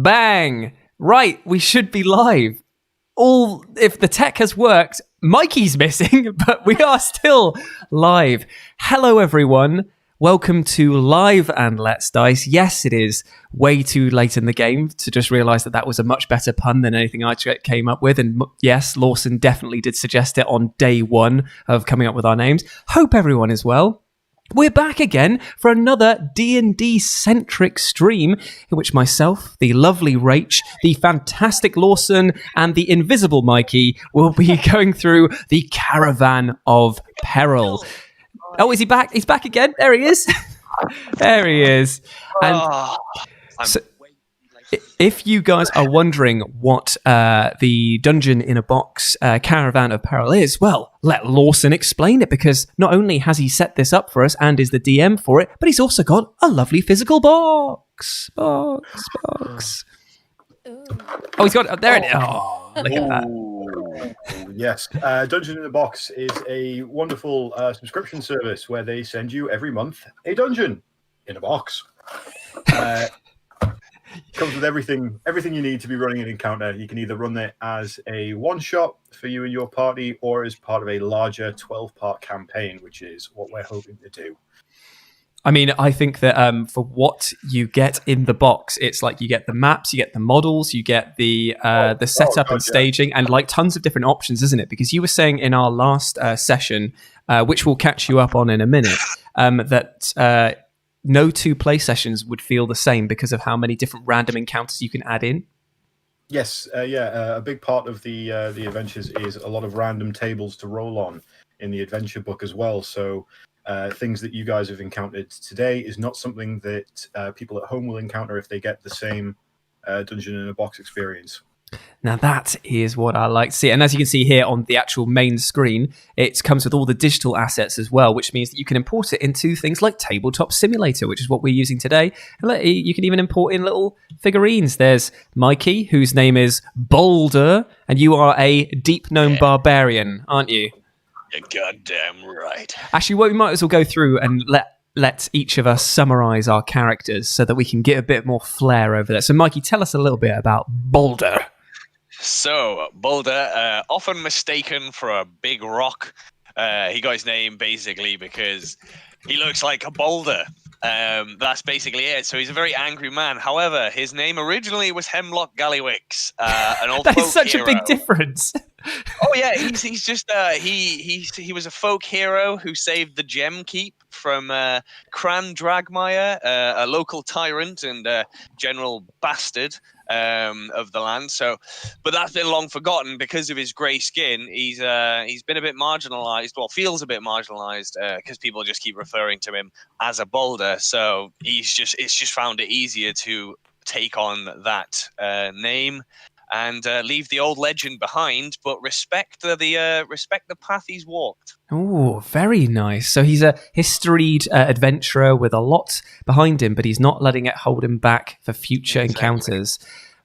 Bang! Right, we should be live. If the tech has worked, Mikey's missing, but we are still live. Hello, everyone. welcome to Live and Let's Dice. Yes, it is way too late in the game to just realise that was a much better pun than anything I came up with. And yes, Lawson definitely did suggest it on day one of coming up with our names. Hope everyone is well. We're back again for another D&D-centric stream in which myself, the lovely Rach, the fantastic Lawson, and the invisible Mikey will be going through the Caravan of Peril. Oh, is he back? He's back again. There he is. There he is. And so, if you guys are wondering what the Dungeon in a Box Caravan of Peril is, well, let Lawson explain it, because not only has he set this up for us and is the DM for it, but he's also got a lovely physical box. Box. Oh, he's got... there it is. Oh, look at that. Yes. Dungeon in a Box is a wonderful subscription service where they send you every month a dungeon in a box. Comes with everything you need to be running an encounter. You can either run it as a one-shot for you and your party, or as part of a larger 12-part campaign, which is what we're hoping to do. I mean, I think that for what you get in the box, it's like you get the maps, you get the models, you get the setup and staging, and like tons of different options, isn't it? Because you were saying in our last session, which we'll catch you up on in a minute, that no two play sessions would feel the same because of how many different random encounters you can add in. Yes, a big part of the adventures is a lot of random tables to roll on in the adventure book as well. So things that you guys have encountered today is not something that people at home will encounter if they get the same Dungeon in a Box experience. Now that is what I like to see. And as you can see here on the actual main screen, it comes with all the digital assets as well, which means that you can import it into things like Tabletop Simulator, which is what we're using today. And you can even import in little figurines. There's Mikey, whose name is BULDUR, and you are a deep gnome barbarian, aren't you? You're goddamn right. Actually, we might as well go through and let each of us summarize our characters so that we can get a bit more flair over that. So, Mikey, tell us a little bit about BULDUR. So, BULDUR, often mistaken for a big rock. He got his name basically because he looks like a boulder. That's basically it. So he's a very angry man. However, his name originally was Hemlock Gallywix, an old folk hero. That is such a big difference. Oh yeah, he's just he was a folk hero who saved the Gem Keep from Cran Dragmire, a local tyrant and general bastard of the land. So, but that's been long forgotten because of his grey skin. He's been a bit marginalised. Well, feels a bit marginalised because people just keep referring to him as a boulder. So it's just found it easier to take on that name and leave the old legend behind, but respect the path he's walked. Oh, very nice. So he's a historied adventurer with a lot behind him, but he's not letting it hold him back for future encounters.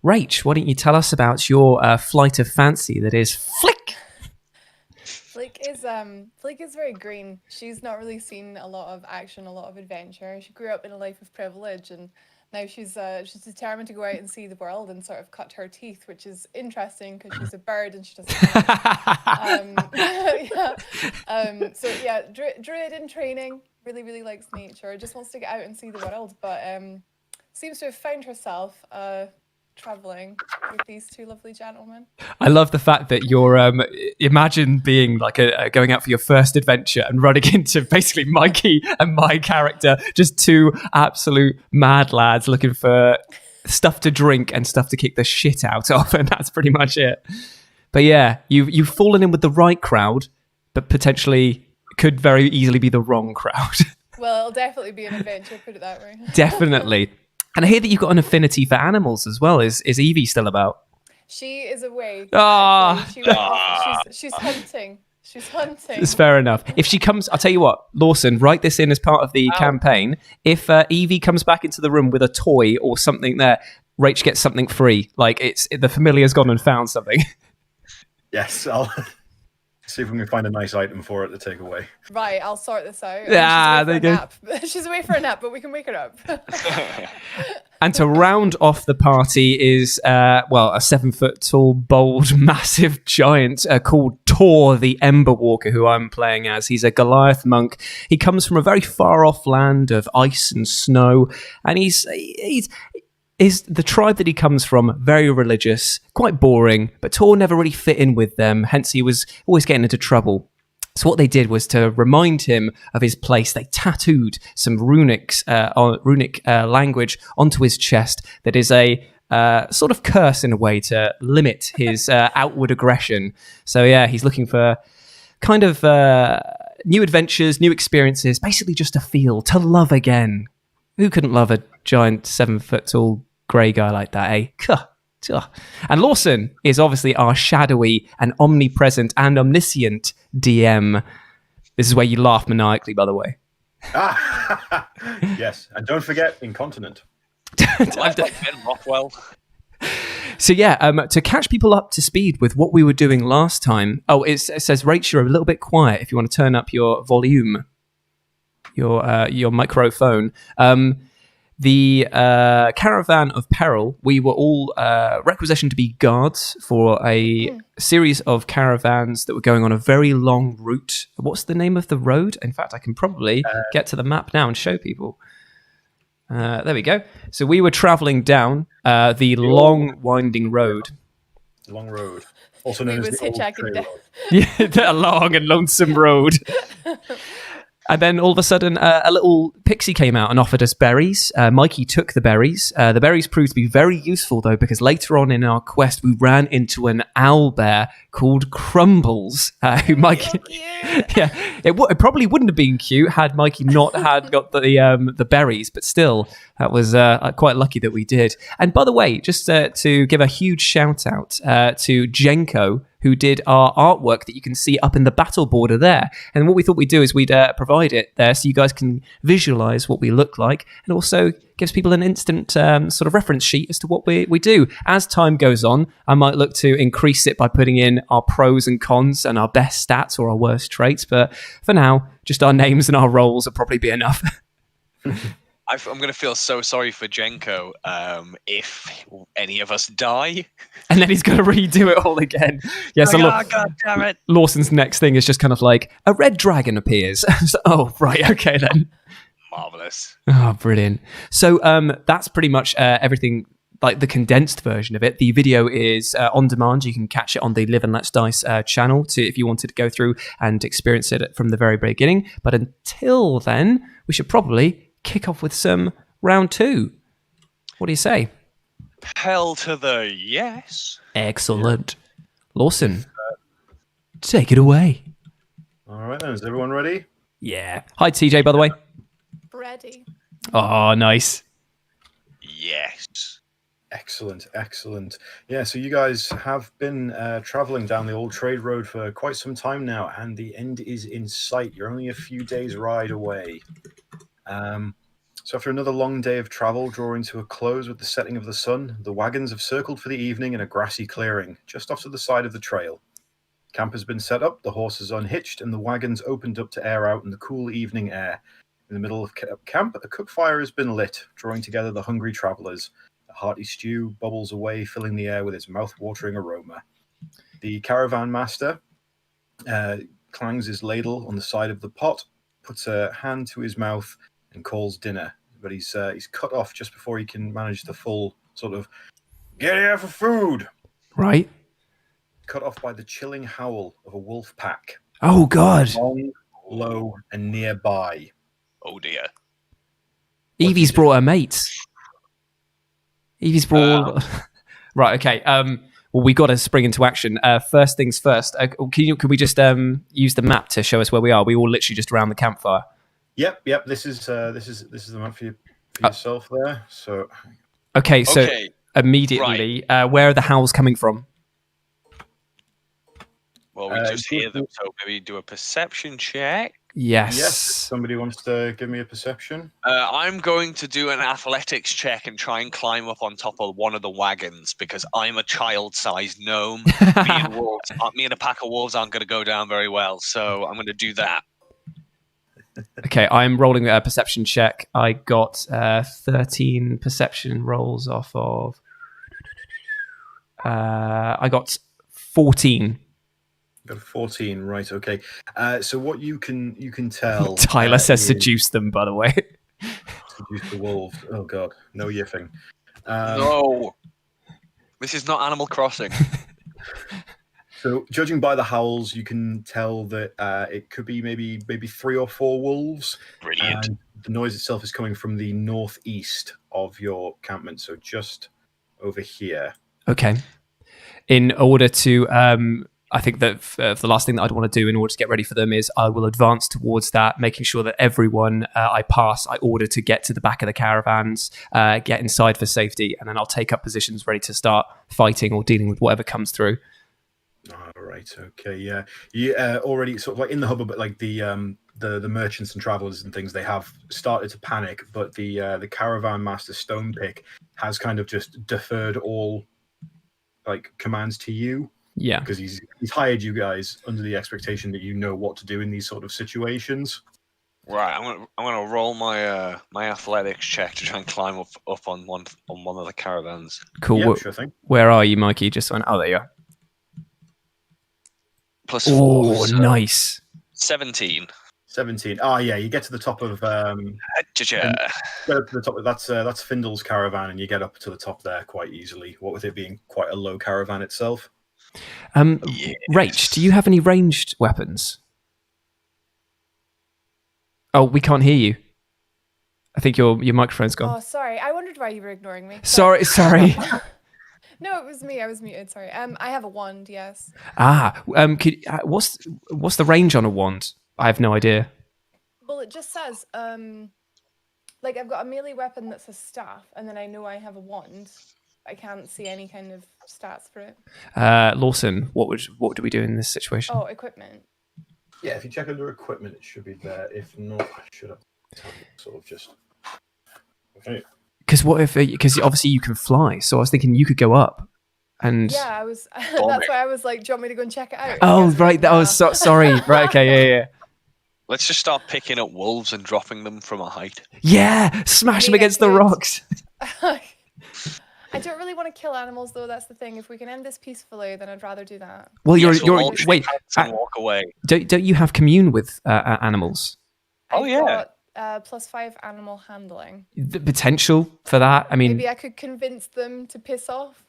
Rach, why don't you tell us about your flight of fancy that is FLIIK? FLIIK is very green. She's not really seen a lot of action, a lot of adventure. She grew up in a life of privilege, and now she's determined to go out and see the world and sort of cut her teeth, which is interesting because she's a bird and she doesn't. So yeah, Druid in training, really likes nature. Just wants to get out and see the world, but seems to have found herself traveling with these two lovely gentlemen. I love the fact that you're imagine being like going out for your first adventure and running into basically Mikey and my character, just two absolute mad lads looking for stuff to drink and stuff to kick the shit out of, and that's pretty much it. But yeah, you've fallen in with the right crowd, but potentially could very easily be the wrong crowd. Well, it'll definitely be an adventure, put it that way. Definitely. And I hear that you've got an affinity for animals as well. Is Evie still about? She is away. She's hunting. She's hunting. It's fair enough. If she comes, I'll tell you what, Lawson, write this in as part of the campaign. If Evie comes back into the room with a toy or something there, Rach gets something free. Like the familiar's gone and found something. Yes, I'll see if we can find a nice item for it to take away. Right, I'll sort this out. There you go. She's away for a nap, but we can wake her up. And to round off the party is, well, a 7-foot-tall, bold, massive giant called TORR, the Ember Walker, who I'm playing as. He's a Goliath monk. He comes from a very far-off land of ice and snow, and he's the tribe that he comes from, very religious, quite boring, but TORR never really fit in with them, hence he was always getting into trouble. So what they did was to remind him of his place, they tattooed some runic language onto his chest that is a sort of curse in a way to limit his outward aggression. So yeah, he's looking for kind of new adventures, new experiences, basically just to feel, to love again. Who couldn't love a giant 7-foot-tall grey guy like that, eh? And Lawson is obviously our shadowy and omnipresent and omniscient DM. This is where you laugh maniacally, by the way. Yes, and don't forget, incontinent. Like Ben Rockwell. So yeah, to catch people up to speed with what we were doing last time. Oh, it says, Rach, you're a little bit quiet. If you want to turn up your volume, your microphone. The Caravan of Peril, we were all requisitioned to be guards for a series of caravans that were going on a very long route. What's the name of the road? In fact, I can probably get to the map now and show people. There we go. So we were traveling down the long, winding road. Long road. Also known as the old trail road. Yeah, a long and lonesome road. And then all of a sudden, a little pixie came out and offered us berries. Mikey took the berries. The berries proved to be very useful, though, because later on in our quest, we ran into an owlbear called Crumbles, who Mikey... yeah, it probably wouldn't have been cute had Mikey not got the berries, but still, that was quite lucky that we did. And by the way, just to give a huge shout out to Jenko, who did our artwork that you can see up in the battle border there. And what we thought we'd do is we'd provide it there so you guys can visualize what we look like, and also gives people an instant sort of reference sheet as to what we do. As time goes on, I might look to increase it by putting in our pros and cons and our best stats or our worst traits, but for now, just our names and our roles will probably be enough. I'm going to feel so sorry for Jenko if any of us die. And then he's going to redo it all again. Yeah, so God damn it. Lawson's next thing is just kind of like, a red dragon appears. So, oh, right, okay then. Marvellous. Oh, brilliant. So that's pretty much everything, like the condensed version of it. The video is on demand. You can catch it on the Live and Let's Dice channel if you wanted to go through and experience it from the very beginning. But until then, we should probably kick off with some round 2. What do you say? Hell to the yes. Excellent. Lawson, take it away. All right then, is everyone ready? Yeah. Hi, TJ, by the way. Ready. Oh, nice. Yes. Excellent, excellent. Yeah, so you guys have been traveling down the old trade road for quite some time now, and the end is in sight. You're only a few days' ride away. So after another long day of travel drawing to a close with the setting of the sun, the wagons have circled for the evening in a grassy clearing, just off to the side of the trail. Camp has been set up, the horses unhitched, and the wagons opened up to air out in the cool evening air. In the middle of camp, a cook fire has been lit, drawing together the hungry travellers. A hearty stew bubbles away, filling the air with its mouth-watering aroma. The caravan master clangs his ladle on the side of the pot, puts a hand to his mouth, and calls dinner. But he's cut off just before he can manage the full sort of, get here for food! Right. Cut off by the chilling howl of a wolf pack. Oh, God. Long, low, and nearby. Oh, dear. Evie's brought her mates. Evie's brought... Right, okay. Well, we got to spring into action. First things first. Can we just use the map to show us where we are? We all literally just around the campfire. Yep. This is the map for yourself there. So. Okay. So immediately, right. Where are the howls coming from? Well, we just hear them. So maybe do a perception check. Yes. Yes. Somebody wants to give me a perception. I'm going to do an athletics check and try and climb up on top of one of the wagons because I'm a child-sized gnome. Me and a pack of wolves aren't going to go down very well, so I'm going to do that. Okay, I'm rolling a perception check. I got 13 perception rolls off of. I got 14. Got 14, right? Okay. So what you can tell. Tyler says is seduce them, by the way. seduce the wolves. Oh God, no yiffing. No, this is not Animal Crossing. So, judging by the howls, you can tell that it could be maybe 3 or 4 wolves. Brilliant. And the noise itself is coming from the northeast of your encampment, so just over here. Okay. In order to, I think that the last thing that I'd want to do in order to get ready for them is I will advance towards that, making sure that everyone I pass, I order to get to the back of the caravans, get inside for safety, and then I'll take up positions ready to start fighting or dealing with whatever comes through. All right. Okay. Yeah. You already sort of like in the hub, but like the merchants and travelers and things, they have started to panic. But the caravan master Stonepick has kind of just deferred all like commands to you. Yeah. Because he's hired you guys under the expectation that you know what to do in these sort of situations. Right, I'm gonna roll my my athletics check to try and climb up on one of the caravans. Cool. Yeah, sure thing. Where are you, Mikey? Just on. Oh, there you are. +4. Oh, so nice. 17. 17. Oh yeah, you get to the top of Cha-cha. get up to the top. That's Findle's caravan, and you get up to the top there quite easily. What with it being quite a low caravan itself. Yes. Rach, do you have any ranged weapons? Oh, we can't hear you. I think your microphone's gone. Oh, sorry. I wondered why you were ignoring me. Sorry. No, it was me. I was muted. Sorry. I have a wand. Yes. What's the range on a wand? I have no idea. Well, it just says like I've got a melee weapon that's a staff, and then I know I have a wand. I can't see any kind of stats for it. Lawson, what do we do in this situation? Oh, equipment. Yeah, if you check under equipment, it should be there. If not, I should have sort of just. Okay. Because because obviously you can fly, so I was thinking you could go up, and Yeah, I was. That's why I was like, "Do you want me to go and check it out?" oh Yes, right, that was sorry. Right, okay, yeah. Let's just start picking up wolves and dropping them from a height. Yeah, smash them mean, against the it's- rocks. I don't really want to kill animals, though. That's the thing. If we can end this peacefully, then I'd rather do that. Well, Yes, we'll you're all shake wait. hands and walk away. Don't you have commune with animals? Oh, I've yeah. got +5 animal handling. The potential for that. I mean, Maybe I could convince them to piss off.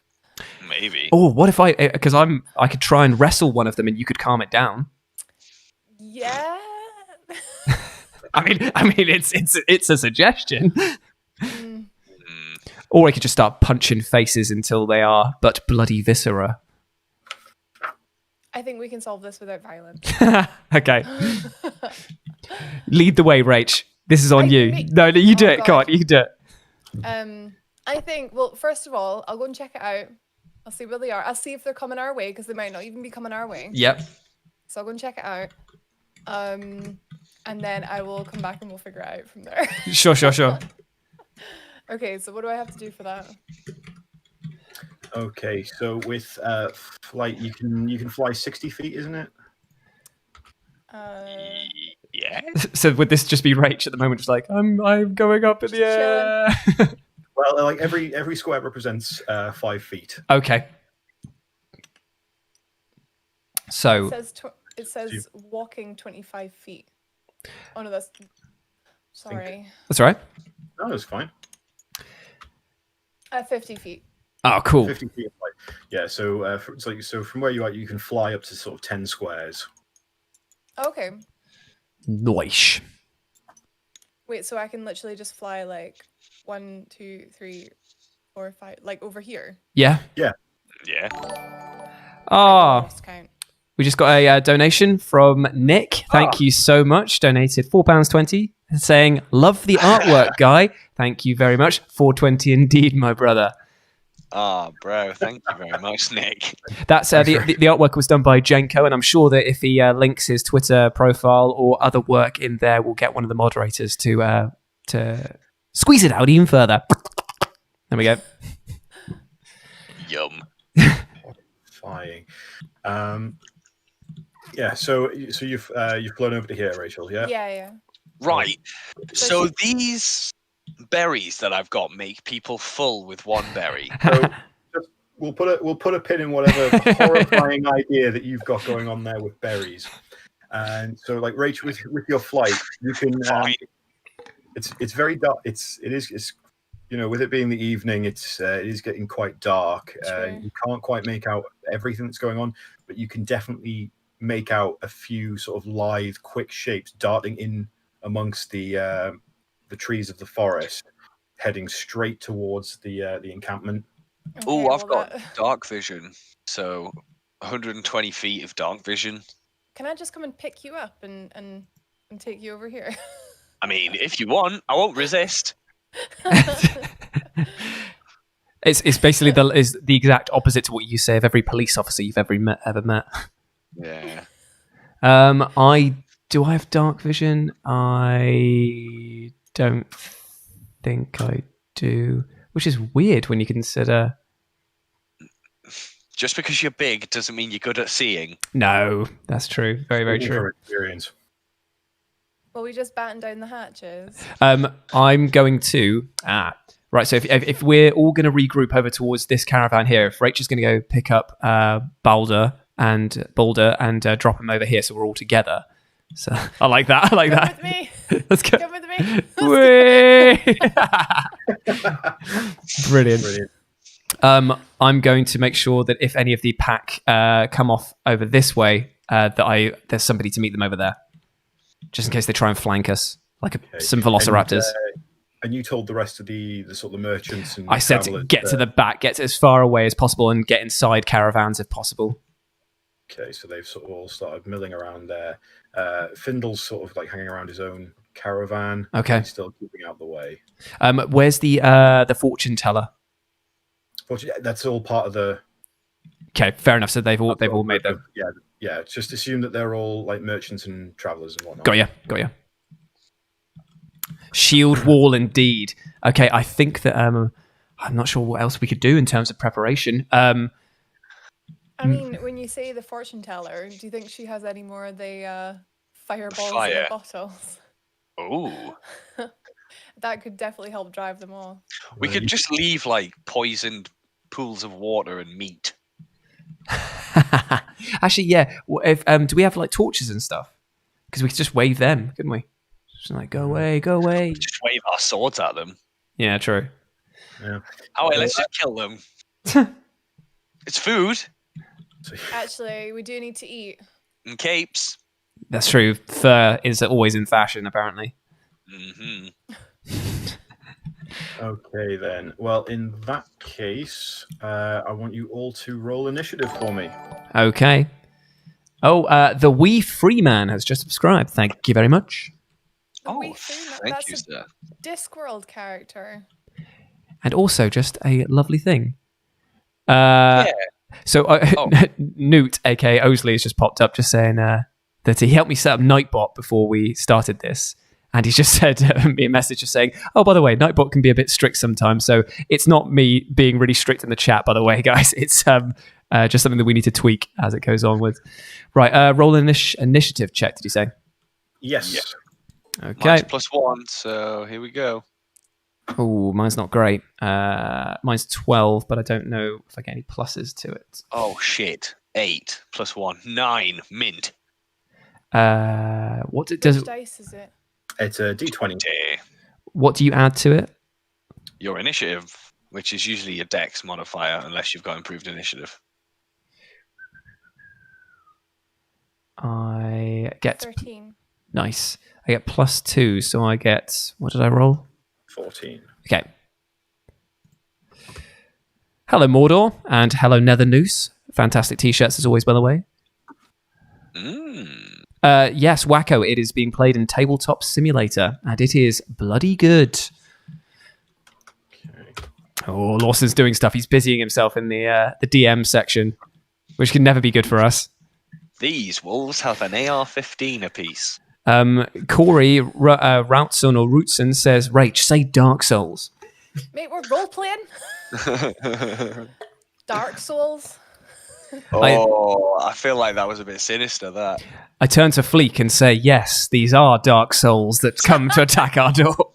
Maybe. oh, what if I could try and wrestle one of them and you could calm it down. Yeah. I mean, it's a suggestion. Mm, Or I could just start punching faces until they are but bloody viscera. I think we can solve this without violence. Okay. Lead the way, Rach. This is on I you. can make- No, you do Oh, it. Come on, God. you can do it. I think, well, first of all, I'll go and check it out. I'll see where they are. I'll see if they're coming our way, because they might not even be coming our way. Yep. So I'll go and check it out. And then I will come back and we'll figure it out from there. Sure. Okay, so what do I have to do for that? Okay, so with flight, you can fly 60 feet, isn't it? Yeah. So would this just be Rach at the moment, just like I'm going up in the air? Well, like every square represents 5 feet. Okay. So It says walking 25 feet. Oh no, that's sorry. that's all right. No, it's fine. 50 feet. Oh, cool. 50 feet of flight. Yeah, so so from where you are, you can fly up to sort of 10 squares. Okay. Nice. Wait, so I can literally just fly like 1, 2, 3, 4, 5, like over here. Yeah. Yeah. I Ah, lost count. we just got a donation from Nick. Thank you so much. Donated £4.20, saying, "Love the artwork, guy." Thank you very much. $4.20 indeed, my brother. Ah, bro. Thank you very much, Nick. That's the artwork was done by Jenko, and I'm sure that if he links his Twitter profile or other work in there, we'll get one of the moderators to squeeze it out even further. There we go. Yum. Flying. Yeah, so you've flown over to here, Rachel, yeah? Yeah. Right. So these berries that I've got make people full with one berry. So just, we'll put a pin in whatever horrifying idea that you've got going on there with berries. And so, like Rach, with your flight, you can. It's very dark. It's with it being the evening, it is getting quite dark. You can't quite make out everything that's going on, but you can definitely make out a few sort of lithe, quick shapes darting in amongst the trees of the forest, heading straight towards the encampment. Oh, I've got dark vision, so 120 feet of dark vision. Can I just come and pick you up and take you over here? I mean, if you want, I won't resist. It's basically the exact opposite to what you say of every police officer you've ever met. Yeah. I have dark vision? I don't think I do, which is weird when you consider. Just because you're big doesn't mean you're good at seeing. No, that's true. Very, very true. Experience. Well, we just batten down the hatches. I'm going to right. So if we're all going to regroup over towards this caravan here, if Rach is going to go pick up BULDUR and drop him over here, so we're all together. So I like that. Come with me. Let's go. Come with me. Brilliant. I'm going to make sure that if any of the pack come off over this way, there's somebody to meet them over there, just in case they try and flank us, like some velociraptors. And you told the rest of the sort of merchants and I said to get to the back, get as far away as possible, and get inside caravans if possible. Okay, so they've sort of all started milling around there. Findle's sort of like hanging around his own caravan. Okay, he's still keeping out the way. Where's the fortune teller? That's all part of the. Okay, fair enough. So they've all made them. Yeah. Just assume that they're all like merchants and travelers and whatnot. Got ya. Shield wall, indeed. Okay, I think that I'm not sure what else we could do in terms of preparation. I mean, when you say the fortune teller, do you think she has any more of the fireballs in the bottles? Oh. That could definitely help drive them off. We could just leave like poisoned pools of water and meat. Actually, yeah. If do we have like torches and stuff? Because we could just wave them, couldn't we? Just like go away. Just wave our swords at them. Yeah, true. Yeah. Oh wait, let's just kill them. It's food. Actually, we do need to eat. And capes. That's true. Fur is always in fashion, apparently. Mm-hmm. Okay, then. Well, in that case, I want you all to roll initiative for me. Okay. Oh, the Wee Freeman has just subscribed. Thank you very much. Thank you, sir. Discworld character. And also just a lovely thing. So Newt, aka Osley, has just popped up just saying that he helped me set up Nightbot before we started this. And he's just sent me a message just saying, oh, by the way, Nightbot can be a bit strict sometimes. So it's not me being really strict in the chat, by the way, guys. It's just something that we need to tweak as it goes on with. Right, roll an initiative check, did you say? Yes. Yeah. Okay. Mine's +1, so here we go. Oh, mine's not great. Mine's 12, but I don't know if I get any pluses to it. Oh, shit. 8 +1. 9. Mint. What does Which dice is it? It's a D20. What do you add to it? Your initiative, which is usually a dex modifier, unless you've got improved initiative. I get 13. Nice. I get +2, so I get, what did I roll? 14. Okay. Hello, Mordor, and hello, Nether Noose. Fantastic t-shirts as always, by the way. Yes, Wacko, it is being played in Tabletop Simulator, and it is bloody good. Okay. Oh, Lawson's doing stuff. He's busying himself in the DM section, which can never be good for us. These wolves have an AR-15 apiece. Corey Routson or Rootson says, Rach, say Dark Souls. Mate, we're role-playing. Dark Souls. I feel like that was a bit sinister. That I turn to FLIIK and say, yes, these are dark souls that come to attack our door.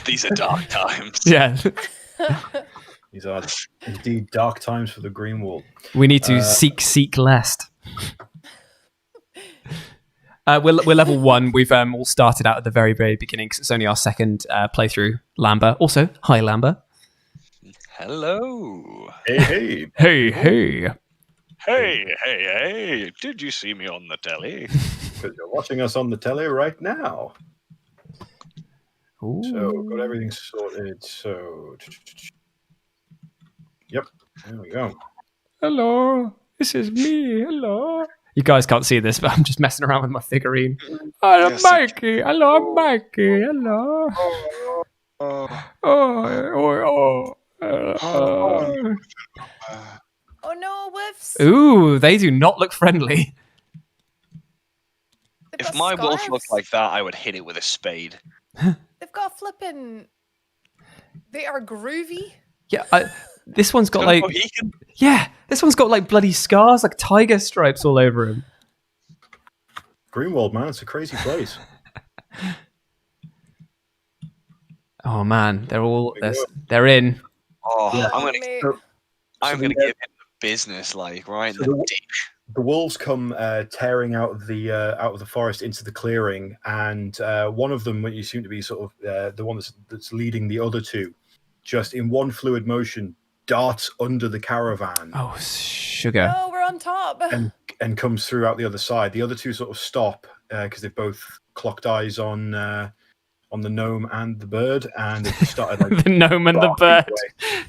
these are dark times. Yeah. These are indeed dark times for the Greenwald. We need to seek lest. We're level 1. We've all started out at the very, very beginning because it's only our second playthrough. Lamber. Also, hi, Lamber. Hello. Hey. Hey. Hey. Did you see me on the telly? Because you're watching us on the telly right now. Ooh. So, got everything sorted. So, yep, there we go. Hello, this is me. Hello. You guys can't see this, but I'm just messing around with my figurine. Hello, Yes. Mikey. Hello, Mikey. Hello. Oh no, whiffs! Ooh, they do not look friendly. They've If got my wolf scarves. looked like that, I would hit it with a spade. They've got flipping. They are groovy. Yeah, this one's got Got a like Mohican. this one's got like bloody scars, like tiger stripes all over him. Greenwald, man, it's a crazy place. Oh man, There you they're in. Oh, Yeah. I'm Lovely. gonna give him the business, like right in So the dish. The wolves come tearing out of the forest into the clearing, and one of them, what you seem to be sort of the one that's leading the other two, just in one fluid motion, darts under the caravan Oh, sugar. Oh, we're on top. and comes through out the other side. The other two sort of stop because they've both clocked eyes on the gnome and the bird, and they've started like The gnome and the barking bird. away.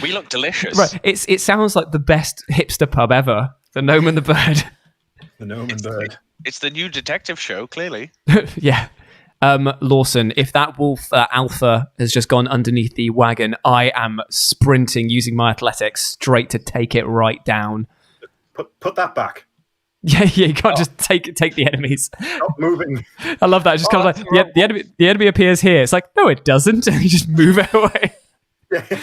We look delicious. Right, it sounds like the best hipster pub ever. The gnome and the bird. The gnome and bird. It's the new detective show, clearly. Yeah. Lawson, if that wolf alpha has just gone underneath the wagon, I am sprinting using my athletics straight to take it right down. Put that back. Yeah, you can't just take the enemies. Stop moving. I love that. It just kind of like the enemy appears here. It's like, no, it doesn't, and you just move it away. Yeah.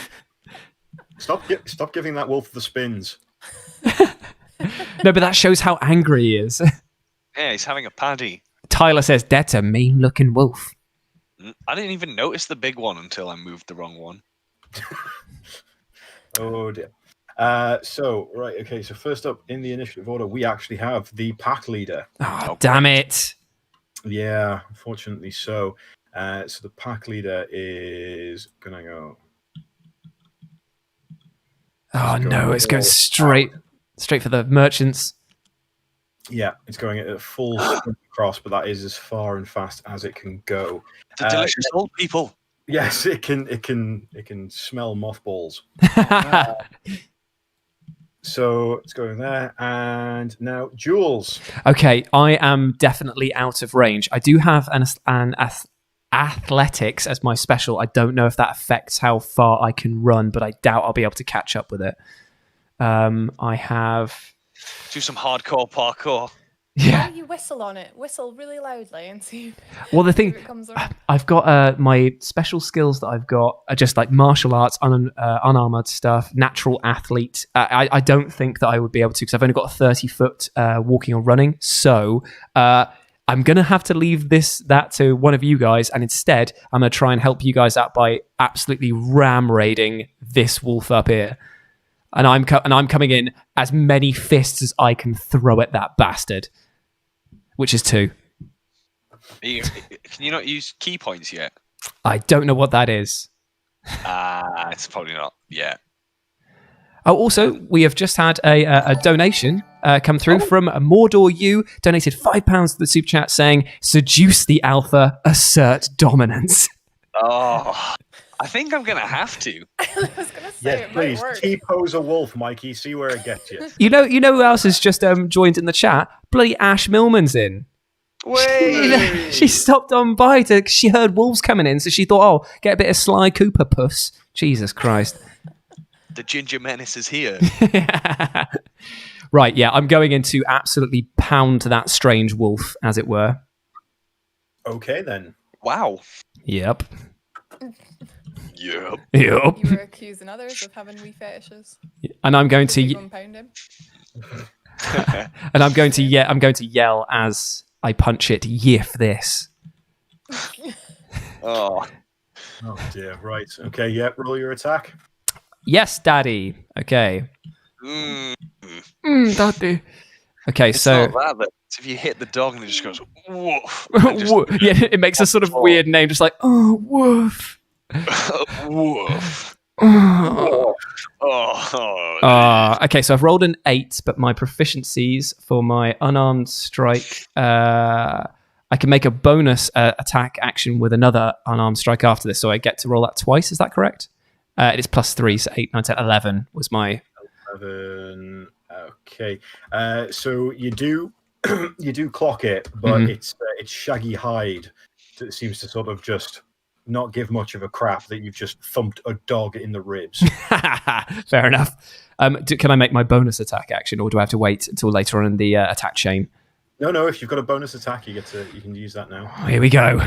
Stop giving that wolf the spins. No, but that shows how angry he is. Yeah, he's having a paddy. Tyler says, that's a mean-looking wolf. I didn't even notice the big one until I moved the wrong one. Oh dear. So first up in the initiative order, we actually have the pack leader. Oh, damn it. Yeah, unfortunately so. So the pack leader is gonna go. Oh no, it's going straight for the merchants. Yeah, it's going at a full sprint across, but that is as far and fast as it can go. The delicious old people. Yes, it can smell mothballs. So it's going there, and now Jules. Okay, I am definitely out of range. I do have an athletics as my special. I don't know if that affects how far I can run, but I doubt I'll be able to catch up with it. I have... Do some hardcore parkour. Yeah. Why you whistle on it? Whistle really loudly and see Well, the if thing... it comes around. I've got my special skills that I've got are just like martial arts, unarmored stuff, natural athlete. I don't think that I would be able to because I've only got a 30-foot walking or running. So I'm going to have to leave that to one of you guys. And instead, I'm going to try and help you guys out by absolutely ram raiding this wolf up here. And I'm coming in as many fists as I can throw at that bastard, which is 2. Can you not use key points yet? I don't know what that is. It's probably not yet. Oh, also, we have just had a donation come through from Mordor U, donated £5 to the super chat saying, seduce the alpha, assert dominance. Oh, I think I'm going to have to. I was gonna say Yes, it please. might work. T-pose a wolf, Mikey. See where it gets you. You know who else has just joined in the chat? Bloody Ash Millman's in. Wait. She stopped on by she heard wolves coming in, so she thought, oh, get a bit of Sly Cooper puss. Jesus Christ. The ginger menace is here. Right, yeah, I'm going in to absolutely pound that strange wolf, as it were. Okay, then. Wow. Yep. Yep. Yep. You were accusing others of having wee fetishes. And I'm going Did you to... go and pound him? And I'm going to yell as I punch it. Yiff this. Oh. Oh dear. Right. Okay. Yep. Roll your attack. Yes, Daddy. Okay. Daddy. Okay, It's so not that. It's if you hit the dog and it just goes woof. And just, yeah, it makes a sort of weird name, just like woof. woof. Okay, so I've rolled an 8, but my proficiencies for my unarmed strike, I can make a bonus attack action with another unarmed strike after this, so I get to roll that twice. Is that correct? It is +3, so 8, 9, 10, 11 was my... 11. Okay. So you do clock it, but it's shaggy hide that seems to sort of just not give much of a crap that you've just thumped a dog in the ribs. Fair enough. Can I make my bonus attack action, or do I have to wait until later on in the attack chain? No. If you've got a bonus attack, you can use that now. Oh, here we go.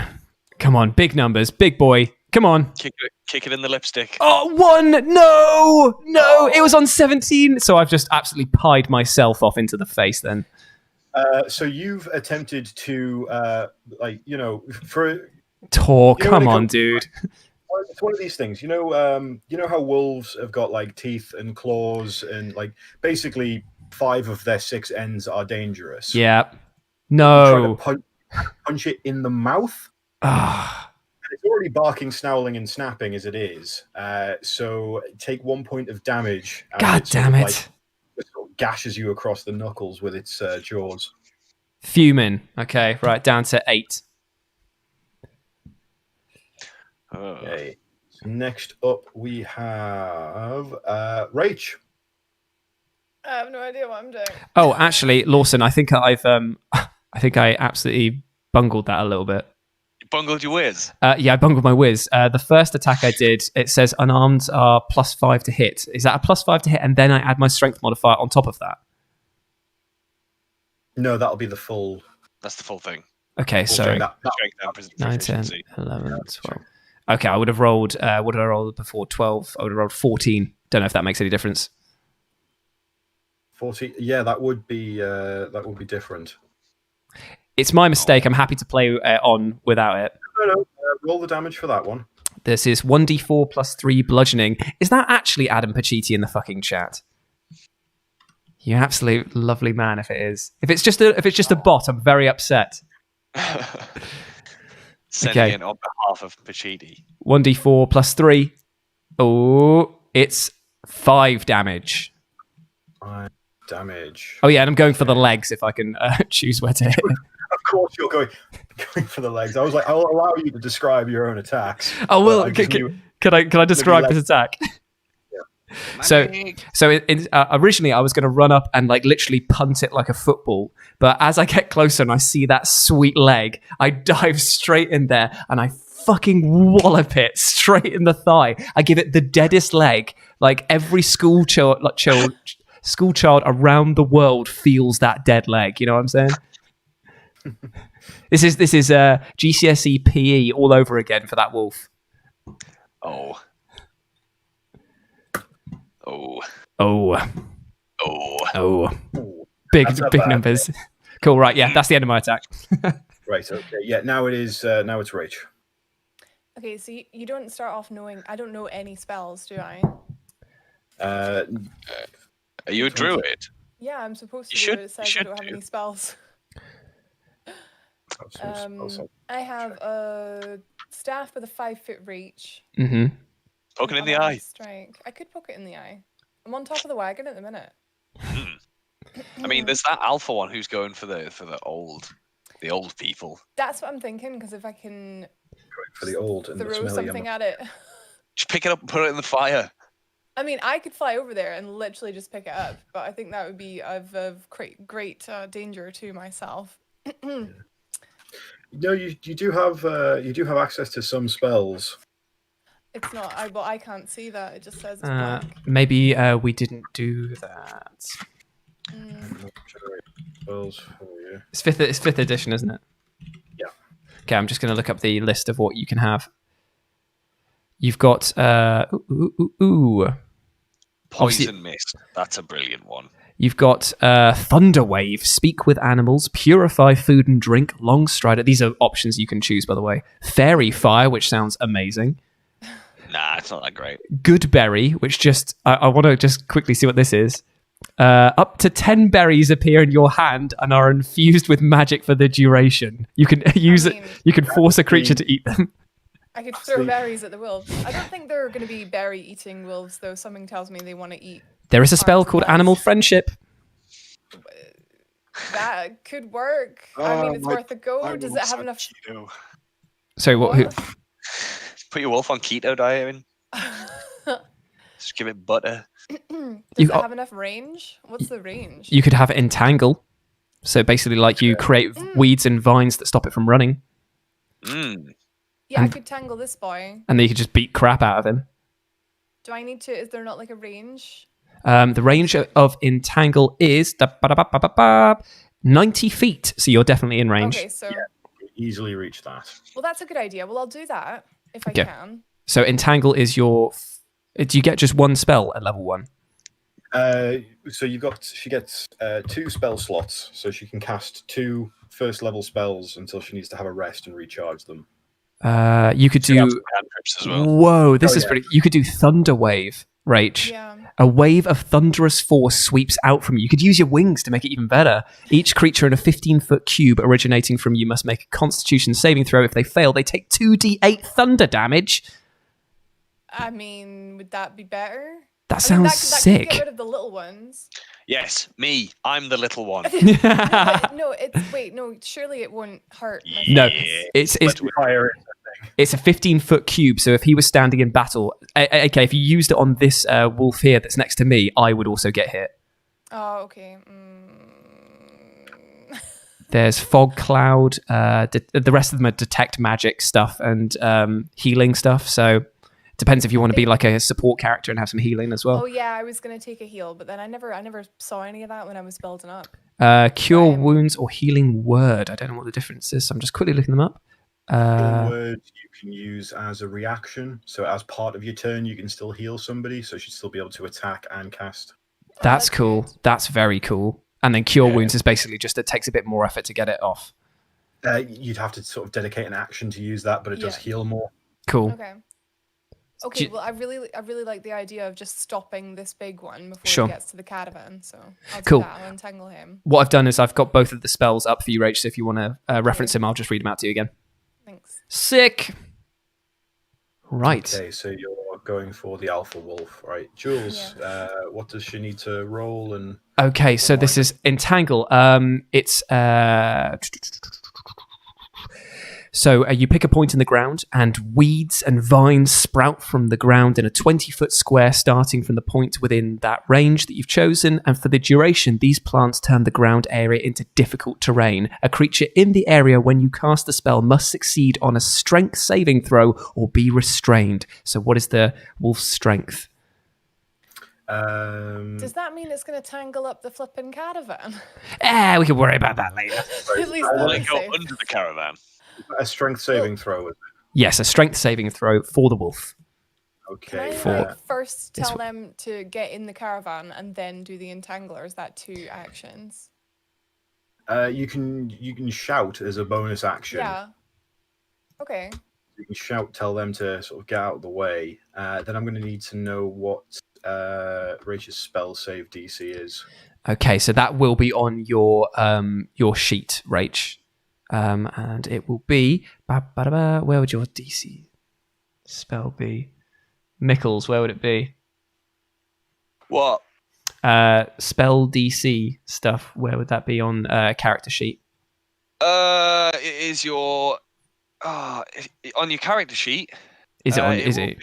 Come on, big numbers, big boy. Come on. Kick it in the lipstick. Oh, 1! No! It was on 17, so I've just absolutely pied myself off into the face then. So you've attempted to, for... TORR, come on, dude. It's one of these things. You know how wolves have got like teeth and claws and like basically 5 of their 6 ends are dangerous. Yeah. You No. try to punch it in the mouth. It's already barking, snarling, and snapping as it is. So take 1 point of damage. God damn it. It sort of gashes you across the knuckles with its jaws. Fuming. Okay, right, down to 8. Okay. So next up, we have Rach. I have no idea what I'm doing. Oh, actually, Lawson, I think I absolutely bungled that a little bit. You bungled your whiz. Yeah, I bungled my whiz. The first attack I did, it says unarmed are +5 to hit. Is that a +5 to hit? And then I add my strength modifier on top of that? No, that'll be the full. That's the full thing. Okay, so Strength and 9, 10, proficiency. 11, 12. Okay, I would have rolled, what did I roll before? 12. I would have rolled 14. Don't know if that makes any difference. 40. Yeah, that would be different. It's my mistake. I'm happy to play on without it. No. Roll the damage for that one. This is 1d4 +3 bludgeoning. Is that actually Adam Pacitti in the fucking chat? You absolute lovely man. If it is, if it's just a bot, I'm very upset. Sending it on behalf of Pacitti. 1d4 +3. Oh, it's 5 damage. 5 damage. Oh yeah, and I'm going for the legs if I can choose where to hit. Of course, you're going for the legs. I was like, I'll allow you to describe your own attacks. Oh well, can I describe this attack? So originally I was going to run up and like literally punt it like a football, but as I get closer and I see that sweet leg, I dive straight in there and I fucking wallop it straight in the thigh. I give it the deadest leg. Like every school child around the world feels that dead leg. You know what I'm saying? This is GCSE PE all over again for that wolf. Oh. Big numbers. Cool, right, yeah, that's the end of my attack. Right, okay. Yeah, now it's Rach. Okay, so you don't start off knowing... I don't know any spells, do I? Are you a druid? Yeah, I'm supposed to You do it. It says I don't have any spells. I have a staff with a 5-foot reach. Mm-hmm. Poke it in the eye. Strike. I could poke it in the eye. I'm on top of the wagon at the minute. I mean, there's that alpha one who's going for the old people. That's what I'm thinking, because if I can for the old and throw something at it. Just pick it up and put it in the fire. I mean, I could fly over there and literally just pick it up, but I think that would be of great danger to myself. No, you do have access to some spells. It's not. I can't see that. It just says it's black. Maybe we didn't do that. Spells for you. It's fifth edition, isn't it? Yeah. Okay, I'm just going to look up the list of what you can have. You've got Poison mist. That's a brilliant one. You've got Thunder Wave, Speak with Animals, Purify Food and Drink, Long Strider. These are options you can choose, by the way. Fairy Fire, which sounds amazing. Nah, it's not that great. Good Berry, which just... I want to just quickly see what this is. Up to 10 berries appear in your hand and are infused with magic for the duration. You can use it. You can force a creature to eat them. I could throw berries at the wolves. I don't think there are going to be berry-eating wolves, though. Something tells me they want to eat. There is a spell called Animal Friendship. That could work. I mean, it's worth a go. Does it have enough? Keto. Sorry, what? Who? Put your wolf on keto diet. Just give it butter. Does it have enough range? What's the range? You could have Entangle. So basically, like you create weeds and vines that stop it from running. Yeah, I could tangle this boy. And then you could just beat crap out of him. Do I need to? Is there not like a range? The range of Entangle is 90 feet. So you're definitely in range. Okay, so easily reach that. Well, that's a good idea. Well, I'll do that if I can. So Entangle is your. Do you get just one spell at level 1? So she gets 2 spell slots, so she can cast 2 first level spells until she needs to have a rest and recharge them. You could do. As well. Whoa, this is pretty. You could do Thunder Wave, Rach. Yeah. A wave of thunderous force sweeps out from you. You could use your wings to make it even better. Each creature in a 15-foot cube originating from you must make a Constitution saving throw. If they fail, they take 2d8 thunder damage. I mean, would that be better? That sounds sick. Get rid of the little ones. Yes, me. I'm the little one. No, surely it won't hurt. No, it's a 15-foot cube. So if he was standing in battle, okay, if you used it on this wolf here that's next to me, I would also get hit. Oh, okay. There's Fog Cloud. The rest of them are detect magic stuff and healing stuff. So depends if you want to be like a support character and have some healing as well. Oh yeah, I was gonna take a heal, but then I never saw any of that when I was building up. Cure wounds or healing word. I don't know what the difference is. So I'm just quickly looking them up. Word you can use as a reaction. So as part of your turn, you can still heal somebody. So she'd still be able to attack and cast. That's cool. Good. That's very cool. And then cure wounds is basically just it takes a bit more effort to get it off. You'd have to sort of dedicate an action to use that, but it does heal more. Cool. Okay, well, I really like the idea of just stopping this big one before he gets to the caravan. So I'll do that. I'll entangle him. What I've done is I've got both of the spells up for you, Rach. So if you want to reference him, I'll just read them out to you again. Thanks. Sick. Right. Okay, so you're going for the alpha wolf, right? Jules, what does she need to roll? And okay, so this is entangle. It's So you pick a point in the ground, and weeds and vines sprout from the ground in a 20-foot square starting from the point within that range that you've chosen. And for the duration, these plants turn the ground area into difficult terrain. A creature in the area when you cast the spell must succeed on a strength saving throw or be restrained. So what is the wolf's strength? Does that mean it's going to tangle up the flipping caravan? We can worry about that later. At least I want to go under the caravan. A strength saving throw, is it? Yes, a strength saving throw for the wolf. Okay. Can I first tell them to get in the caravan and then do the entangler? Is that 2 actions? You can shout as a bonus action. Yeah. Okay. You can shout, tell them to sort of get out of the way. Then I'm going to need to know what Rach's spell save DC is. Okay, so that will be on your sheet, Rach. And it will be... where would your DC spell be? Mickles, where would it be? What? Spell DC stuff, where would that be on character sheet? It is your... on your character sheet. Is it on... is it?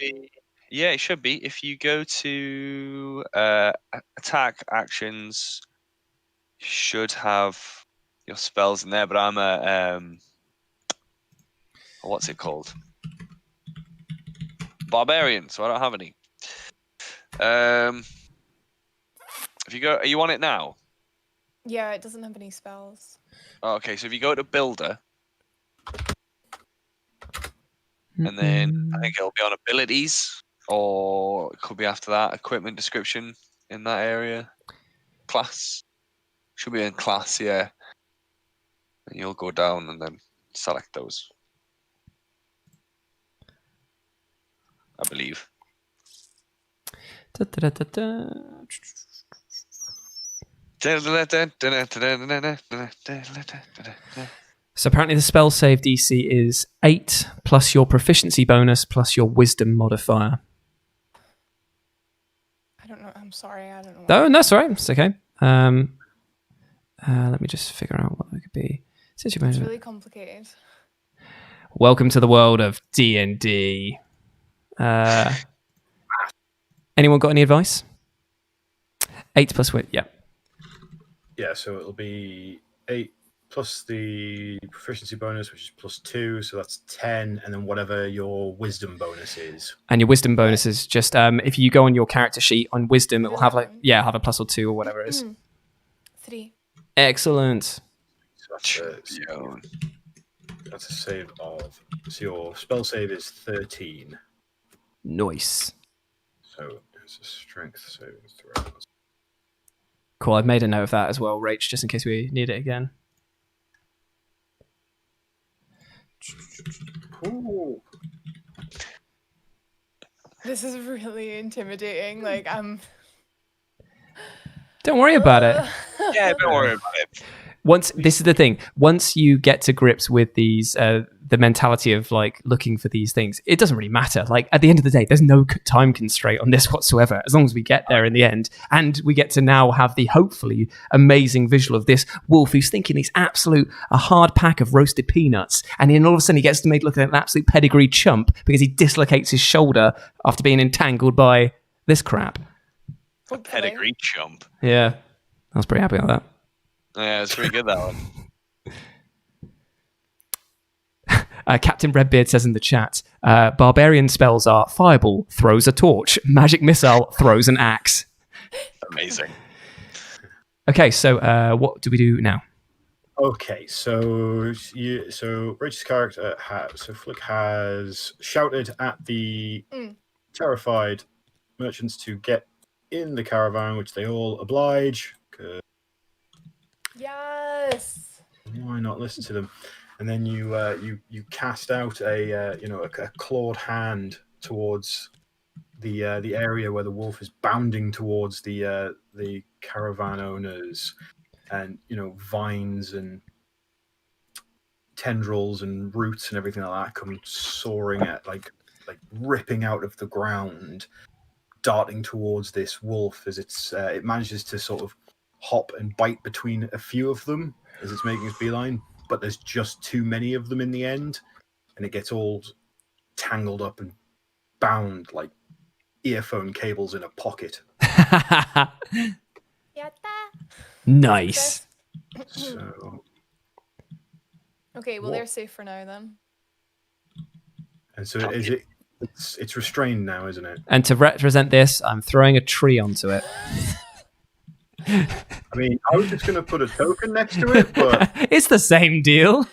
Yeah, it should be. If you go to attack actions, you should have your spells in there, but I'm a what's it called? Barbarian, so I don't have any. If you go, are you on it now? Yeah, it doesn't have any spells. Oh, okay, so if you go to Builder, and then I think it'll be on abilities, or it could be after that equipment description in that area. class. Should be in class, yeah. And you'll go down and then select those. I believe. Da-da-da-da-da. So apparently the spell save DC is 8 plus your proficiency bonus plus your wisdom modifier. I don't know. I'm sorry. I don't know. Oh, no, that's all right. It's okay. Let me just figure out what that could be. It's really complicated. Welcome to the world of D&D. Anyone got any advice? 8 plus wit, yeah. Yeah, so it'll be 8 plus the proficiency bonus, which is +2, so that's 10, and then whatever your wisdom bonus is. And your wisdom bonus is just if you go on your character sheet on wisdom, it will have have a plus or 2 or whatever it is. 3. Excellent. So that's a save of. So your spell save is 13. Nice. So it's a strength saving throw. Cool. I've made a note of that as well, Rach, just in case we need it again. Ooh. This is really intimidating. Like I'm. Don't worry about it. Yeah, don't worry about it. This is the thing. Once you get to grips with these, the mentality of like looking for these things, it doesn't really matter. Like at the end of the day, there's no time constraint on this whatsoever. As long as we get there in the end, and we get to now have the hopefully amazing visual of this wolf who's thinking he's a hard pack of roasted peanuts, and then all of a sudden he gets to make look like an absolute pedigree chump because he dislocates his shoulder after being entangled by this crap. A pedigree chump. Yeah, I was pretty happy with that. Yeah, it's pretty good, that one. Captain Redbeard says in the chat, Barbarian spells are Fireball, throws a torch, Magic Missile, throws an axe. Amazing. Okay, so what do we do now? Okay, so Rach's character FLIIK has shouted at the terrified merchants to get in the caravan, which they all oblige. Yes. Why not listen to them? And then you cast out a clawed hand towards the area where the wolf is bounding towards the caravan owners, and vines and tendrils and roots and everything like that come soaring at like ripping out of the ground, darting towards this wolf as it manages to sort of hop and bite between a few of them as it's making its beeline, but there's just too many of them in the end, and it gets all tangled up and bound like earphone cables in a pocket. Nice. So, okay, well they're safe for now then. And so it's restrained now, isn't it? And to represent this, I'm throwing a tree onto it. I mean, I was just going to put a token next to it, but it's the same deal.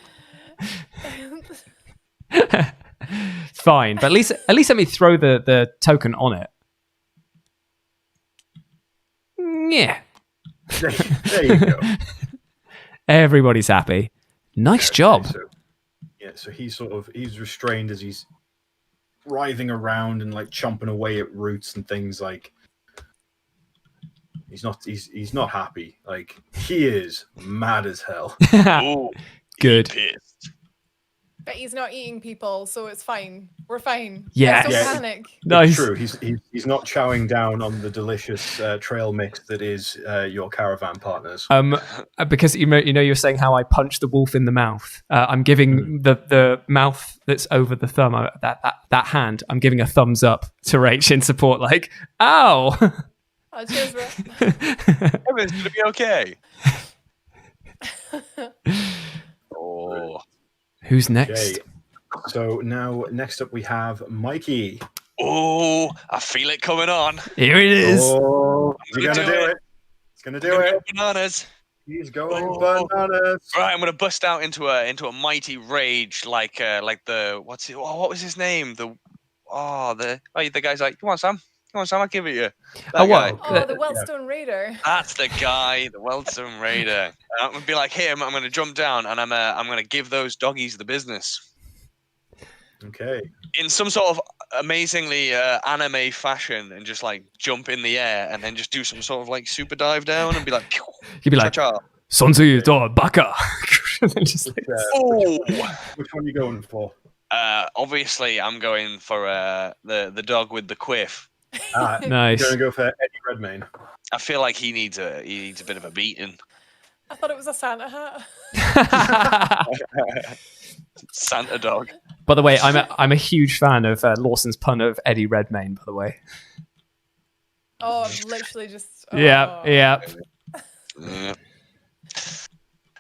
Fine, but at least let me throw the token on it. Yeah. There you go. Everybody's happy. Nice job. So he's restrained as he's writhing around and like chomping away at roots and things. Like he's not happy. Like he is mad as hell. Ooh, good. Pissed. But he's not eating people, so it's fine. We're fine. Yes. Don't Yeah. panic. Nice. True. He's not chowing down on the delicious trail mix that is your caravan partners. Because you were saying how I punched the wolf in the mouth. I'm giving the mouth that's over the thumb, that hand. I'm giving a thumbs up to Rach in support. Like, ow. Oh, cheers, bro. Everything's gonna be okay. Oh. Who's next? Okay. So now next up we have Mikey. Oh, I feel it coming on. Here it is. Oh, he's gonna gonna do do it. it. He's gonna do it. Bananas. He's going Oh. bananas. Right, I'm gonna bust out into a mighty rage, like the what was his name? The guy's like, come on, Sam, Come on, Sam, I'll give it you. Oh, That guy. what? Oh, the Wellstone Raider. That's the guy, the Welsom Raider. I'm gonna be like him. I'm gonna jump down and I'm gonna give those doggies the business Okay. in some sort of amazingly anime fashion, and just like jump in the air and then just do some sort of like super dive down and be like, pew, You'd be like, cha-cha. Sonzu do baka. And then just like, Oh. Which one are you going for? Obviously, I'm going for the dog with the quiff. nice. You're going to go for Eddie Redmayne. I feel like he needs a bit of a beating. I thought it was a Santa hat. Santa dog. By the way, I'm a huge fan of Lawson's pun of Eddie Redmayne. By the way. Oh, I'm literally just. Oh. Yeah. Yeah.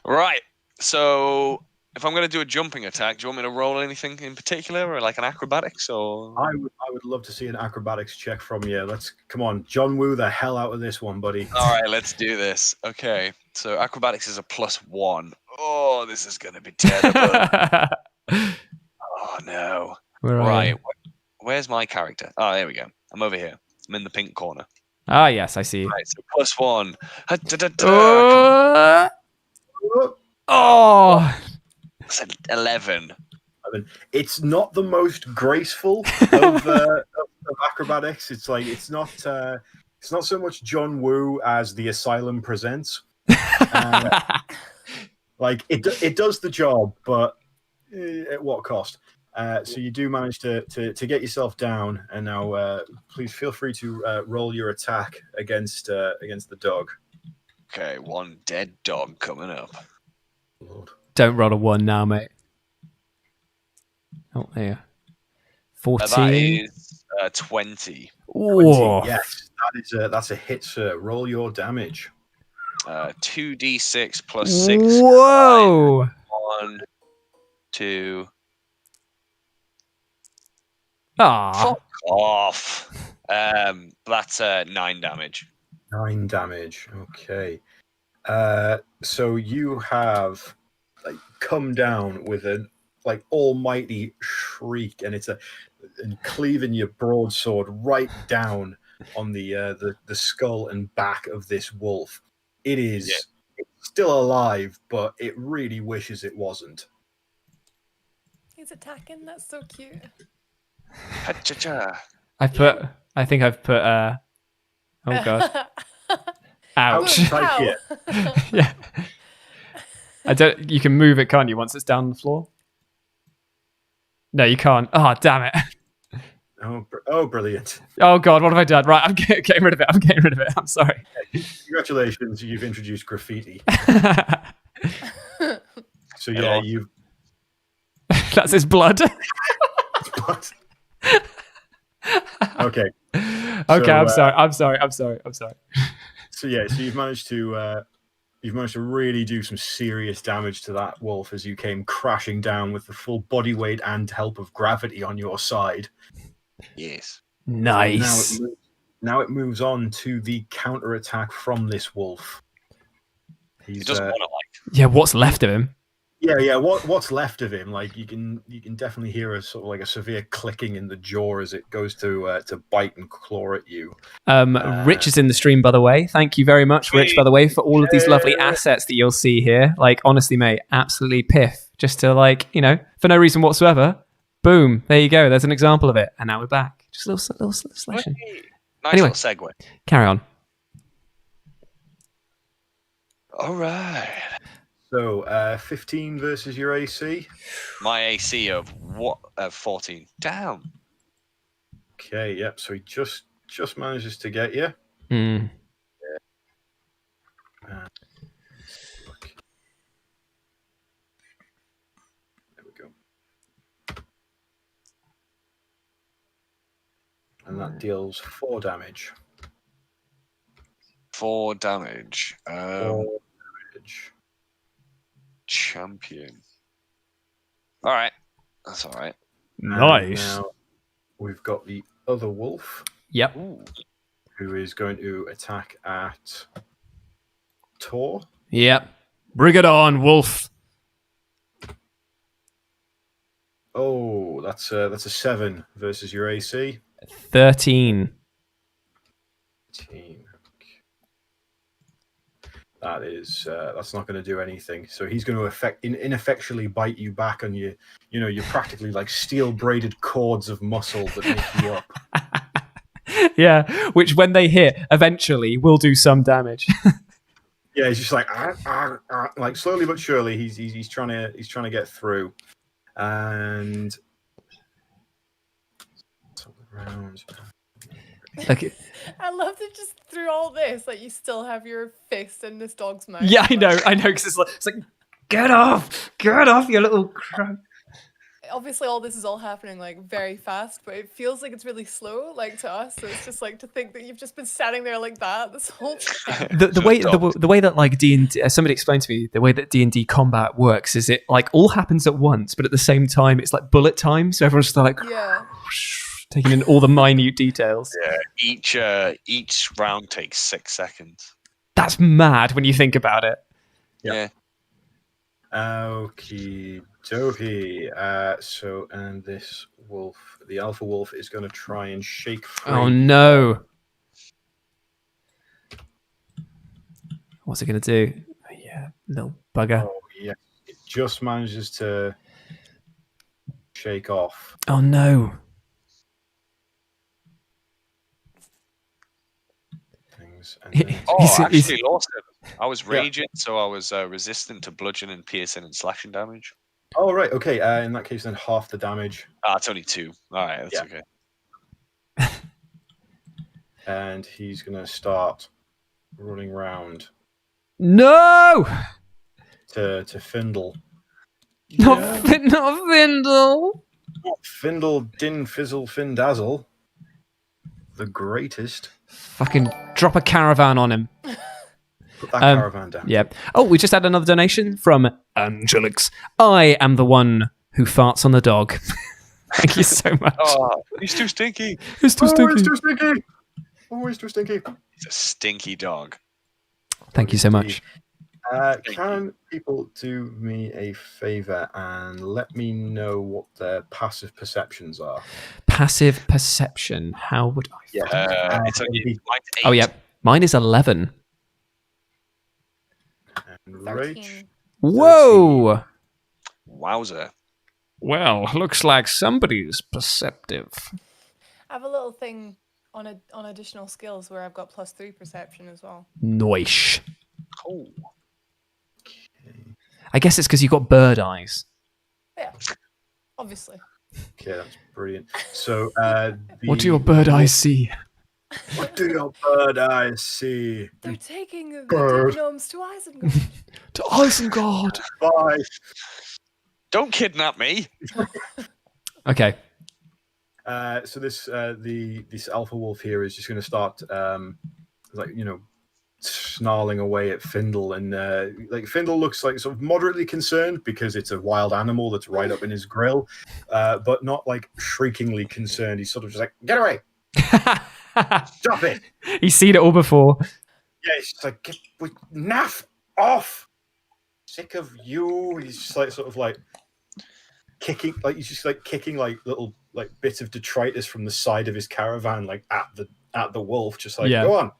Right. So, if I'm going to do a jumping attack, do you want me to roll anything in particular, or like an acrobatics, or? I would love to see an acrobatics check from you. Come on, John Woo the hell out of this one, buddy. All right, let's do this. Okay, so acrobatics is a +1. Oh, this is going to be terrible. Oh no! Right, where's my character? Oh, there we go. I'm over here. I'm in the pink corner. Ah, yes, I see. Right, so +1. Oh. That's an 11. It's not the most graceful of acrobatics. It's like it's not so much John Woo as the Asylum Presents. Like it does the job, but at what cost? So you do manage to get yourself down, and now please feel free to roll your attack against the dog. Okay, one dead dog coming up. Lord. Don't roll a 1 now, mate. Oh, there. 14. That is 20. 20. Yes, that's a hit, sir. Roll your damage. 2d6 plus 6. Whoa! 1, 2. Ah. Fuck off. That's 9 damage. 9 damage. Okay. So you have like come down with an like almighty shriek, and and cleaving your broadsword right down on the skull and back of this wolf. It is it's still alive, but it really wishes it wasn't. He's attacking. That's so cute. Ha-cha-cha. I think I've put oh god. Ouch. Type here. Yeah. You can move it, can't you, once it's down on the floor? No, you can't. Oh, damn it. Oh, brilliant. Oh god, what have I done? Right, I'm getting rid of it. I'm sorry. Congratulations, you've introduced graffiti. So yeah, you've That's his blood. Okay. Okay, So, I'm sorry. So yeah, so you've managed to really do some serious damage to that wolf as you came crashing down with the full body weight and help of gravity on your side. Yes. Nice. Now it moves on to the counter attack from this wolf. He doesn't want to like. Yeah, what's left of him? Yeah. What's left of him? Like you can definitely hear a sort of like a severe clicking in the jaw as it goes to bite and claw at you. Rich is in the stream, by the way. Thank you very much, Rich, by the way, for all of these lovely assets that you'll see here. Like, honestly, mate, absolutely piff. Just to for no reason whatsoever. Boom, there you go. There's an example of it, and now we're back. Just a little selection. Nice Anyway. little segue. Carry on. All right. So 15 versus your AC. My AC of what? 14. Damn. Okay, yep. So he just manages to get you. Mm. There we go. And that deals 4 damage. 4 damage. 4 damage. Champion. All right. That's all right. Nice. Now we've got the other wolf. Yep. Ooh. Who is going to attack at TORR. Yep. Bring it on, wolf. Oh, that's a 7 versus your AC. 13. 18. That is that's not going to do anything. So he's going to ineffectually bite you back on you. You know, you're practically like steel braided cords of muscle that make you up. Yeah, which when they hit, eventually will do some damage. Yeah, he's just like like slowly but surely he's trying to get through, and around. Okay. I love that just through all this, like you still have your fist in this dog's mouth. Yeah, I know, because it's like, get off, you little crap. Obviously, all this is all happening like very fast, but it feels like it's really slow, like to us. So it's just like to think that you've just been standing there like that this whole time. The way that like D&D, somebody explained to me the way that D&D combat works is it like all happens at once, but at the same time it's like bullet time, so everyone's just like taking in all the minute details. Yeah, each round takes 6 seconds. That's mad when you think about it. Yeah. Okie dokie. So, and this wolf, the alpha wolf, is going to try and shake free. Oh no! What's it going to do? Oh, yeah, little bugger. Oh yeah, it just manages to shake off. Oh no! Things. Actually, Lawson. I was raging, so I was resistant to bludgeoning, piercing, and slashing damage. Oh, right. Okay. In that case, then half the damage. It's only 2. All right, that's okay. And he's going to start running round. No! To Findle. Not Findle! Not Findle, Din, Fizzle, Findazzle. The greatest. Fucking drop a caravan on him. Put that caravan down. Yeah. Oh, we just had another donation from Angelix. I am the one who farts on the dog. Thank you so much. Oh, he's too stinky. He's too stinky. He's too stinky. Always too stinky. He's a stinky dog. Thank you so much. Can people do me a favor and let me know what their passive perceptions are? Passive perception. How would I? Yeah. It's only like 8. Oh yeah, mine is 11. And Rach. 13. Whoa! Wowzer. Well, looks like somebody's perceptive. I have a little thing on additional skills where I've got +3 perception as well. Noish. Cool. I guess it's because you've got bird eyes. Yeah, obviously. Okay, that's brilliant. So, What do your bird eyes see? What do your bird eyes see? They're taking the Bird. gnomes to Isengard. To Isengard. Bye. Don't kidnap me. Okay. So this this alpha wolf here is just going to start snarling away at Findle, and like Findle looks like sort of moderately concerned because it's a wild animal that's right up in his grill, but not like shriekingly concerned. He's sort of just like, get away, stop it. He's seen it all before. Yeah, he's just like, get naff off. Sick of you. He's just like sort of like kicking, like he's just like kicking like little like bits of detritus from the side of his caravan, like at the wolf, just like go on,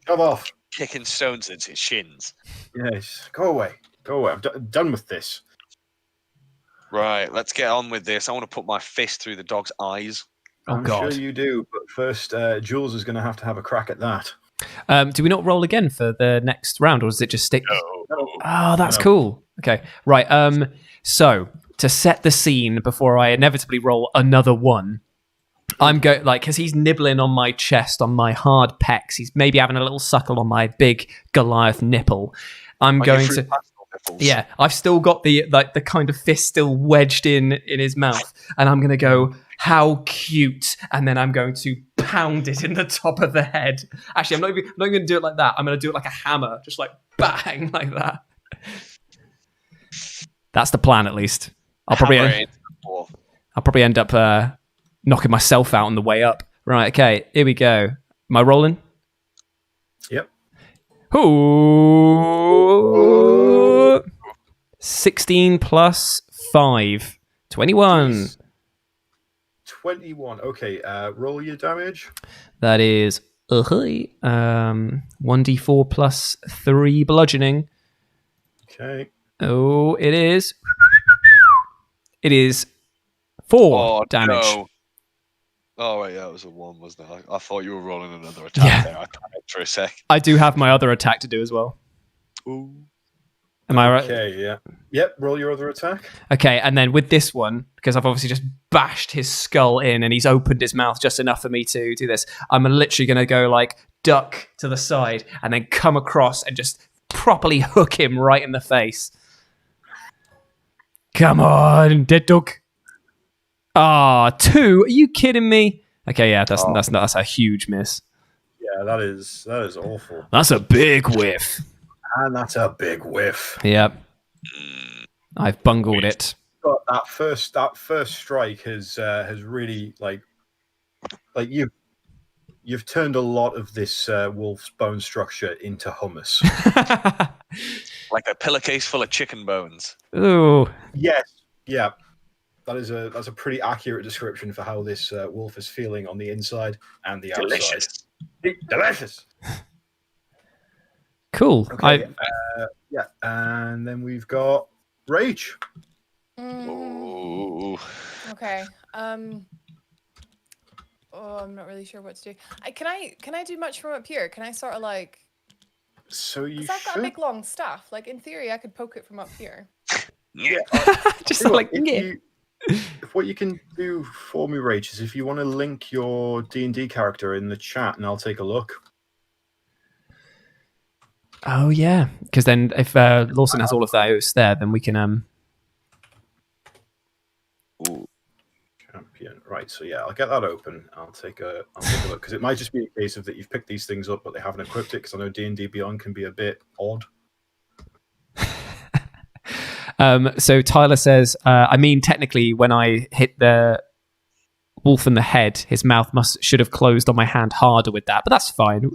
shove off. Kicking stones into his shins. Yes, go away. I'm done with this. Right, let's get on with this. I want to put my fist through the dog's eyes. I'm God. sure you do, but first, Jules is going to have a crack at that. Do we not roll again for the next round, or does it just stick? No. Oh, that's cool. Okay, right. So to set the scene before I inevitably roll another one, I'm going because he's nibbling on my chest, on my hard pecs. He's maybe having a little suckle on my big Goliath nipple. I'm going to. Yeah, I've still got the kind of fist still wedged in his mouth, and I'm going to go, how cute, and then I'm going to pound it in the top of the head. Actually, I'm not even going to do it like that. I'm going to do it like a hammer, just like bang, like that. That's the plan, at least. I'll probably end up knocking myself out on the way up. Right, okay, here we go. Am I rolling? Yep. Ooh. 16 plus 5. 21. Jeez. 21. Okay, roll your damage. That is 1d4 plus 3 bludgeoning. Okay. Oh, it is. It is 4 damage. No. Oh, wait, that was a 1, wasn't it? I thought you were rolling another attack there. I panicked for a sec. I do have my other attack to do as well. Ooh. Am I right? Okay, yeah. Yep, roll your other attack. Okay, and then with this one, because I've obviously just bashed his skull in and he's opened his mouth just enough for me to do this, I'm literally going to go like duck to the side and then come across and just properly hook him right in the face. Come on, dead dog. 2? Are you kidding me? Okay, yeah, that's a huge miss. Yeah, that is awful. That's a big whiff. And that's a big whiff. Yep. I've bungled it. But that first strike has really like you've turned a lot of this wolf's bone structure into hummus. Like a pillowcase full of chicken bones. Ooh. Yes. Yeah. That's a pretty accurate description for how this wolf is feeling on the inside and the outside. Delicious. Cool. Okay. Yeah, and then we've got Rach. Ooh. Okay. I'm not really sure what to do. Can I do much from up here? Can I sort of like? So you. Because I've got a big long staff. Like in theory, I could poke it from up here. Yeah. Just Look, like if what you can do for me, Rach, is if you want to link your D&D character in the chat, and I'll take a look. Oh yeah, because then if Lawson has all of those there, then we can Ooh. Champion, right? So yeah, I'll get that open. I'll take a look because it might just be a case of that you've picked these things up, but they haven't equipped it. Because I know D&D Beyond can be a bit odd. So Tyler says, I mean, technically, when I hit the wolf in the head, his mouth should have closed on my hand harder with that, but that's fine.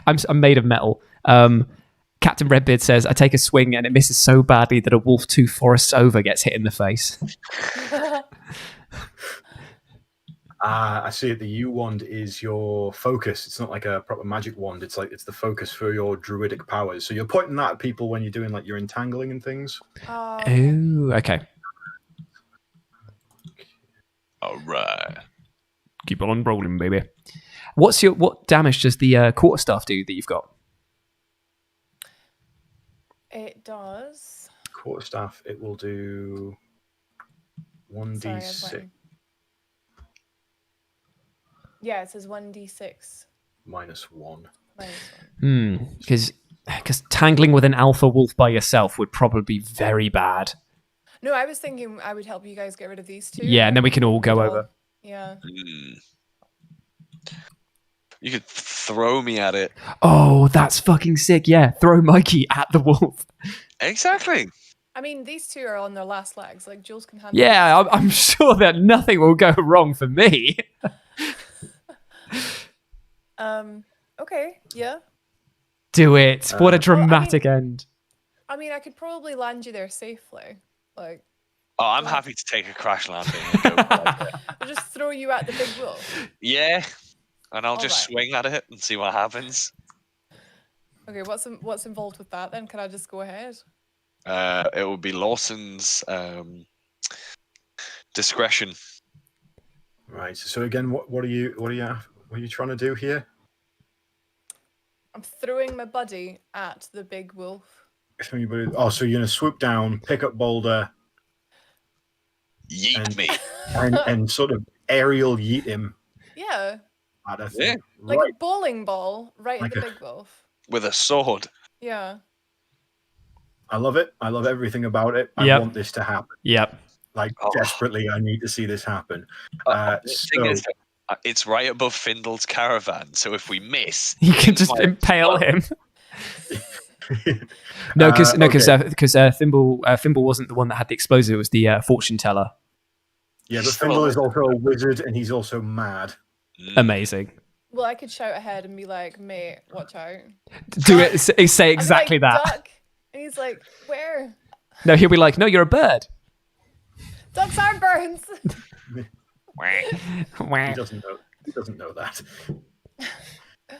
I'm made of metal. Captain Redbeard says, I take a swing and it misses so badly that a wolf 2 forests over gets hit in the face. I see it. The U wand is your focus. It's not like a proper magic wand. It's the focus for your druidic powers. So you're pointing that at people when you're doing like your entangling and things. Oh, okay. All right. Keep on rolling, baby. What damage does the quarterstaff do that you've got? It does. Quarterstaff, it will do 1d6. Yeah, it says 1d6. -1. Because tangling with an alpha wolf by yourself would probably be very bad. No, I was thinking I would help you guys get rid of these 2. Yeah, and then we can all go over. Yeah. You could throw me at it. Oh, that's fucking sick. Yeah, throw Mikey at the wolf. Exactly. I mean, these 2 are on their last legs. Like, Jules can handle Yeah, I'm sure that nothing will go wrong for me. Okay, yeah. Do it. What a dramatic end. I mean, I could probably land you there safely. Like. Oh, I'm happy to take a crash landing and go for it. I'll just throw you at the big wolf. Yeah, and I'll just swing at it and see what happens. Okay, what's involved with that then? Can I just go ahead? It would be Lawson's discretion. Right. So again, what are you trying to do here? I'm throwing my buddy at the big wolf. Oh, so you're gonna swoop down, pick up Boulder, yeet me, and sort of aerial yeet him. Yeah. At a thing. Like a bowling ball, right at the big wolf. With a sword. Yeah. I love it. I love everything about it. I want this to happen. Yep. Like desperately, I need to see this happen. The thing is, it's right above Findle's caravan, so if we miss, you can just impale him. No, because Thimble wasn't the one that had the explosive. It was the fortune teller. Yeah, but Thimble is also a wizard, and he's also mad. Amazing. Well, I could shout ahead and be like, "Mate, watch out!" Do it. Say exactly that. Duck. And he's like, "Where?" No, he'll be like, "No, you're a bird." Ducks aren't birds. He doesn't know that.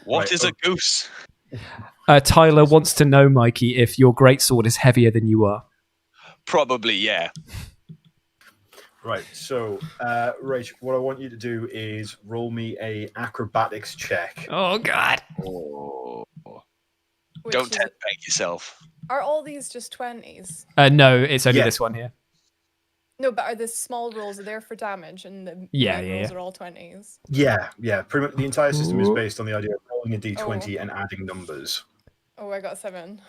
What Right, is a goose? Tyler wants to know, Mikey, if your greatsword is heavier than you are. Probably, yeah. Right, so, Rach, what I want you to do is roll me a acrobatics check. Oh, God. Oh. Which Don't is- tempt yourself. Are all these just 20s? No, it's only Yeah. this one here. No, but are the small rolls are there for damage and the Yeah, big yeah, rolls yeah. are all 20s? Yeah. Pretty much the entire system is Ooh. based on the idea of rolling a d20 and adding numbers. Oh, I got 7.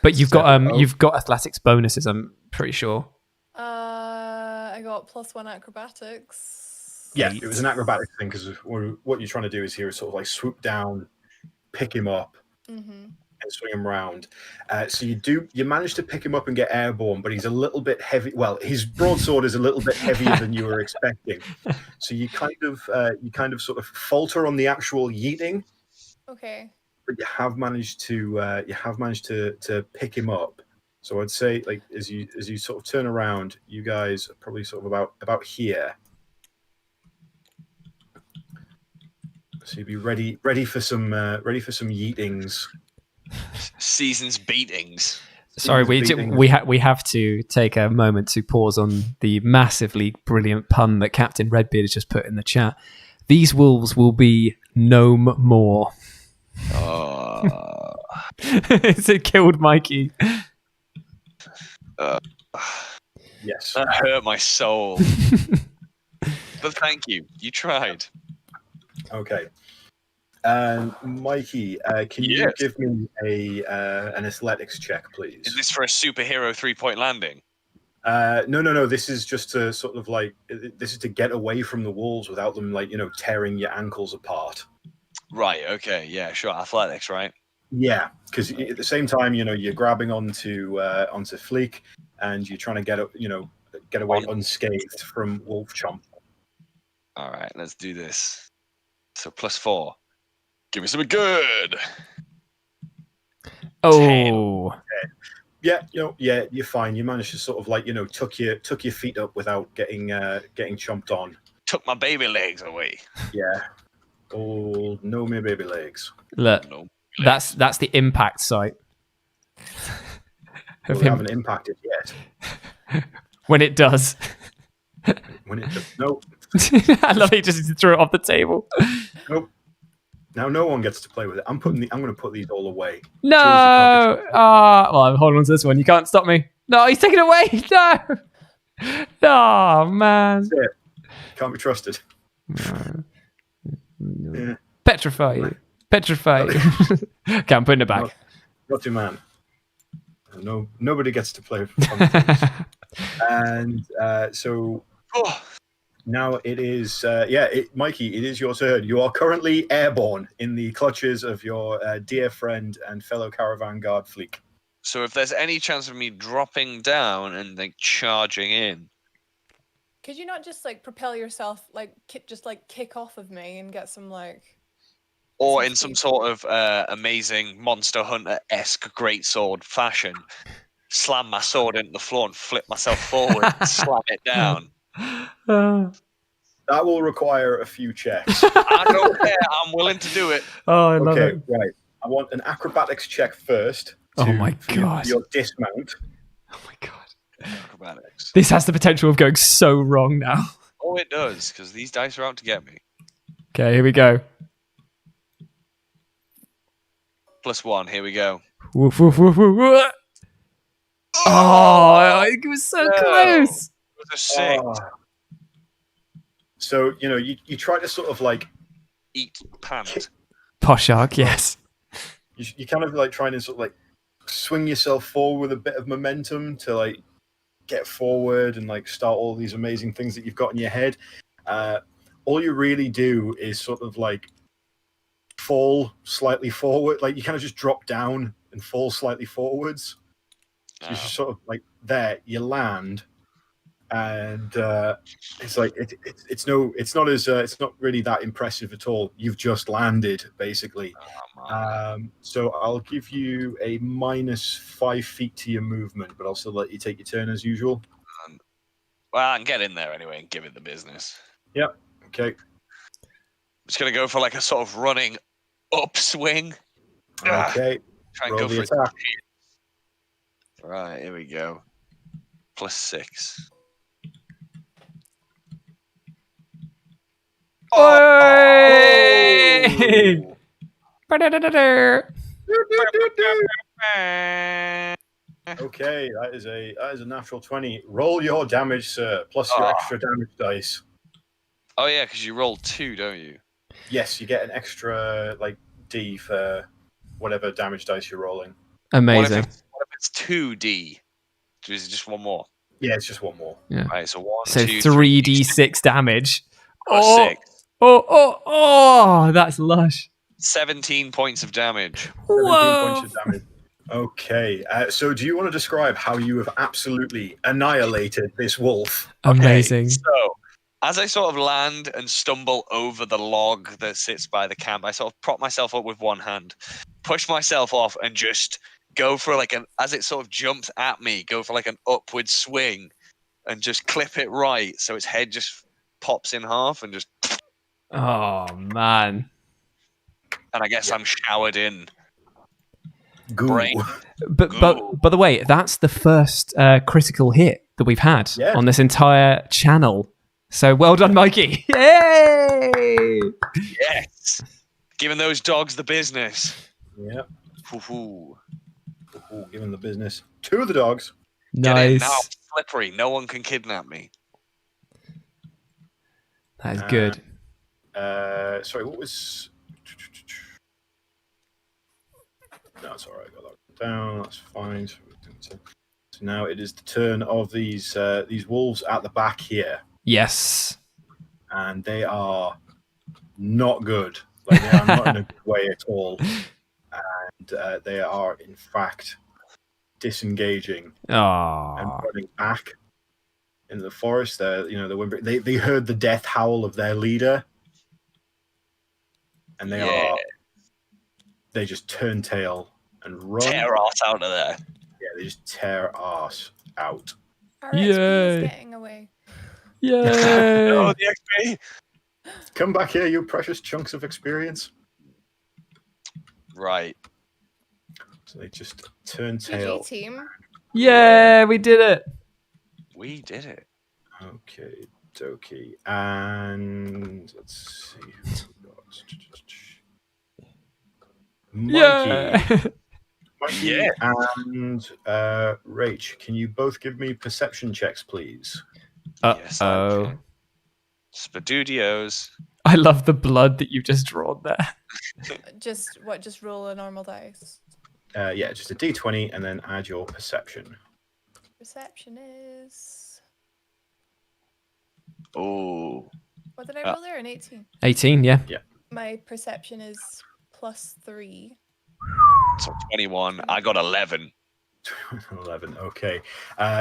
But you've got Seven, you've got athletics bonuses, I'm pretty sure. I got +1 acrobatics. Yeah, 8. it was an acrobatics thing because what you're trying to do is here is sort of like swoop down, pick him up, Mm-hmm. and swing him around. So you manage to pick him up and get airborne, but he's a little bit heavy. Well, his broadsword is a little bit heavier than you were expecting. So you kind of sort of falter on the actual yeeting, Okay. but you have managed to pick him up. So I'd say, like, as you sort of turn around, you guys are probably sort of about here. So you'd be ready for some yeetings. Season's beatings. Sorry, we have to take a moment to pause on the massively brilliant pun that Captain Redbeard has just put in the chat. These wolves will be gnome more. It killed Mikey. Yes. That hurt my soul. But thank you. You tried. Okay. Mikey, can you Yes. give me an athletics check, please? Is this for a superhero 3-point landing? No. This is just to sort of like this is to get away from the wolves without them tearing your ankles apart. Right. Okay. Yeah. Sure. Athletics. Right. Yeah, because at the same time, you're grabbing onto FLIIK, and you're trying to get away unscathed from wolf chomp. All right. Let's do this. So +4. Give me something good. Oh. Yeah, you're fine. You managed to sort of like tuck your feet up without getting chomped on. Took my baby legs away. Yeah. Oh, no, me baby legs. Look, No. that's the impact site. Well, Of they him haven't impacted yet. when it does. When it does, nope. I love it. He just threw it off the table. Nope. Now no one gets to play with it. I'm going to put these all away. No. Well, I'm holding on to this one. You can't stop me. No, he's taking it away. No. Oh, man. That's it. Can't be trusted. Yeah. Petrify you. Petrify you. Okay, I'm putting it back. Not to man. No, nobody gets to play fun things. And so Oh, now it is, Mikey, it is your turn. You are currently airborne in the clutches of your dear friend and fellow caravan guard FLIIK. so if there's any chance of me dropping down and like charging in, Could you not just like propel yourself, like just like kick off of me and get some like? or Some in some speed. sort of amazing Monster Hunter-esque greatsword fashion, slam my sword into the floor and flip myself forward and slam it down. That will require a few checks. I don't care. I'm willing to do it. Oh, I love Okay, it. right. I want an acrobatics check first. Oh my for your- God. Your dismount. Oh my God. Acrobatics. This has the potential of going so wrong now. Oh, it does, because these dice are out to get me. Okay, here we go. +1. Here we go. Woof, woof, woof, woof, woof. Oh, it was so No. close. It was a 6. Ah. So, you try to sort of like, Eat pant. Poshark, yes. you kind of like trying to sort of like swing yourself forward with a bit of momentum to like get forward and like start all these amazing things that you've got in your head. All you really do is sort of like fall slightly forward. Like you kind of just drop down and fall slightly forwards. So you're just sort of like there, you land, and it's like it's not really that impressive at all. You've just landed basically. So I'll give you a -5 feet to your movement, but I'll still let you take your turn as usual. Well, I can get in there anyway and give it the business. Yep. Okay. I'm just going to go for like a sort of running upswing. Ah, Okay. try and Roll go the for it. attack. Right, here we go. +6. Oi! Ba-da-da-da-da. Okay, that is a natural 20. Roll your damage, sir, plus your Ah. extra damage dice. Oh yeah, because you roll 2, don't you? Yes, you get an extra like D for whatever damage dice you're rolling. Amazing. What if it's 2D? Is it just one more? Yeah, it's just one more. Yeah. Right, so 1, So 2, 3d6 damage. Oh, 6. oh, that's lush. 17 points of damage. 17 Whoa. points of damage. Okay, so do you want to describe how you have absolutely annihilated this wolf? Amazing. Okay, so as I sort of land and stumble over the log that sits by the camp, I sort of prop myself up with one hand, push myself off, and just go for like as it sort of jumps at me, go for like an upward swing and just clip it right so its head just pops in half and just. Oh, man. And I guess I'm showered in. Goo. Brain. But by the way, that's the first critical hit that we've had Yeah. on this entire channel. So well done, Mikey. Yay! Yes. Giving those dogs the business. Yeah. Hoo-hoo. Ooh, giving the business to the dogs. Get in. Now I'm Nice. slippery. No one can kidnap me. That is good. Sorry, what was? No, it's all right. I got that down. That's fine. So now it is the turn of these wolves at the back here, Yes. and they are not good. Like, they are not in a good way at all, and they are in fact disengaging and Oh. running back into the forest. They heard the death howl of their leader, and they just turn tail and run. Tear ass out of there. Yeah, they just tear ass out. Our XP Yay. is getting away. Yay. Oh, the XP. Come back here, you precious chunks of experience. Right. So they just turn GG tail. team. Yeah, we did it. We did it. Okay, dokie. And let's see. Mikey. Yeah. Mikey Yeah. and Rach, can you both give me perception checks, please? Yes, I Uh-oh. can. Spadudios. I love the blood that you've just drawn there. Just roll a normal dice. Yeah, just a d20 and then add your perception. Perception is. Oh. What did I roll there? An 18. 18, yeah. My perception is +3. So 21. I got 11. 11. Okay.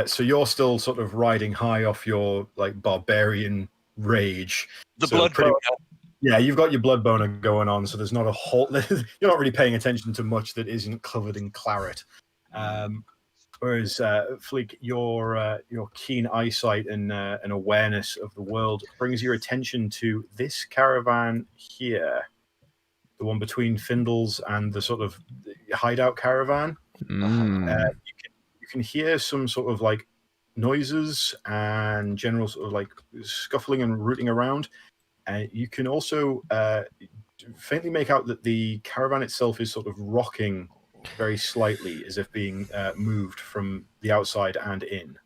So you're still sort of riding high off your like barbarian rage. The So blood pretty- boner. Yeah, you've got your blood boner going on, so there's not a whole. You're not really paying attention to much that isn't covered in claret. Whereas FLIIK, your keen eyesight and awareness of the world brings your attention to this caravan here, the one between Findle's and the sort of hideout caravan. Mm. You can hear some sort of like noises and general sort of like scuffling and rooting around. You can also faintly make out that the caravan itself is sort of rocking very slightly, as if being moved from the outside and in.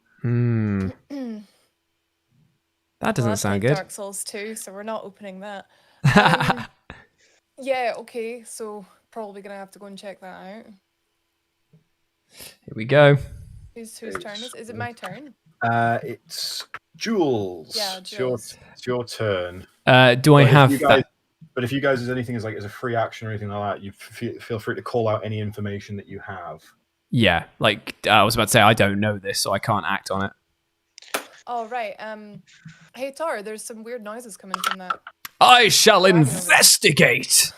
That doesn't that's sound like good. Dark Souls 2, so we're not opening that. Yeah, okay, so probably gonna have to go and check that out. Here we go. Whose turn is it? My turn? It's Jules. Yeah, It's your turn. Do I But have if you that? guys, But if you guys, as anything as a free action or anything like that, you feel free to call out any information that you have. Yeah, like I was about to say, I don't know this, so I can't act on it. Oh, right. Hey, TORR, there's some weird noises coming from that. I shall investigate.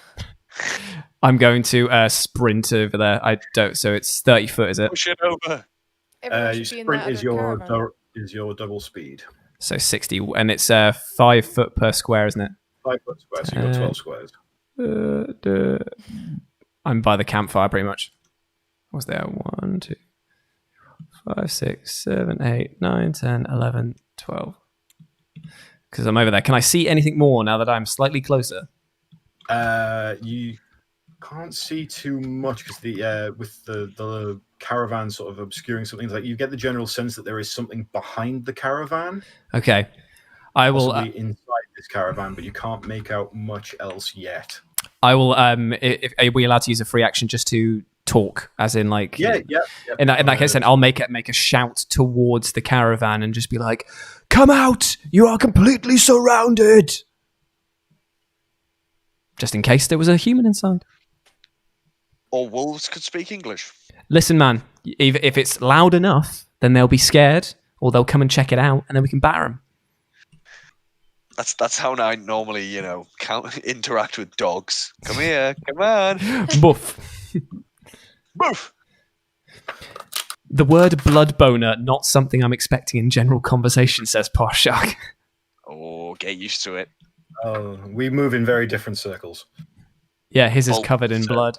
I'm going to sprint over there. I don't. So it's 30 foot, is it? Push it over. Everyone should be in that Sprint other is your double speed. So 60, and it's 5 foot per square, isn't it? 5 foot square, so you've got 12 squares. I'm by the campfire pretty much. Was there 1, 2, 5, 6, 7, 8, 9, 10, 11, 12? Because I'm over there. Can I see anything more now that I'm slightly closer? You can't see too much because with the caravan sort of obscuring something, like you get the general sense that there is something behind the caravan. Okay. I will possibly inside this caravan, but you can't make out much else yet. I will. Are we allowed to use a free action just to talk, as in like? Yeah. In that case, then I'll make a shout towards the caravan and just be like, "Come out! You are completely surrounded." Just in case there was a human inside. Or wolves could speak English. Listen, man. If it's loud enough, then they'll be scared, or they'll come and check it out, and then we can batter them. That's how I normally, interact with dogs. Come here, come on. Boof. Boof. The word blood boner, not something I'm expecting in general conversation, says Porshark. Oh, get used to it. Oh, we move in very different circles. Yeah, his is covered in blood.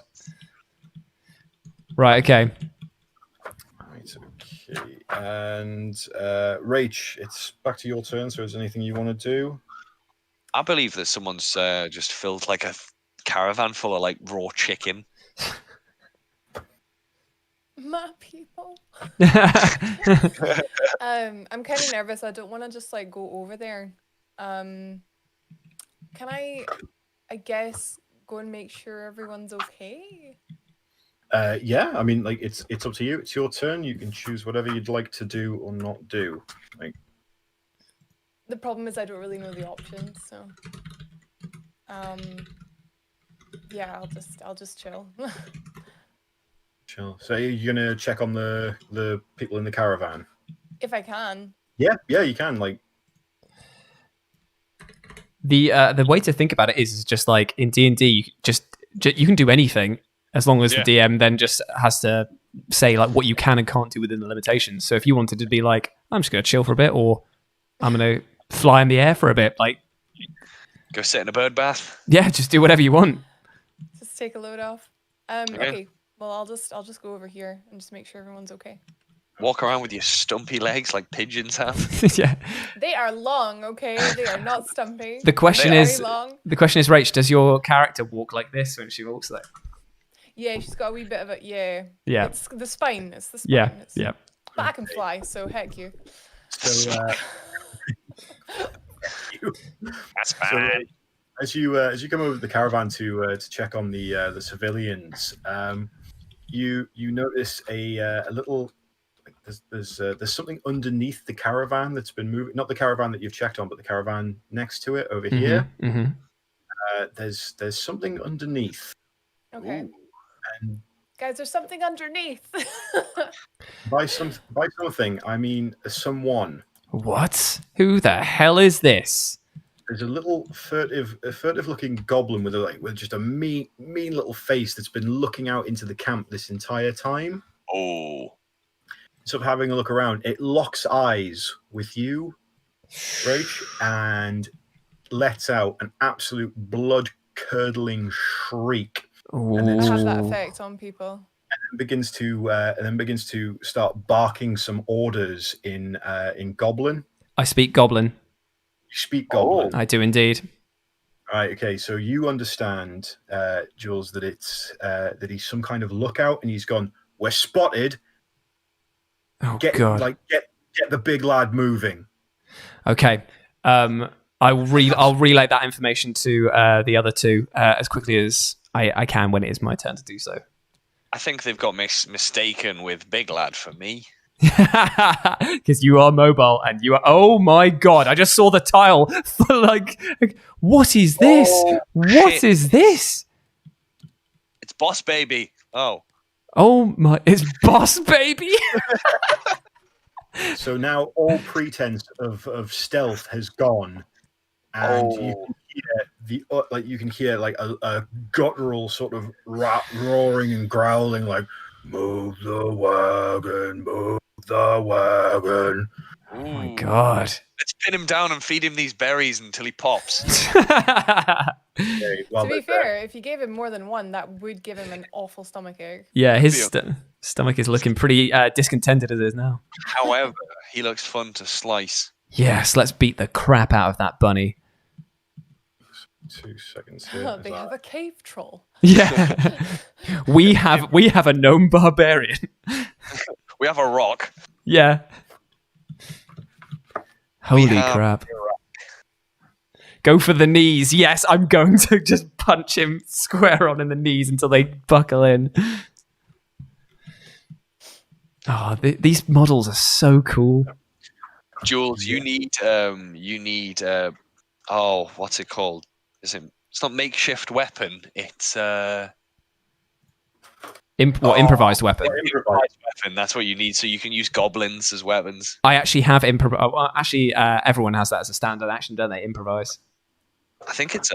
Right, okay. Right, okay. And Rach, it's back to your turn, so is there anything you want to do? I believe that someone's just filled like a caravan full of like raw chicken. My people. I'm kind of nervous. I don't want to just like go over there. Can I guess, go and make sure everyone's okay? Yeah, I mean, like it's up to you. It's your turn. You can choose whatever you'd like to do or not do. Like, the problem is I don't really know the options, so yeah, I'll just chill. chill. So you're gonna check on the people in the caravan? If I can. Yeah, you can. Like, the way to think about it is just like in D&D, you can do anything as long as the DM then just has to say like what you can and can't do within the limitations. So if you wanted to be like, I'm just gonna chill for a bit, or I'm gonna fly in the air for a bit, like go sit in a bird bath. Yeah, just do whatever you want. Just take a load off. Okay. Well, I'll just go over here and just make sure everyone's okay. Walk around with your stumpy legs like pigeons have. Yeah. They are long, okay? They are not stumpy. The question is, long. Rach, does your character walk like this when she walks there? Yeah, she's got a wee bit of it. Yeah. Yeah. It's the spine. It's the spine. Yeah. But I can fly, so heck you. So, That's fine. So, as you come over to the caravan to check on the civilians, you notice a little. There's something underneath the caravan that's been moving. Not the caravan that you've checked on, but the caravan next to it over here. Mm-hmm. There's something underneath. Okay. Ooh. And guys, there's something underneath. by something, I mean someone. What? Who the hell is this? There's a little furtive-looking goblin with just a mean little face that's been looking out into the camp this entire time. Oh. Sort of having a look around. It locks eyes with you, Rach, and lets out an absolute blood-curdling shriek. And I have that effect on people. And begins to start barking some orders in Goblin. I speak Goblin. You speak Goblin. I do indeed. Right. Okay. So you understand, Jules, that that he's some kind of lookout, and he's gone. We're spotted. Oh Get the big lad moving. Okay. I'll relay that information to the other two as quickly as I can when it is my turn to do so. I think they've got mistaken with Big Lad for me. Because you are mobile and you are. Oh my god! I just saw the tile. like, what is this? What is this? It's Boss Baby. Oh my! It's Boss Baby. So now all pretense of stealth has gone, and you can hear a guttural sort of roaring and growling, like "Move the wagon, move the wagon." Oh my god! Let's pin him down and feed him these berries until he pops. Okay, well, To be fair, if you gave him more than one, that would give him an awful stomachache. Yeah, his stomach is looking pretty discontented as it is now. However, he looks fun to slice. Yes, let's beat the crap out of that bunny. 2 seconds here. They have a cave troll. Yeah. we have a gnome barbarian. We have a rock. Yeah. Holy crap. Go for the knees. Yes, I'm going to just punch him square on in the knees until they buckle in. Oh, these models are so cool. Jules, you need what's it called? It's not makeshift weapon. It's improvised weapon. Improvised weapon. That's what you need, so you can use goblins as weapons. I actually have everyone has that as a standard action, don't they? Improvise. I think it's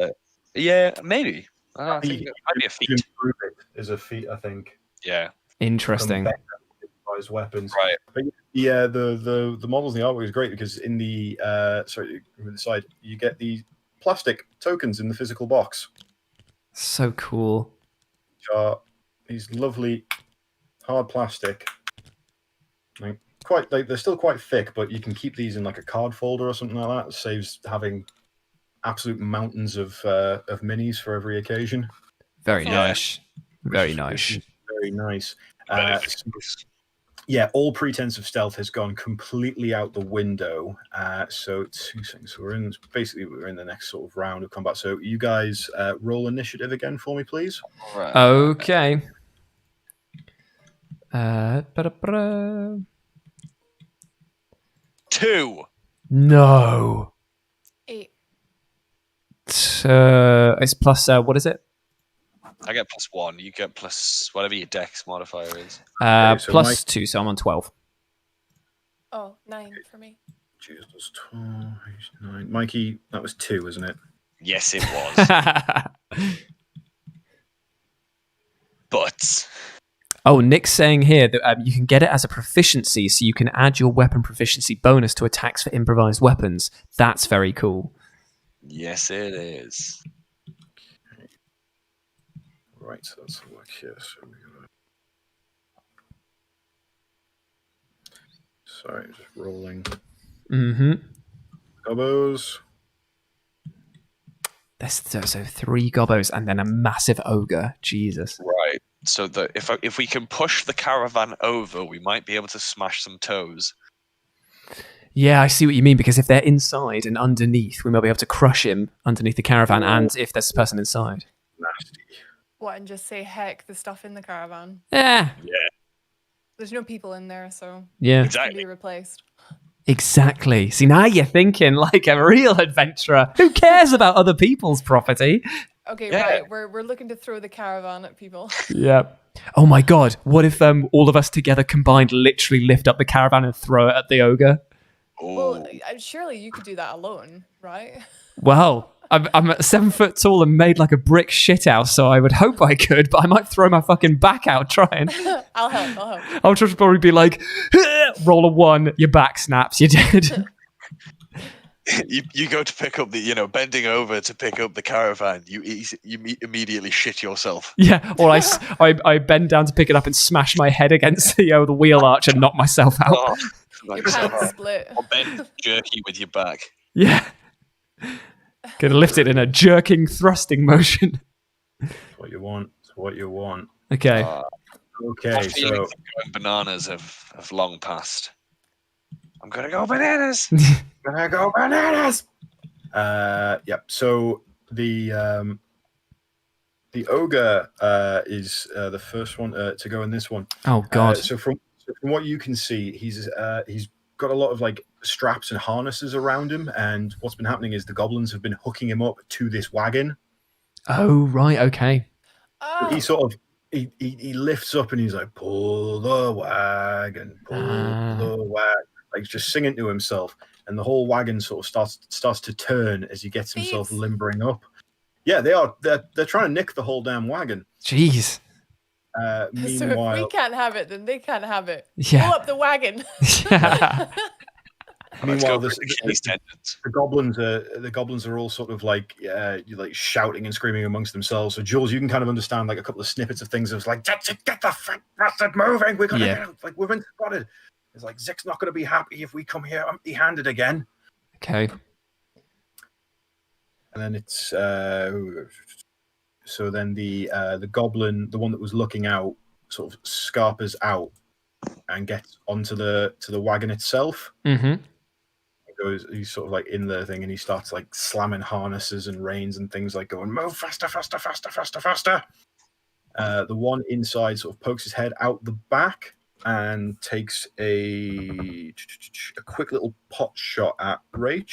maybe. I think it might be a feat. Improve it is a feat, I think. Yeah. Interesting. Improvised weapons. Right. But yeah, the models in the artwork is great because in the side you get the plastic tokens in the physical box. So cool. Which are these lovely hard plastic. They're still quite thick, but you can keep these in like a card folder or something like that. It saves having absolute mountains of minis for every occasion. Very nice. Very nice. Very nice. Yeah, all pretense of stealth has gone completely out the window. So 2 seconds. We're in the next sort of round of combat. So you guys roll initiative again for me, please. Right. Okay. 2. No. 8. It's plus what is it? I get +1. You get plus whatever your dex modifier is. So plus 2, so I'm on 12. Oh, 9 for me. Jesus, 12, 9. Mikey, that was 2, isn't it? Yes, it was. But Oh, Nick's saying here that you can get it as a proficiency, so you can add your weapon proficiency bonus to attacks for improvised weapons. That's very cool. yes, it is. Right, so let's look here. Sorry, just rolling. Mm-hmm. Gobos. So 3 gobos and then a massive ogre. Jesus. Right. So if we can push the caravan over, we might be able to smash some toes. Yeah, I see what you mean, because if they're inside and underneath, we might be able to crush him underneath the caravan, and if there's a person inside. Nasty. What, and just say heck the stuff in the caravan? Yeah. There's no people in there, so Yeah. it can be replaced. Exactly. See, now you're thinking like a real adventurer. Who cares about other people's property? Okay, Yeah. right. We're looking to throw the caravan at people. Yeah. Oh my god. What if all of us together combined literally lift up the caravan and throw it at the ogre? Well, surely you could do that alone, right? Well, I'm 7 foot tall and made like a brick shithouse, so I would hope I could, but I might throw my fucking back out trying. I'll help. I'll just probably be like, roll a 1, your back snaps, you're dead. You go to pick up bending over to pick up the caravan. You immediately shit yourself. Yeah, or I bend down to pick it up and smash my head against the wheel arch and knock myself out. Oh, Your pants split. Or bend jerky with your back. Yeah. Gonna lift it in a jerking, thrusting motion. That's what you want. It's what you want. Okay. Okay, My so feelings of going bananas have long passed. I'm gonna go bananas. gonna go bananas. Yep. So the ogre is the first one to go in this one. Oh god. So from what you can see, he's got a lot of like straps and harnesses around him, and what's been happening is the goblins have been hooking him up to this wagon. Oh right, okay. Oh, He sort of he lifts up and he's like, pull the wagon, pull the wagon, like just singing to himself, and the whole wagon sort of starts to turn as he gets himself Thieves. limbering up. Yeah, they're trying to nick the whole damn wagon. Jeez. so if Meanwhile, we can't have it, then they can't have it. Yeah. Pull up the wagon. Yeah. Meanwhile, Let's go for these tendons. the goblins are all sort of like shouting and screaming amongst themselves. So Jules, you can kind of understand like a couple of snippets of things. It's like, get the bastard moving. We're gonna get like we've been spotted. It's like Zik's not gonna be happy if we come here empty-handed again. Okay. And then it's so then the goblin, the one that was looking out, sort of scarpers out and gets onto the wagon itself. Mm-hmm. He's sort of like in the thing, and he starts like slamming harnesses and reins and things, like going, move faster, faster, faster, faster, faster. The one inside sort of pokes his head out the back and takes a quick little pot shot at Rach.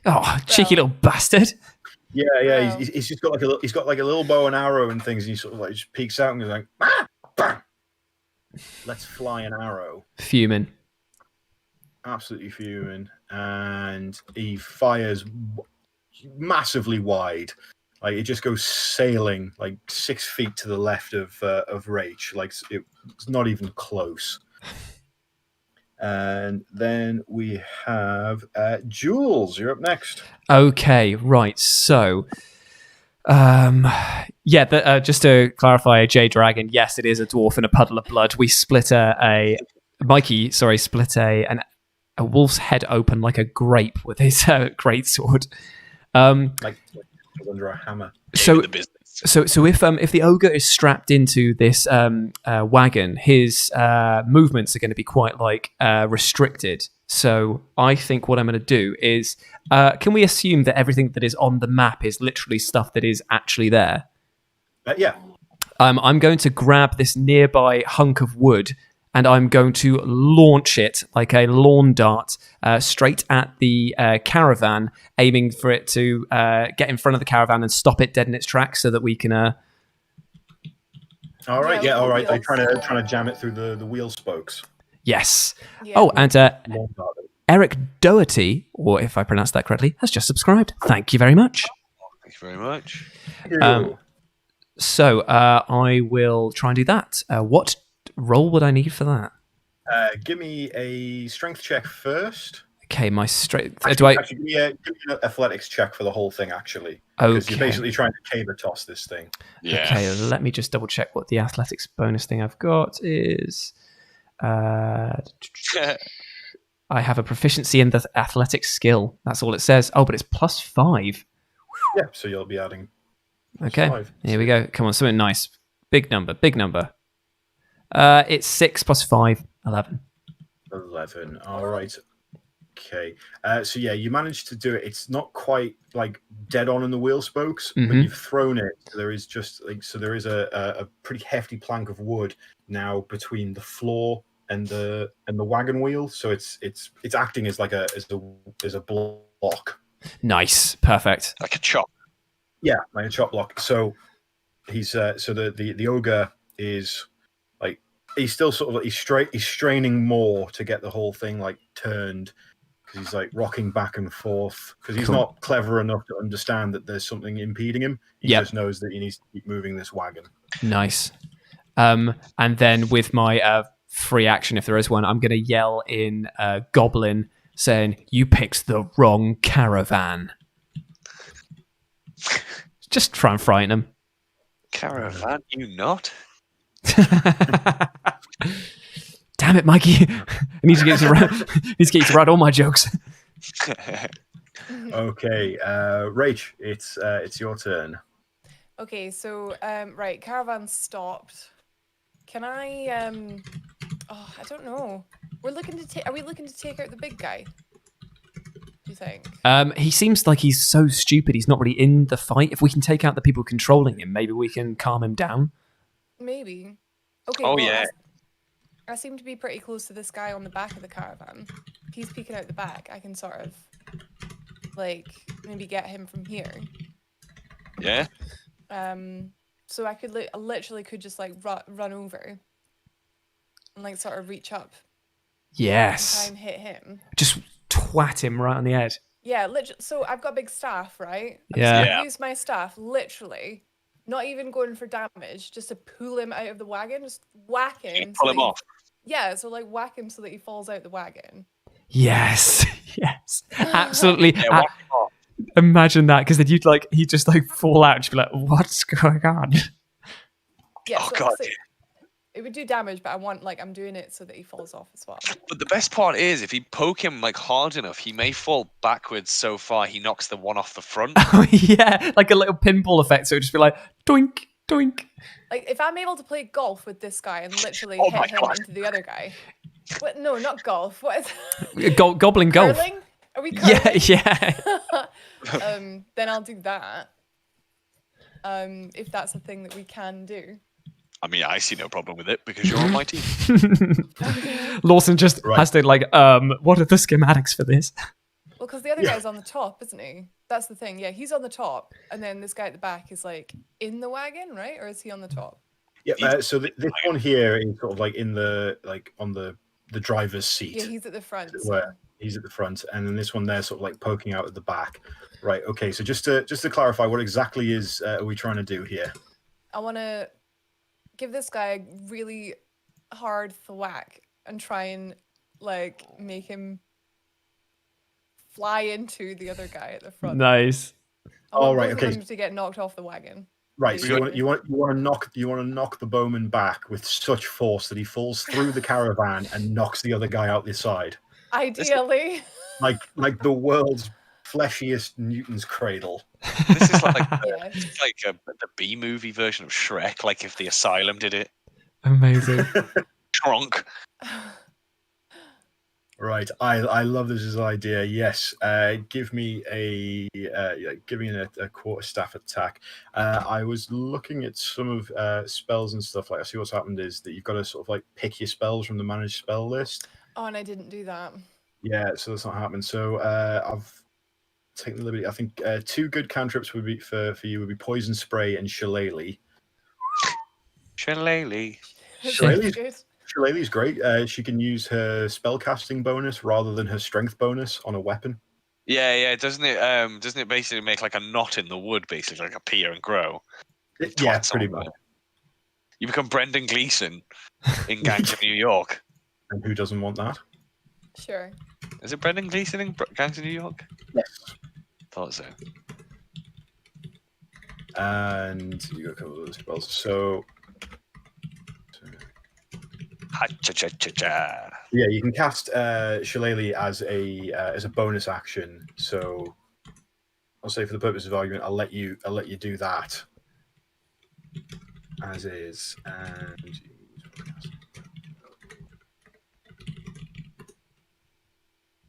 Oh, cheeky little bastard! Yeah. Wow. He's just got like a little bow and arrow and things. And he sort of like just peeks out and goes like, bang! Let's fly an arrow. Fuming. Absolutely fuming, and he fires massively wide. Like it just goes sailing like 6 feet to the left of Rach. Like it's not even close. And then we have Jules. You're up next. Okay, right. So, just to clarify, a Jade Dragon. Yes, it is a dwarf in a puddle of blood. We split Mikey split a wolf's head open like a grape with his great sword. Like under a hammer. So if the ogre is strapped into this wagon, his movements are going to be quite restricted. So I think what I'm going to do is, can we assume that everything that is on the map is literally stuff that is actually there? Yeah. I'm going to grab this nearby hunk of wood, and I'm going to launch it like a lawn dart straight at the caravan, aiming for it to get in front of the caravan and stop it dead in its tracks, so that we can. All right. Yeah, All right. They're wheels. trying to jam it through the wheel spokes. Yes. Yeah. Oh, and Lawn dart. Eric Doherty, or if I pronounced that correctly, has just subscribed. Thank you very much. Thank you very much. So I will try and do that. What roll would I need for that? Give me a strength check first. Okay, my strength. Actually, give me an athletics check for the whole thing, actually. Because Okay. you're basically trying to caber toss this thing. Yeah. Okay, let me just double check what the athletics bonus thing I've got is. I have a proficiency in the athletic skill. That's all it says. Oh, but it's +5. Yeah, so you'll be adding. Okay, 5. here we go. Come on, something nice. Big number. It's 6 + 5, 11. 11. All right. Okay. So yeah, you managed to do it. It's not quite like dead on in the wheel spokes, but Mhm. you've thrown it. There is just there is a pretty hefty plank of wood now between the floor and the wagon wheel. So it's acting as like a block. Nice, perfect. Like a chop. Yeah, like a chop block. So he's the ogre is like he's still sort of like he's straining more to get the whole thing like turned, because he's like rocking back and forth because he's not clever enough to understand that there's something impeding him. He just knows that he needs to keep moving this wagon. Nice. And then with my free action, if there is one, I'm going to yell in Goblin, saying, "You picked the wrong caravan." Just try and frighten him. Caravan, you not? Damn it, Mikey! I need to get you to write all my jokes. Okay, Rach, it's your turn. Okay, so right, caravan stopped. Can I? I don't know. Are we looking to take out the big guy? Do you think? He seems like he's so stupid. He's not really in the fight. If we can take out the people controlling him, maybe we can calm him down. Maybe. Okay. Oh, well, yeah. I seem to be pretty close to this guy on the back of the caravan. If he's peeking out the back, I can sort of like maybe get him from here. Yeah. So I could literally could just like run over and like sort of reach up and Yes. try and hit him. Just twat him right on the head. Yeah, literally. So I've got a big staff, right? Yeah. So I use my staff, literally, not even going for damage, just to pull him out of the wagon, just whack him. Pull him off. Yeah, so like whack him so that he falls out the wagon. Yes, yes, absolutely. Yeah, whack him off. Imagine that, because then he'd just like fall out and just be like, "What's going on?" Yeah, Oh, so God. obviously it would do damage, but I'm doing it so that he falls off as well. But the best part is, if you poke him like hard enough, he may fall backwards so far he knocks the one off the front. Oh yeah, like a little pinball effect. So it'd just be like doink, doink. Like if I'm able to play golf with this guy and literally Oh my hit him God. into the other guy. What? No, not golf. What is Goblin golf. curling? Are we curling? Yeah. Then I'll do that. If that's a thing that we can do. I mean, I see no problem with it because you're on my team. Lawson just Right. has to like, what are the schematics for this? Well, because the other guy's on the top, isn't he? That's the thing. Yeah, he's on the top, and then this guy at the back is like in the wagon, right? Or is he on the top? Yeah. So this one here is sort of like in the on the driver's seat. Yeah, he's at the front. Where he's at the front, and then this one there sort of like poking out at the back. Right. Okay. So just to clarify, what exactly are we trying to do here? I want to give this guy a really hard thwack and try and like make him fly into the other guy at the front. Nice. I want Oh, right, both of okay. them to get knocked off the wagon. Right. So basically. you want to knock the bowman back with such force that he falls through the caravan and knocks the other guy out the side, Ideally. like the world's fleshiest Newton's cradle. This is like Yeah. it's like the B movie version of Shrek. Like if the Asylum did it. Amazing. Trunk. Right, I love this as an idea. Yes, give me a quarterstaff attack. I was looking at some of spells and stuff. Like I see what's happened is that you've got to sort of like pick your spells from the managed spell list. Oh, and I didn't do that. Yeah, so that's not happening. So I've taken the liberty. I think 2 good cantrips would be for you would be poison spray and shillelagh. Shillelagh. Shillelagh's Good. Shillelagh's great. She can use her spellcasting bonus rather than her strength bonus on a weapon. Yeah. Doesn't it basically make like a knot in the wood, basically like appear and grow? Yeah, Twats pretty on much. there. You become Brendan Gleeson in Gangs of New York. And who doesn't want that? Sure. Is it Brendan Gleeson in Gangs of New York? Yes. Thought so. And you got a couple of those spells. So Ha-cha-cha-cha-cha. yeah, you can cast Shillelagh as a bonus action. So I'll say for the purpose of argument, I'll let you do that as is, and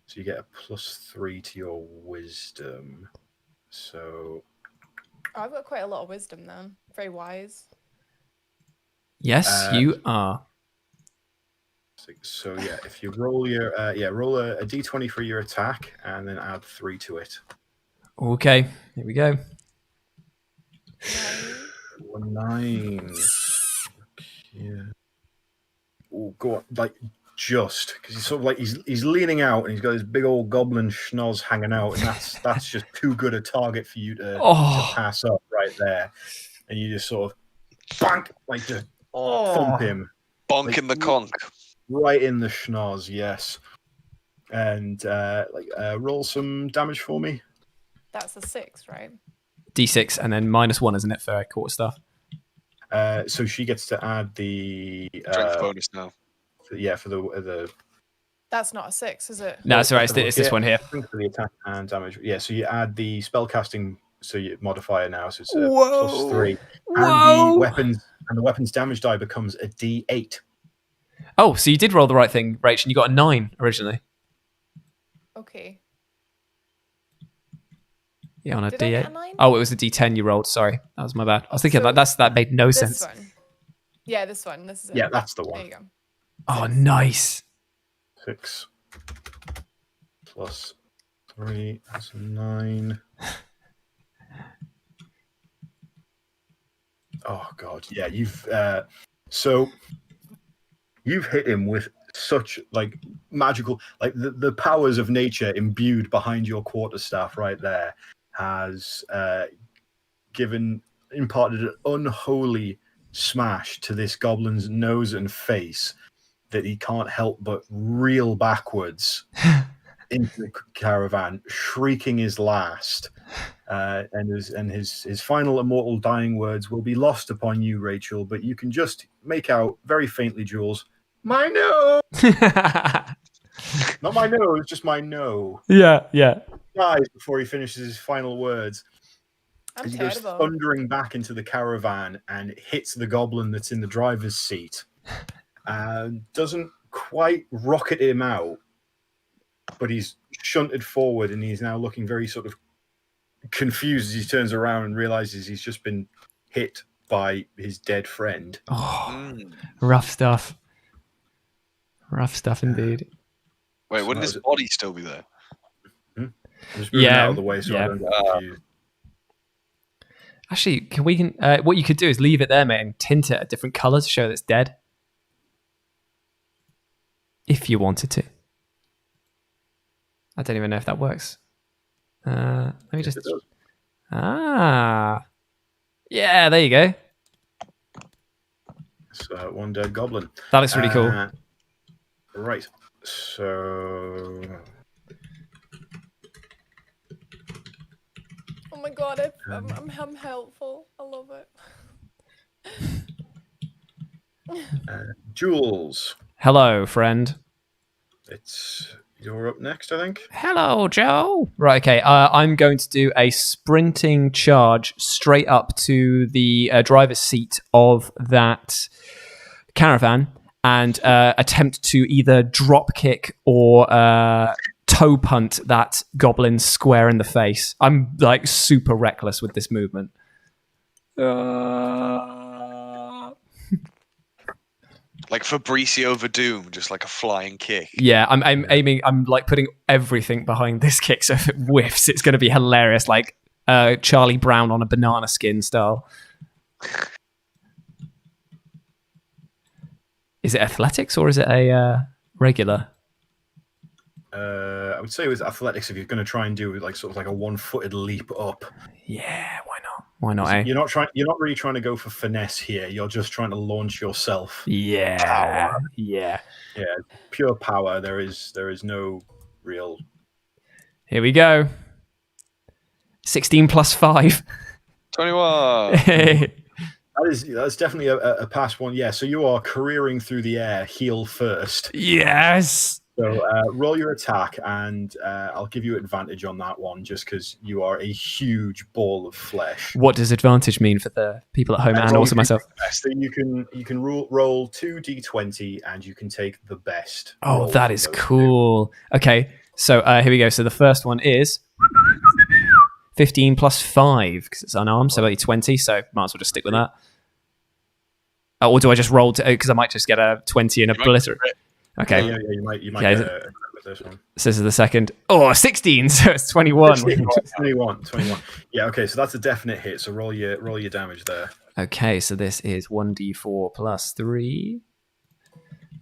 so you get a +3 to your wisdom. So Oh, I've got quite a lot of wisdom then. Very wise. Yes, you are. so yeah, if you roll your roll a d20 for your attack, and then add 3 to it. Okay, here we go. 9. Yeah. Oh, go on, like just because he's sort of like he's leaning out and he's got his big old goblin schnoz hanging out, and that's just too good a target for you to pass up right there, and you just sort of bank, like just thump him, Bonk in the conch. right in the schnoz, yes, and roll some damage for me. That's a 6, right? D6 and then -1, isn't it, for quarterstaff? So she gets to add the Strength bonus now. for the That's not a 6, is it? No, that's all right. It's this one here. for the attack and damage. Yeah, so you add the spellcasting, so you modifier now, so it's a Whoa. +3, Whoa. and the weapon's damage die becomes a D8. Oh, so you did roll the right thing, Rach, and you got a 9 originally. Okay. Yeah, on a Did I D8. get a 9? Oh, it was a D10 you rolled. Sorry, that was my bad. I was thinking So that made no This sense. one. Yeah, this one. This is it. Yeah, that's the There one. you go. Oh, nice. 6 +3, that's 9. Oh god, yeah, you've hit him with such like magical, like the powers of nature imbued behind your quarterstaff right there has imparted an unholy smash to this goblin's nose and face that he can't help but reel backwards into the caravan, shrieking his last. And his final immortal dying words will be lost upon you, Rachel, but you can just make out very faintly, Jules, my no. Not my nose, just my no. Yeah. Dies before he finishes his final words. As he goes terrible. thundering back into the caravan and hits the goblin that's in the driver's seat. Doesn't quite rocket him out, but he's shunted forward and he's now looking very sort of confused as he turns around and realizes he's just been hit by his dead friend. Oh, rough stuff. Rough stuff indeed. Wait, wouldn't his body still be there? I'm just moving out of the way so I don't get confused. Actually, what you could do is leave it there, mate, and tint it a different colour to show that it's dead. If you wanted to. I don't even know if that works. Let me just... Yeah, there you go. It's one dead goblin. That looks really cool. Right. So... Oh my god, I'm helpful. I love it. Jules. Hello, friend. You're up next, I think. Hello, Joe. Right, okay. I'm going to do a sprinting charge straight up to the driver's seat of that caravan and attempt to either drop kick or toe punt that goblin square in the face. I'm like super reckless with this movement. Like Fabricio Verdum, just like a flying kick. Yeah, I'm aiming. I'm like putting everything behind this kick, so if it whiffs, it's going to be hilarious, like Charlie Brown on a banana skin style. Is it athletics or is it a regular? I would say it was athletics if you're going to try and do like sort of like a one-footed leap up. Yeah, why not? Why not? Eh? You're not really trying to go for finesse here. You're just trying to launch yourself. Yeah, power. Yeah, pure power. There is no real. Here we go. 16 plus 5. 21. That's definitely a pass one. Yeah. So you are careering through the air, heel first. Yes. So roll your attack, and I'll give you advantage on that one, just because you are a huge ball of flesh. What does advantage mean for the people at home and also myself? So you can roll 2 d20, and you can take the best. Oh, that is cool. Okay, so here we go. So the first one is 15 plus 5 because it's unarmed, so only 20. So might as well just stick with that. Or do I just roll because I might just get a 20 and obliterate? Okay. Yeah, you might get a with this one. So this is the second. Oh, 16, so it's 21. 21. Yeah, okay, so that's a definite hit. So roll your damage there. Okay, so this is 1d4 plus 3.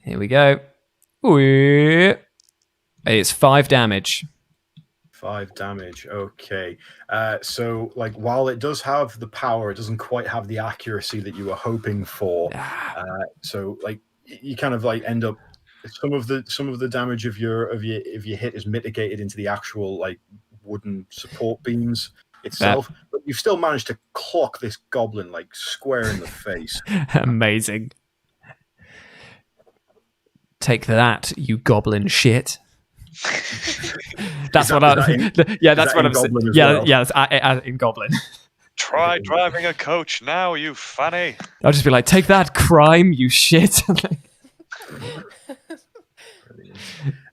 Here we go. Ooh. It's 5 damage. 5 damage. Okay. So like while it does have the power, it doesn't quite have the accuracy that you were hoping for. So like you kind of like end up some of the damage of your hit is mitigated into the actual like wooden support beams itself, but you've still managed to clock this goblin like square in the face. Amazing. Take that, you goblin shit. That's what I'm saying. Yeah, that's in goblin. Try driving a coach now, you fanny. I'll just be like, take that, crime, you shit.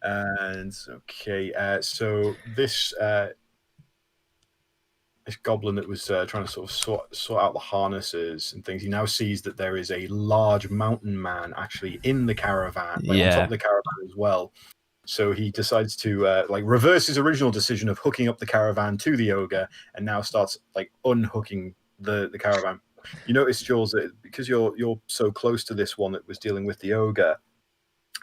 And okay, so this goblin that was trying to sort of sort out the harnesses and things, he now sees that there is a large mountain man actually in the caravan, on top of the caravan as well. So he decides to like reverse his original decision of hooking up the caravan to the ogre, and now starts like unhooking the caravan. You notice, Jules, that because you're so close to this one that was dealing with the ogre,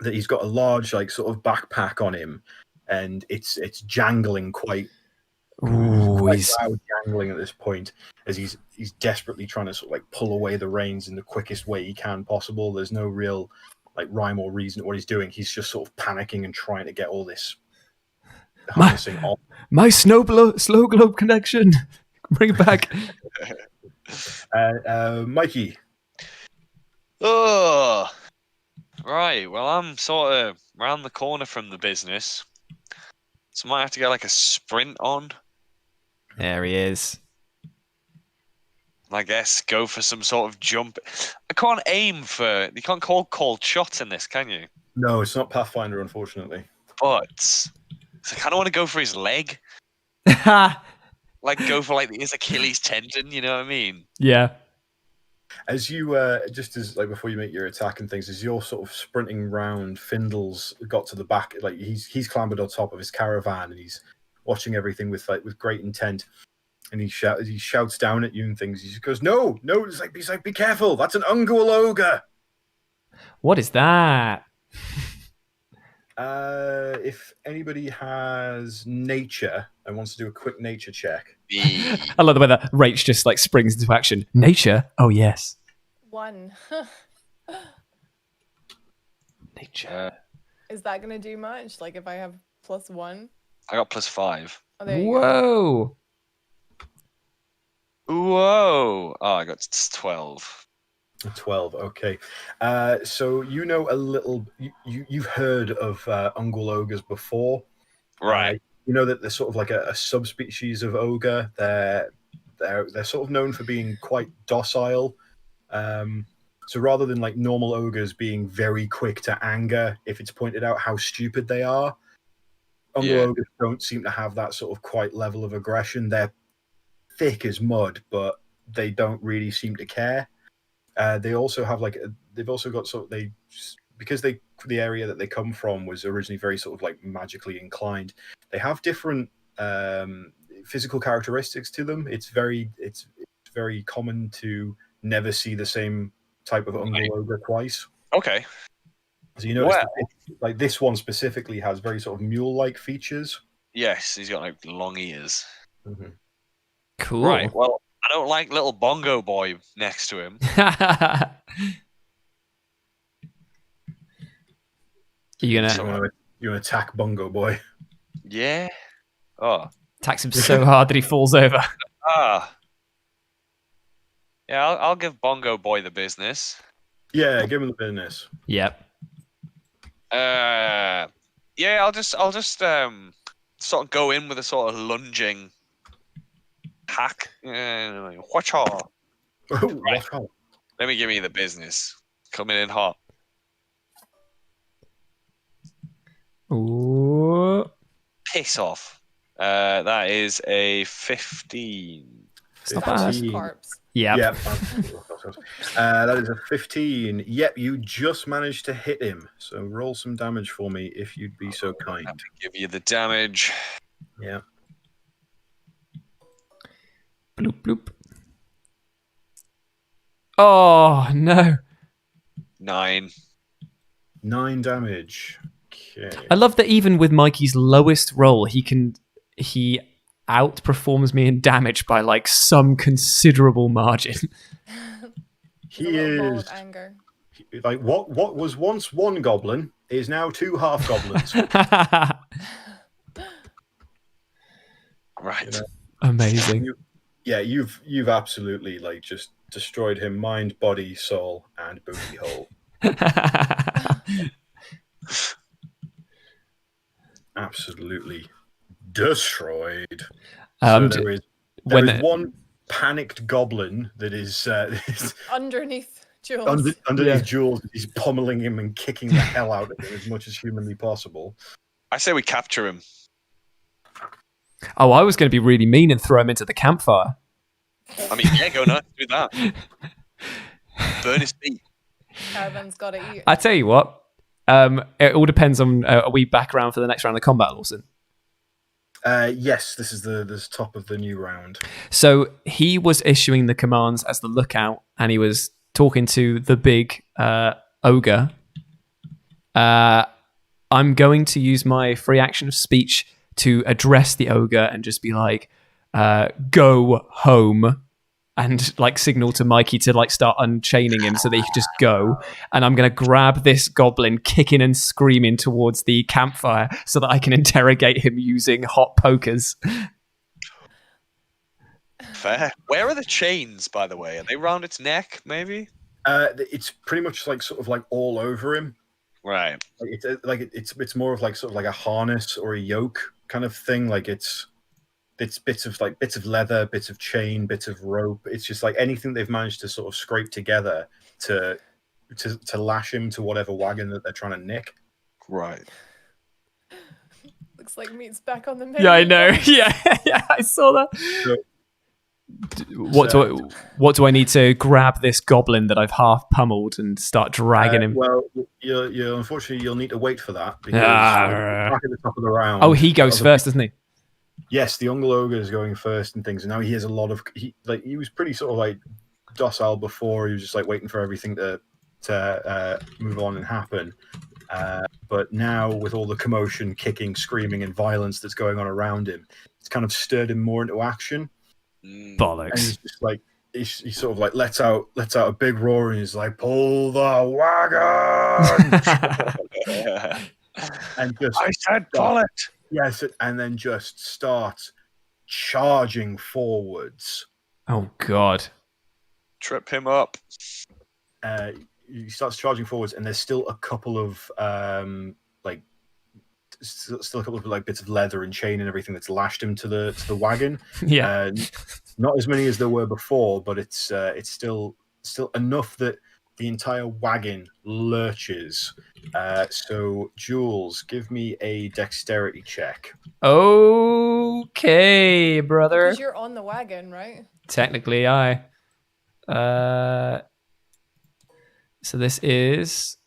that he's got a large like sort of backpack on him, and it's jangling quite loud jangling at this point as he's desperately trying to sort of like pull away the reins in the quickest way he can possible. There's no real like rhyme or reason what he's doing. He's just sort of panicking and trying to get all this My- harnessing off. My slow globe connection. Bring it back. Mikey. Oh, right. Well, I'm sort of round the corner from the business, so I might have to get like a sprint on. There he is. I guess go for some sort of jump. I can't aim for. You can't call cold shots in this, can you? No, it's not Pathfinder, unfortunately. But so I kind of want to go for his leg, like go for like his Achilles tendon. You know what I mean? Yeah. As you just as like before you make your attack and things, as you're sort of sprinting round, Findle's got to the back, like he's clambered on top of his caravan and he's watching everything with great intent. And he shouts down at you and things. He just goes, "No, he's like, be careful! That's an Ungul ogre." What is that? If anybody has nature and wants to do a quick nature check, I love the way that Rach just like springs into action. Nature? Oh yes. 1. Nature. Is that going to do much? Like if I have +1? I got +5. Oh, there you go. Whoa. Whoa! Oh, I got 12. 12. Okay, so you know a little. You've heard of Ungul ogres before, Right. You know that they're sort of like a subspecies of ogre. They're sort of known for being quite docile. So rather than like normal ogres being very quick to anger if it's pointed out how stupid they are, Ungul ogres don't seem to have that sort of quite level of aggression. They're thick as mud, but they don't really seem to care. They also have they've also got because the area that they come from was originally very sort of like magically inclined. They have different physical characteristics to them. It's very common to never see the same type of Ungul ogre twice. Okay. So you notice like this one specifically has very sort of mule-like features. Yes, he's got like long ears. Mm-hmm. Cool. Right. Well, I don't like little bongo boy next to him. You You gonna want to attack Bongo Boy? Yeah. Oh. tax him so hard that he falls over? Ah. Yeah, I'll give bongo boy the business. Yeah, give him the business. Yep. Yeah, I'll just sort of go in with a sort of lunging hack. Watch out. Right. Let me give you the business. Coming in hot. Ooh. Piss off. That is a 15. It's not That's bad. just corpse. Yep. Yep. That is a 15. Yep, you just managed to hit him. So roll some damage for me if you'd be so kind. I'll give you the damage. Yeah. Bloop bloop. Oh no. 9. 9 damage. Okay. I love that even with Mikey's lowest roll, he outperforms me in damage by like some considerable margin. He There's a little ball is of anger. like what was once one goblin is now 2 half goblins. Right. You know? Amazing. You've absolutely like just destroyed him, mind, body, soul, and booty hole. Absolutely destroyed. So there is one panicked goblin that is Underneath Jules. underneath Jules. He's pommeling him and kicking the hell out of him as much as humanly possible. I say we capture him. Oh, I was going to be really mean and throw him into the campfire. I mean, yeah, go nuts. Do that. Burn his feet. Caravan's got to eat. I tell you what, it all depends on are we back around for the next round of combat, Lawson? Yes, this is the top of the new round. So he was issuing the commands as the lookout, and he was talking to the big ogre. I'm going to use my free action of speech to address the ogre and just be like, go home. and like signal to Mikey to like start unchaining him so that he can just go. And I'm going to grab this goblin, kicking and screaming towards the campfire so that I can interrogate him using hot pokers. Fair. Where are the chains, by the way? Are they round its neck, maybe? It's pretty much like sort of like all over him. Right. It's more of like sort of like a harness or a yoke kind of thing. Like it's bits of leather, bits of chain, bits of rope. It's just like anything they've managed to sort of scrape together to lash him to whatever wagon that they're trying to nick. Right. Looks like meat's back on the menu. Yeah, I know. Yeah, I saw that. So, What do I need to grab this goblin that I've half pummeled and start dragging him? Well, you unfortunately you'll need to wait for that because Ah. back at the top of the round. Oh, he goes first, doesn't he? Yes, the Ungle Ogre is going first and things, and now he has a lot of. He was pretty sort of like docile before. He was just like waiting for everything to move on and happen. But now, with all the commotion, kicking, screaming, and violence that's going on around him, it's kind of stirred him more into action. And Bollocks. he's just like he sort of like lets out a big roar, and he's like, "Pull the wagon!" And just I said, pull it. yes, and then just starts charging forwards. Oh, God. Trip him up. He starts charging forwards, and there's still a couple of still a couple of like bits of leather and chain and everything that's lashed him to the wagon. Yeah. Not as many as there were before, but it's still enough that the entire wagon lurches. So Jules, give me a dexterity check. Okay, brother. Because you're on the wagon, right? Technically, I. So this is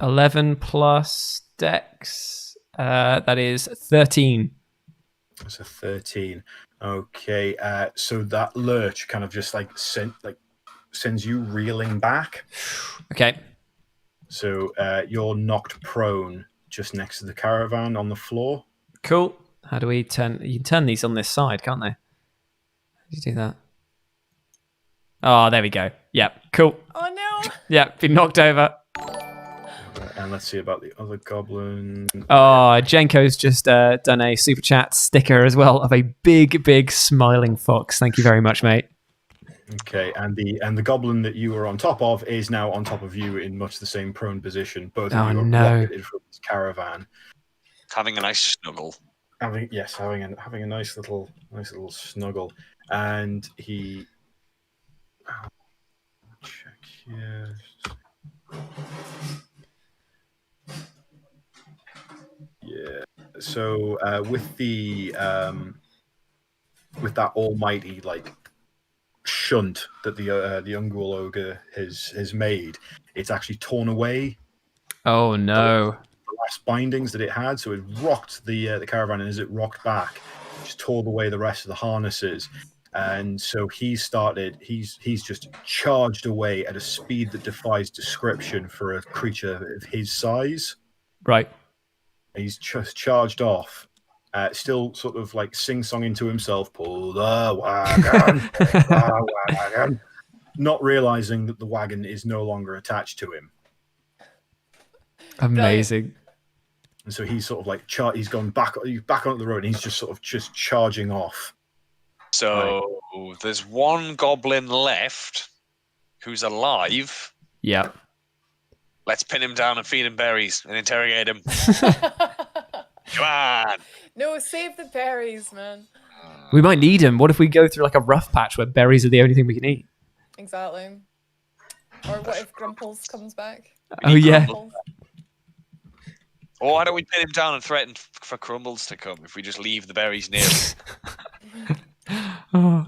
11 plus dex. That is 13. That's a 13. Okay, so that lurch kind of just like sends you reeling back. Okay. So you're knocked prone just next to the caravan on the floor. Cool. How do we turn? You can turn these on this side, can't they? How do you do that? Oh, there we go. Yep. Cool. Oh no! Yep. Been knocked over. And let's see about the other goblin. Oh, Jenko's just done a super chat sticker as well of a big smiling fox. Thank you very much, mate. Okay, and the goblin that you were on top of is now on top of you in much the same prone position. Both of you are rocketed from this caravan, Having a nice snuggle. having a nice little snuggle, and he. Check here. Yeah. So with that almighty like shunt that the Ungul Ogre has made, it's actually torn away Oh no. the last bindings that it had. So it rocked the caravan, and as it rocked back, it just tore away the rest of the harnesses. And so he's just charged away at a speed that defies description for a creature of his size. Right. He's just charged off, still sort of like sing-songing to himself, pull the wagon, pull the wagon, not realizing that the wagon is no longer attached to him. Amazing. And so he's sort of like, he's back onto the road, and he's just charging off. So there's one goblin left who's alive. Yeah. Let's pin him down and feed him berries and interrogate him. Come on. No, save the berries, man. We might need him. What if we go through like a rough patch where berries are the only thing we can eat? Exactly. Or what if Grumples comes back? Oh yeah. Grumples. Or why don't we pin him down and threaten for Crumbles to come if we just leave the berries near him? Oh.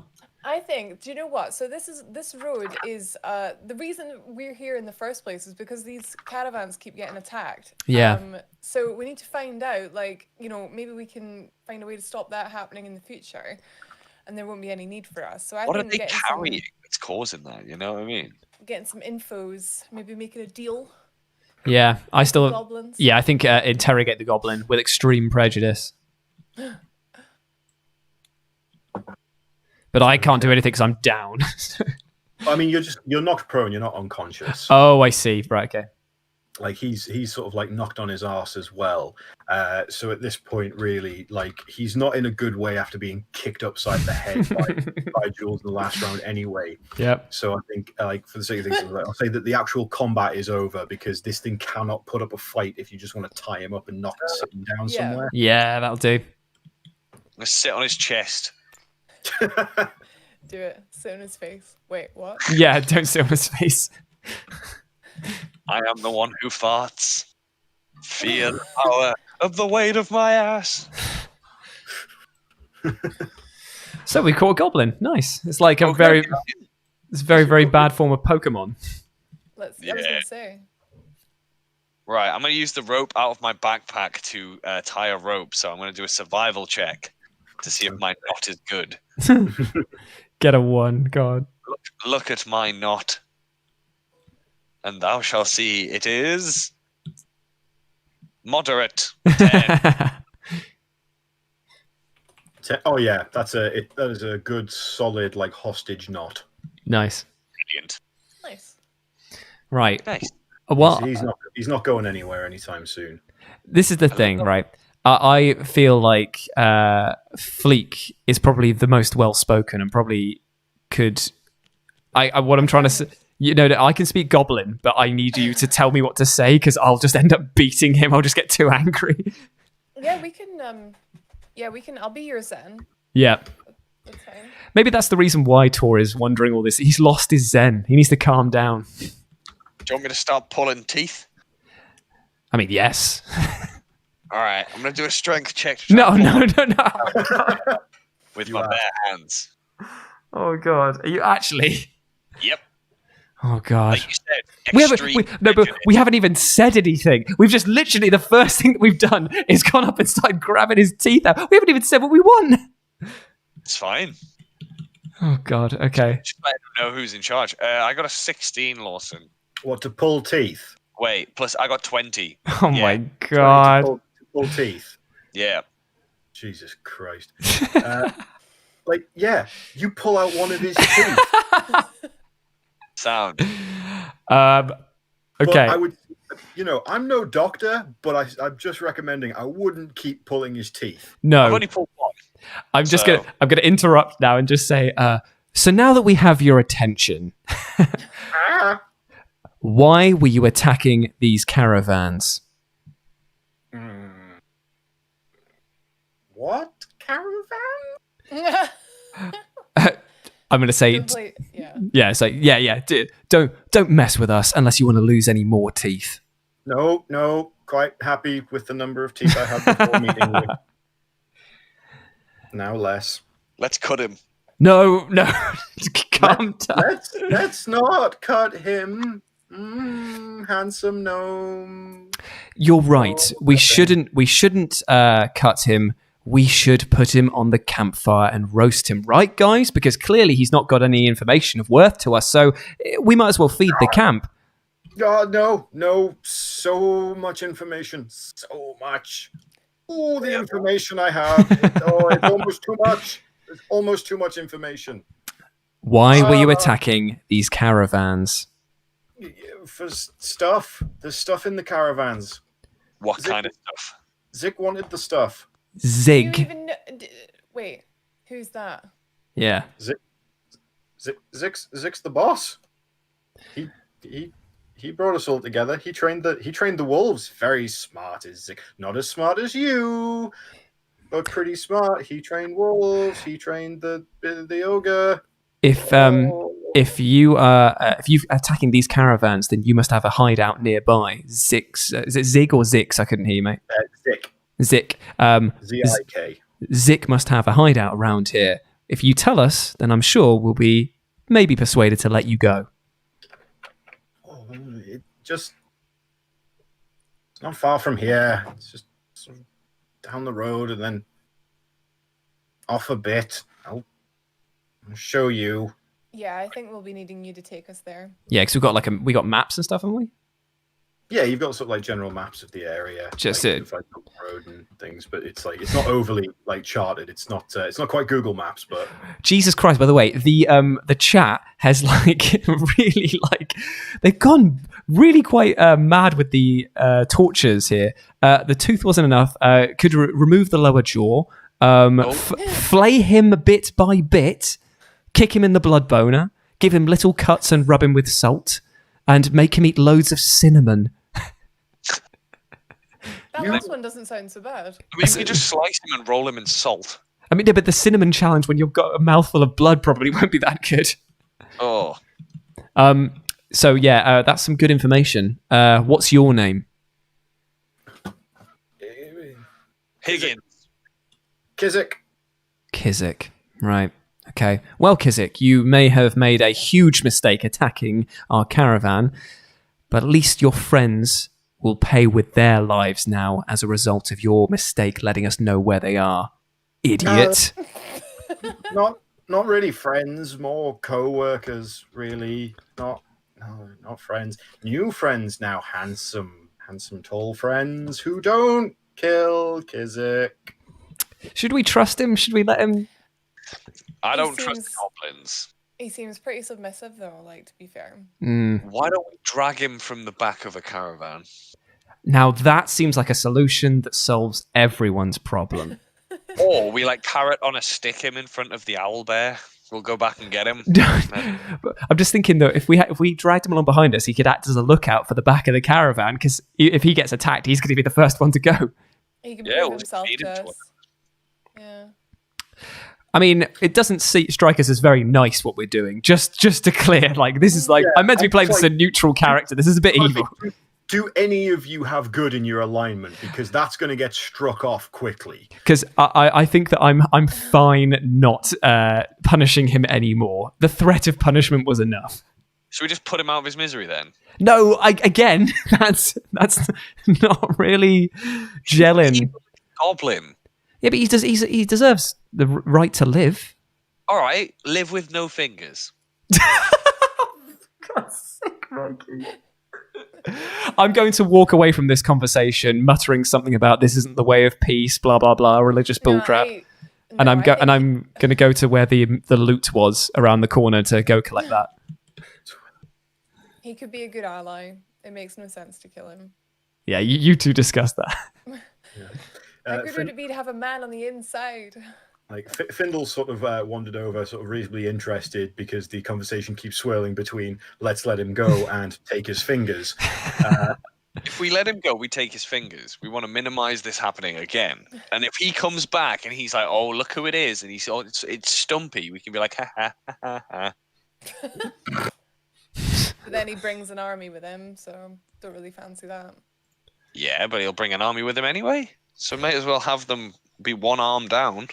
I think, do you know what? So this road is the reason we're here in the first place is because these caravans keep getting attacked. Yeah. So we need to find out, like, you know, maybe we can find a way to stop that happening in the future, and there won't be any need for us. So I What are think they getting carrying that's causing that? You know what I mean? getting some infos, maybe making a deal. Yeah. I with still. goblins. Yeah. I think interrogate the goblin with extreme prejudice. But I can't do anything because I'm down. I mean, you're knocked prone. You're not unconscious. Oh, I see. Right, okay. Like he's sort of like knocked on his arse as well. So at this point, really, like he's not in a good way after being kicked upside the head by Jules in the last round anyway. Yep. So I think, like for the sake of things, I'll say that the actual combat is over because this thing cannot put up a fight if you just want to tie him up and knock him sitting down somewhere. Yeah, that'll do. Let's sit on his chest. Do it. Sit on his face. Wait, what? Yeah, don't sit on his face. I am the one who farts. Feel the power of the weight of my ass. So we caught a goblin. Nice. It's like a Okay. very bad form of Pokemon. I was gonna say. Right, I'm going to use the rope out of my backpack to tie a rope, so I'm going to do a survival check to see if my knot is good. Get a 1, God. Look at my knot, and thou shalt see it is moderate. 10. Oh yeah, that is a good solid like hostage knot. Nice. Brilliant. Nice. Right. Nice. Well, He's not going anywhere anytime soon. this is the thing, right? I feel like FLIIK is probably the most well-spoken and probably could... what I'm trying to say... I can speak Goblin, but I need you to tell me what to say because I'll just end up beating him. I'll just get too angry. Yeah, we can. I'll be your Zen. Yeah. That's fine. Maybe that's the reason why TORR is wondering all this. He's lost his Zen. He needs to calm down. Do you want me to start pulling teeth? I mean, yes. All right, I'm going to do a strength check to try No. with my bare hands. Oh, God. Are you actually... Yep. Oh, God. Like you said, we haven't even said anything. We've just literally, the first thing that we've done is gone up and started grabbing his teeth out. We haven't even said what we want. It's fine. Oh, God. Okay. Just let them know who's in charge. I got a 16, Lawson. What, to pull teeth? Wait, plus I got 20. Oh, my God. To pull teeth. Yeah. Jesus Christ. You pull out one of his teeth. Sound. Okay. But I would, I'm no doctor, but I'm just recommending I wouldn't keep pulling his teeth. No. I've only pulled one. I'm gonna interrupt now and just say, so now that we have your attention, why were you attacking these caravans? What caravan? I'm gonna say, don't mess with us unless you want to lose any more teeth. No, quite happy with the number of teeth I had before meeting you. Now less. Let's cut him. No, calm down. Let's not cut him. Handsome gnome. You're right. We shouldn't cut him. We should put him on the campfire and roast him, right, guys? Because clearly he's not got any information of worth to us, so we might as well feed the camp. God, no. So much information. So much. Oh, the information I have. It's almost too much. It's almost too much information. Why were you attacking these caravans? For stuff. There's stuff in the caravans. What kind of stuff? Zik wanted the stuff. Zig. Do you even know... Wait, who's that? Yeah. Zik's the boss. He brought us all together. He trained the wolves. Very smart is Zik. Not as smart as you, but pretty smart. He trained wolves. He trained the ogre. If you attacking these caravans, then you must have a hideout nearby. Is it Zig or Zix? I couldn't hear you, mate. Zik. Zik. Zik. Zik must have a hideout around here. If you tell us, then I'm sure we'll be maybe persuaded to let you go. It's not far from here. It's just sort of down the road and then off a bit. I'll show you. Yeah, I think we'll be needing you to take us there. Yeah, because we got maps and stuff, haven't we? Yeah, you've got sort of like general maps of the area, Just like, it. with, like, the road and things, but it's like it's not overly like charted. It's not quite Google Maps, but Jesus Christ! By the way, the chat has like really like they've gone really quite mad with the tortures here. The tooth wasn't enough. Could remove the lower jaw. Flay him bit by bit. Kick him in the blood boner. Give him little cuts and rub him with salt. And make him eat loads of cinnamon. That last one doesn't sound so bad. I mean, you could just slice him and roll him in salt. I mean, yeah, but the cinnamon challenge when you've got a mouthful of blood probably won't be that good. Oh. So yeah, that's some good information. What's your name? Higgins. Kizik. Right. Okay. Well, Kizik, you may have made a huge mistake attacking our caravan, but at least your friends will pay with their lives now as a result of your mistake letting us know where they are. Idiot. Not really friends, more co-workers, really. Not friends. New friends now, handsome, tall friends who don't kill Kizik. Should we trust him? Should we let him? I don't trust goblins. He seems pretty submissive, though, like, to be fair. Why don't we drag him from the back of a caravan? Now that seems like a solution that solves everyone's problem. Or we like carrot on a stick him in front of the owl bear. We'll go back and get him. I'm just thinking though, if we dragged him along behind us, he could act as a lookout for the back of the caravan. Because if he gets attacked, he's going to be the first one to go. He can prove himself feed him to to us. Yeah. I mean, it doesn't strike us as very nice what we're doing. Just to clear, like this is like I'm meant to be playing this as a neutral character. This is a bit evil. Do any of you have good in your alignment? Because that's going to get struck off quickly. Because I think that I'm fine not punishing him anymore. The threat of punishment was enough. Should we just put him out of his misery then? No, again, that's not really gelling. Goblin. Yeah, but he deserves the right to live. All right, live with no fingers. God's sake, Mikey. I'm going to walk away from this conversation muttering something about this isn't the way of peace, blah blah blah, religious bullcrap. And I'm going to go to where the loot was around the corner to go collect that. He could be a good ally. It makes no sense to kill him. Yeah, you two discuss that. How good would it be to have a man on the inside? Like Findle sort of wandered over, sort of reasonably interested, because the conversation keeps swirling between "let's let him go" and "take his fingers." If we let him go, we take his fingers. We want to minimize this happening again. And if he comes back and he's like, "Oh, look who it is," and he's it's Stumpy, we can be like, "Ha ha ha ha." But then he brings an army with him, so don't really fancy that. Yeah, but he'll bring an army with him anyway. So might as well have them be one arm down.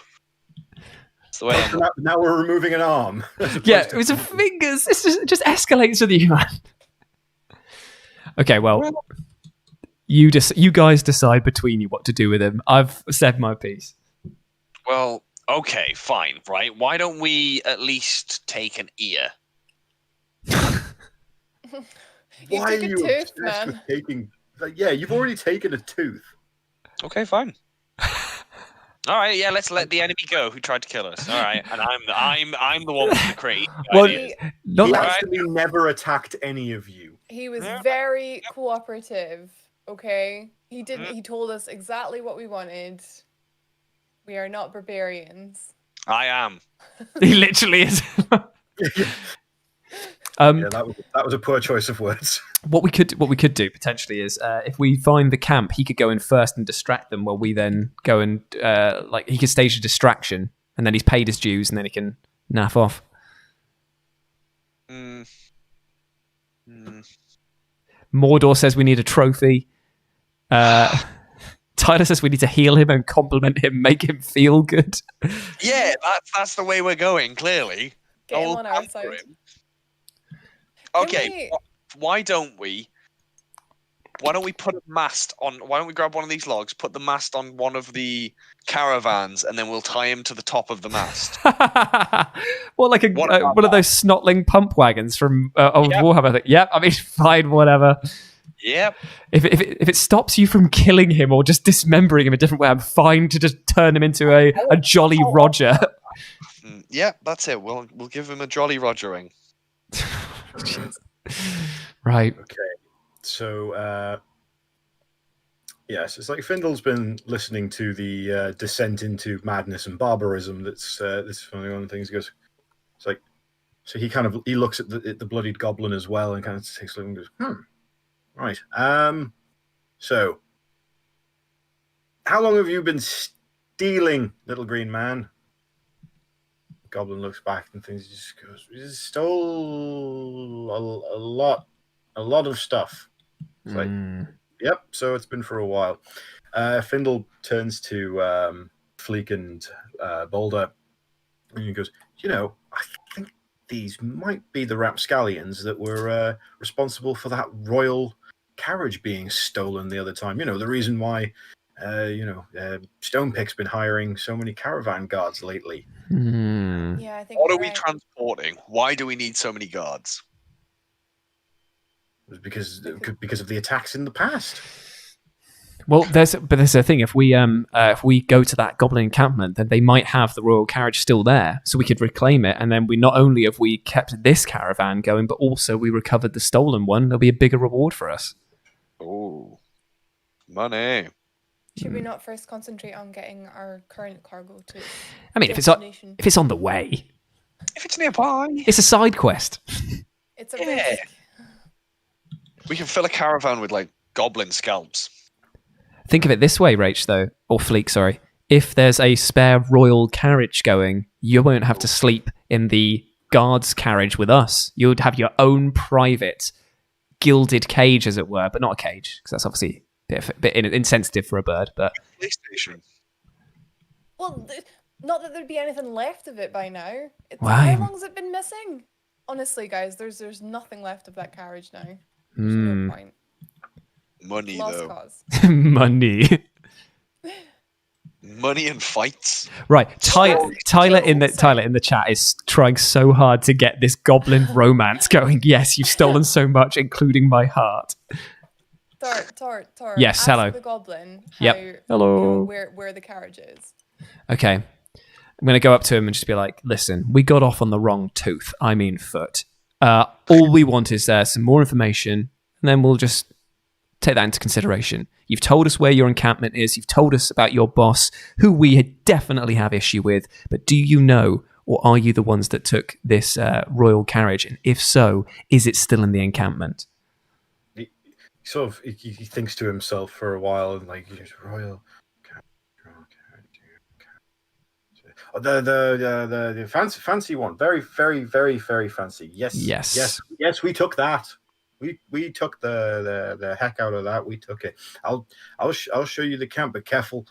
That's the way now we're removing an arm. Yeah, it was a fingers. This just escalates with you, man. Okay, well, you guys decide between you what to do with him. I've said my piece. Well, okay, fine, right? Why don't we at least take an ear? Why are took a you tooth, obsessed with man. taking? Like, yeah, you've already taken a tooth. Okay, fine. All right, yeah, let's let the enemy go who tried to kill us. All right, and I'm the one with the crazy Well, ideas. He actually never attacked any of you. He was very cooperative. Okay, he didn't. He told us exactly what we wanted. We are not barbarians. I am. He literally is. Yeah, that was a poor choice of words. What we could do potentially is if we find the camp, he could go in first and distract them, while we then go and like he could stage a distraction, and then he's paid his dues, and then he can naff off. Mordor says we need a trophy. Tyler says we need to heal him and compliment him, make him feel good. Yeah, that's the way we're going. Clearly, Get him on our side. Okay, why don't we put a mast on? Why don't we grab one of these logs, put the mast on one of the caravans, and then we'll tie him to the top of the mast? Well, like one of those snotling pump wagons from old Warhammer. Yep, I mean, fine, whatever. Yep. If it stops you from killing him or just dismembering him a different way, I'm fine to just turn him into a Jolly Roger. Yeah, that's it. We'll give him a Jolly Rogering. Right. Okay. So, yes, it's like Findle's been listening to the descent into madness and barbarism. That's one of the things. He goes, it's like, so he looks at the bloodied goblin as well and kind of takes a look and goes, right. So, how long have you been stealing, little green man? The goblin looks back and thinks, he just goes, "We just stole a lot of stuff." It's like, yep. So it's been for a while. Findle turns to FLIIK and BULDUR, and he goes, I think these might be the rapscallions that were responsible for that royal carriage being stolen the other time. The reason why Stonepick's been hiring so many caravan guards lately. Yeah, I think. What are we transporting? Why do we need so many guards? It was because of the attacks in the past. Well, there's a thing. If we go to that goblin encampment, then they might have the royal carriage still there, so we could reclaim it. And then we not only have we kept this caravan going, but also we recovered the stolen one. There'll be a bigger reward for us. Oh, money! Should we not first concentrate on getting our current cargo to? I mean, if it's on the way, if it's nearby, it's a side quest. It's a risk. We can fill a caravan with like goblin scalps. Think of it this way, Rach, though, or FLIIK, sorry. If there's a spare royal carriage going, you won't have to sleep in the guard's carriage with us. You'd have your own private gilded cage, as it were, but not a cage, because that's obviously a bit insensitive for a bird. But PlayStation. Well, not that there'd be anything left of it by now. Why? How long has it been missing? Honestly, guys, there's nothing left of that carriage now. There's no point. Money, Lost though. cause. Money. Money and fights. Right, Tyler in the chat is trying so hard to get this goblin romance going. Yes, you've stolen so much, incling my heart. Tor. Yes, ask hello. the goblin. Hello. Where the carriage is. Okay, I'm going to go up to him and just be like, "Listen, we got off on the wrong foot. All we want is some more information, and then we'll just take that into consideration. You've told us where your encampment is. You've told us about your boss, who we definitely have issue with. But do you know, or are you the ones that took this royal carriage? And if so, is it still in the encampment?" He thinks to himself for a while and like, royal carriage. The fancy one, very, very, very, very fancy. Yes. We took that. We took the heck out of that. We took it. I'll show you the camp, but careful.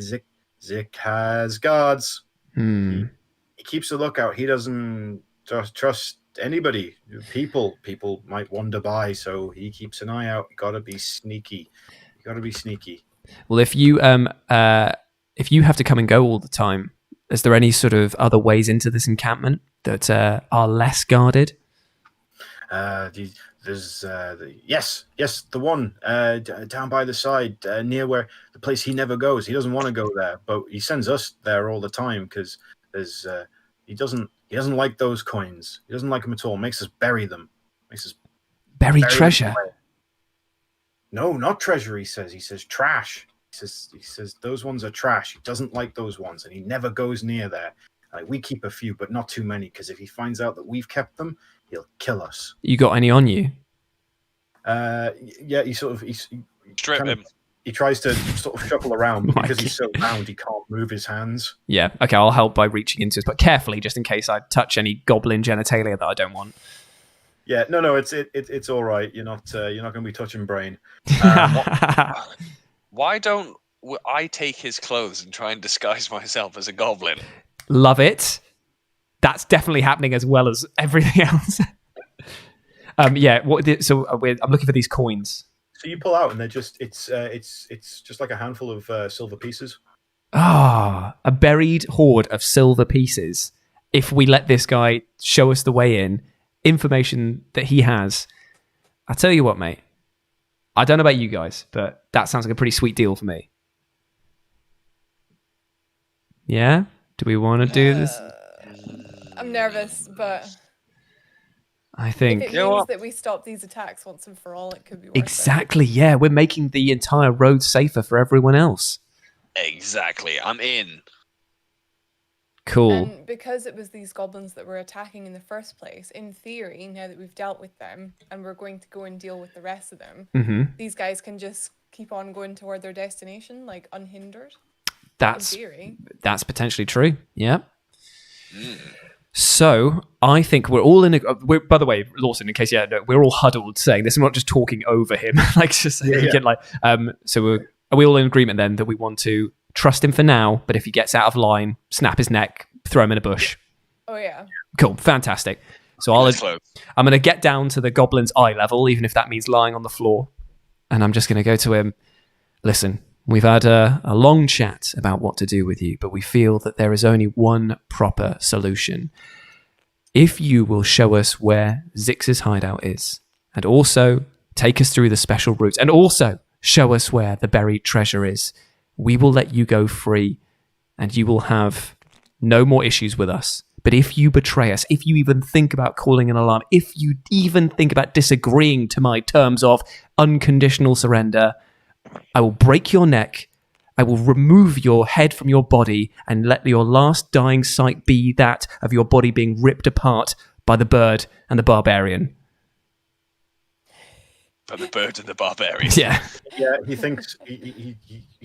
Zik has guards. He keeps a lookout. He doesn't trust anybody. People might wander by, so he keeps an eye out. You gotta be sneaky. Well, if you have to come and go all the time, is there any sort of other ways into this encampment that are less guarded? There's the one down by the side near where the place he never goes. He doesn't want to go there, but he sends us there all the time because there's he doesn't like those coins. He doesn't like them at all. Makes us bury them. Bury treasure. No, not treasure. He says trash. He says those ones are trash. He doesn't like those ones, and he never goes near there. We keep a few, but not too many, because if he finds out that we've kept them, he'll kill us. You got any on you? Yeah, he Strip him. He tries to sort of shuffle around, but because he's so round, he can't move his hands. Yeah, okay, I'll help by reaching into it, but carefully, just in case I touch any goblin genitalia that I don't want. Yeah, no, it's all right. You're not going to be touching brain. Why don't I take his clothes and try and disguise myself as a goblin? Love it. That's definitely happening as well as everything else. Yeah. So I'm looking for these coins. So you pull out, and they're it's just like a handful of silver pieces. A buried hoard of silver pieces. If we let this guy show us the way in, information that he has, I tell you what, mate. I don't know about you guys, but that sounds like a pretty sweet deal for me. Yeah? Do we want to do this? I'm nervous, but I if think... it You know means what? that we stop these attacks once and for all, it could be worth Exactly, yeah. We're making the entire road safer for everyone else. Exactly. I'm in. it. Cool. And because it was these goblins that were attacking in the first place, in theory, now that we've dealt with them and we're going to go and deal with the rest of them, hmm these guys can just keep on going toward their destination, like unhindered. That's In theory. potentially true. Yeah. Mm. So I think we're all in. By the way, Lawson, in case we're all huddled saying this. I'm not just talking over him. Like just so you can like. So are we all in agreement then that we want to trust him for now? But if he gets out of line, snap his neck, throw him in a bush. Oh yeah. Cool, fantastic. So I'm going to get down to the goblin's eye level, even if that means lying on the floor, and I'm just going to go to him. Listen, we've had a long chat about what to do with you, but we feel that there is only one proper solution. If you will show us where Zix's hideout is, and also take us through the special routes, and also show us where the buried treasure is, we will let you go free, and you will have no more issues with us. But if you betray us, if you even think about calling an alarm, if you even think about disagreeing to my terms of unconditional surrender, I will break your neck, I will remove your head from your body, and let your last dying sight be that of your body being ripped apart by the bird and the barbarian. By the bird and the barbarian. Yeah. Yeah, he thinks he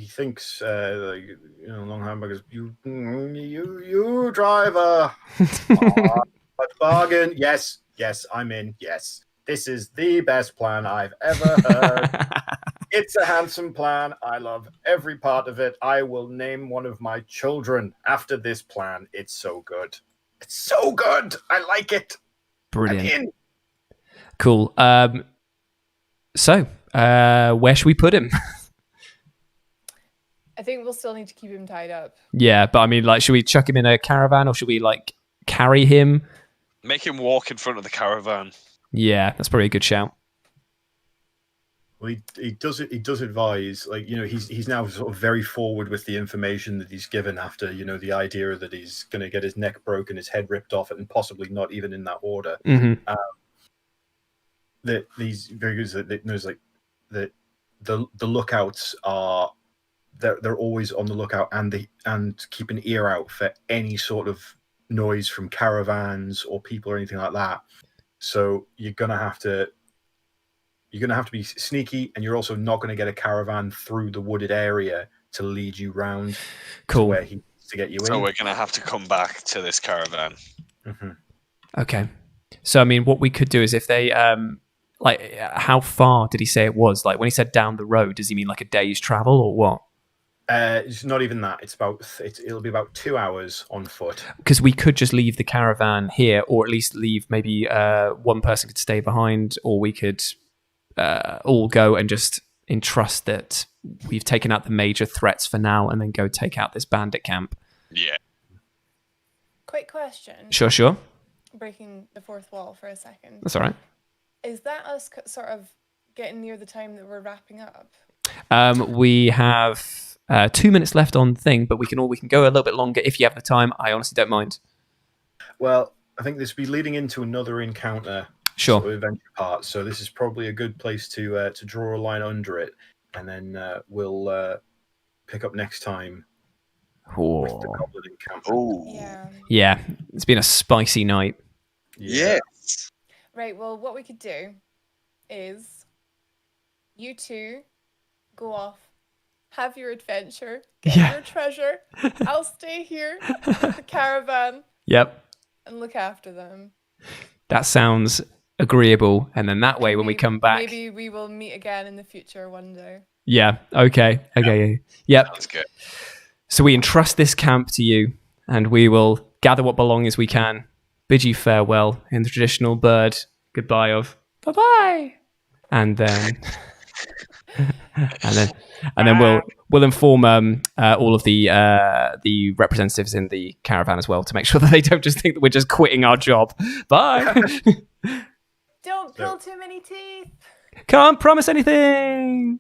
thinks like, you know, long hamburgers. You driver. But bargain. Yes, I'm in. Yes, this is the best plan I've ever heard. It's a handsome plan. I love every part of it. I will name one of my children after this plan. It's so good. It's so good. I like it. Brilliant. I'm in. Cool. So, where should we put him? I think we'll still need to keep him tied up. Yeah, but I mean, like, should we chuck him in a caravan or should we, like, carry him? Make him walk in front of the caravan. Yeah, that's probably a good shout. Well, he does advise, like, you know, he's now sort of very forward with the information that he's given after, you know, the idea that he's going to get his neck broken, his head ripped off, and possibly not even in that order. Mm-hmm. That these very good that knows like that the lookouts are they're always on the lookout and keep an ear out for any sort of noise from caravans or people or anything like that. So you're gonna have to be sneaky, and you're also not going to get a caravan through the wooded area to lead you round to where he needs to get you in. So we're going to have to come back to this caravan. Mm-hmm. Okay. So, I mean, what we could do is if they, like, how far did he say it was? Like, when he said down the road, does he mean like a day's travel or what? It's not even that. It'll be about 2 hours on foot. Because we could just leave the caravan here, or at least leave maybe one person could stay behind, or we could all go and just entrust that we've taken out the major threats for now, and then go take out this bandit camp. Yeah. Quick question. Sure. Breaking the fourth wall for a second. That's all right. Is that us sort of getting near the time that we're wrapping up? We have 2 minutes left on thing, but we can go a little bit longer if you have the time. I honestly don't mind. Well, I think this will be leading into another encounter. Sure. Sort of adventure part. So this is probably a good place to draw a line under it, and then we'll pick up next time with the goblin encounter. Oh. Yeah, it's been a spicy night. Yes. Right, well, what we could do is you two go off, have your adventure, get your treasure. I'll stay here with the caravan. Yep. And look after them. That sounds agreeable. And then that way, when we come back... Maybe we will meet again in the future one day. Yeah, okay. Yep. Sounds good. So we entrust this camp to you, and we will gather what belongings we can, bid you farewell in the traditional bird goodbye of bye-bye. And then... and then we'll inform all of the representatives in the caravan as well, to make sure that they don't just think that we're just quitting our job. Bye. Don't pull too many teeth. Can't promise anything.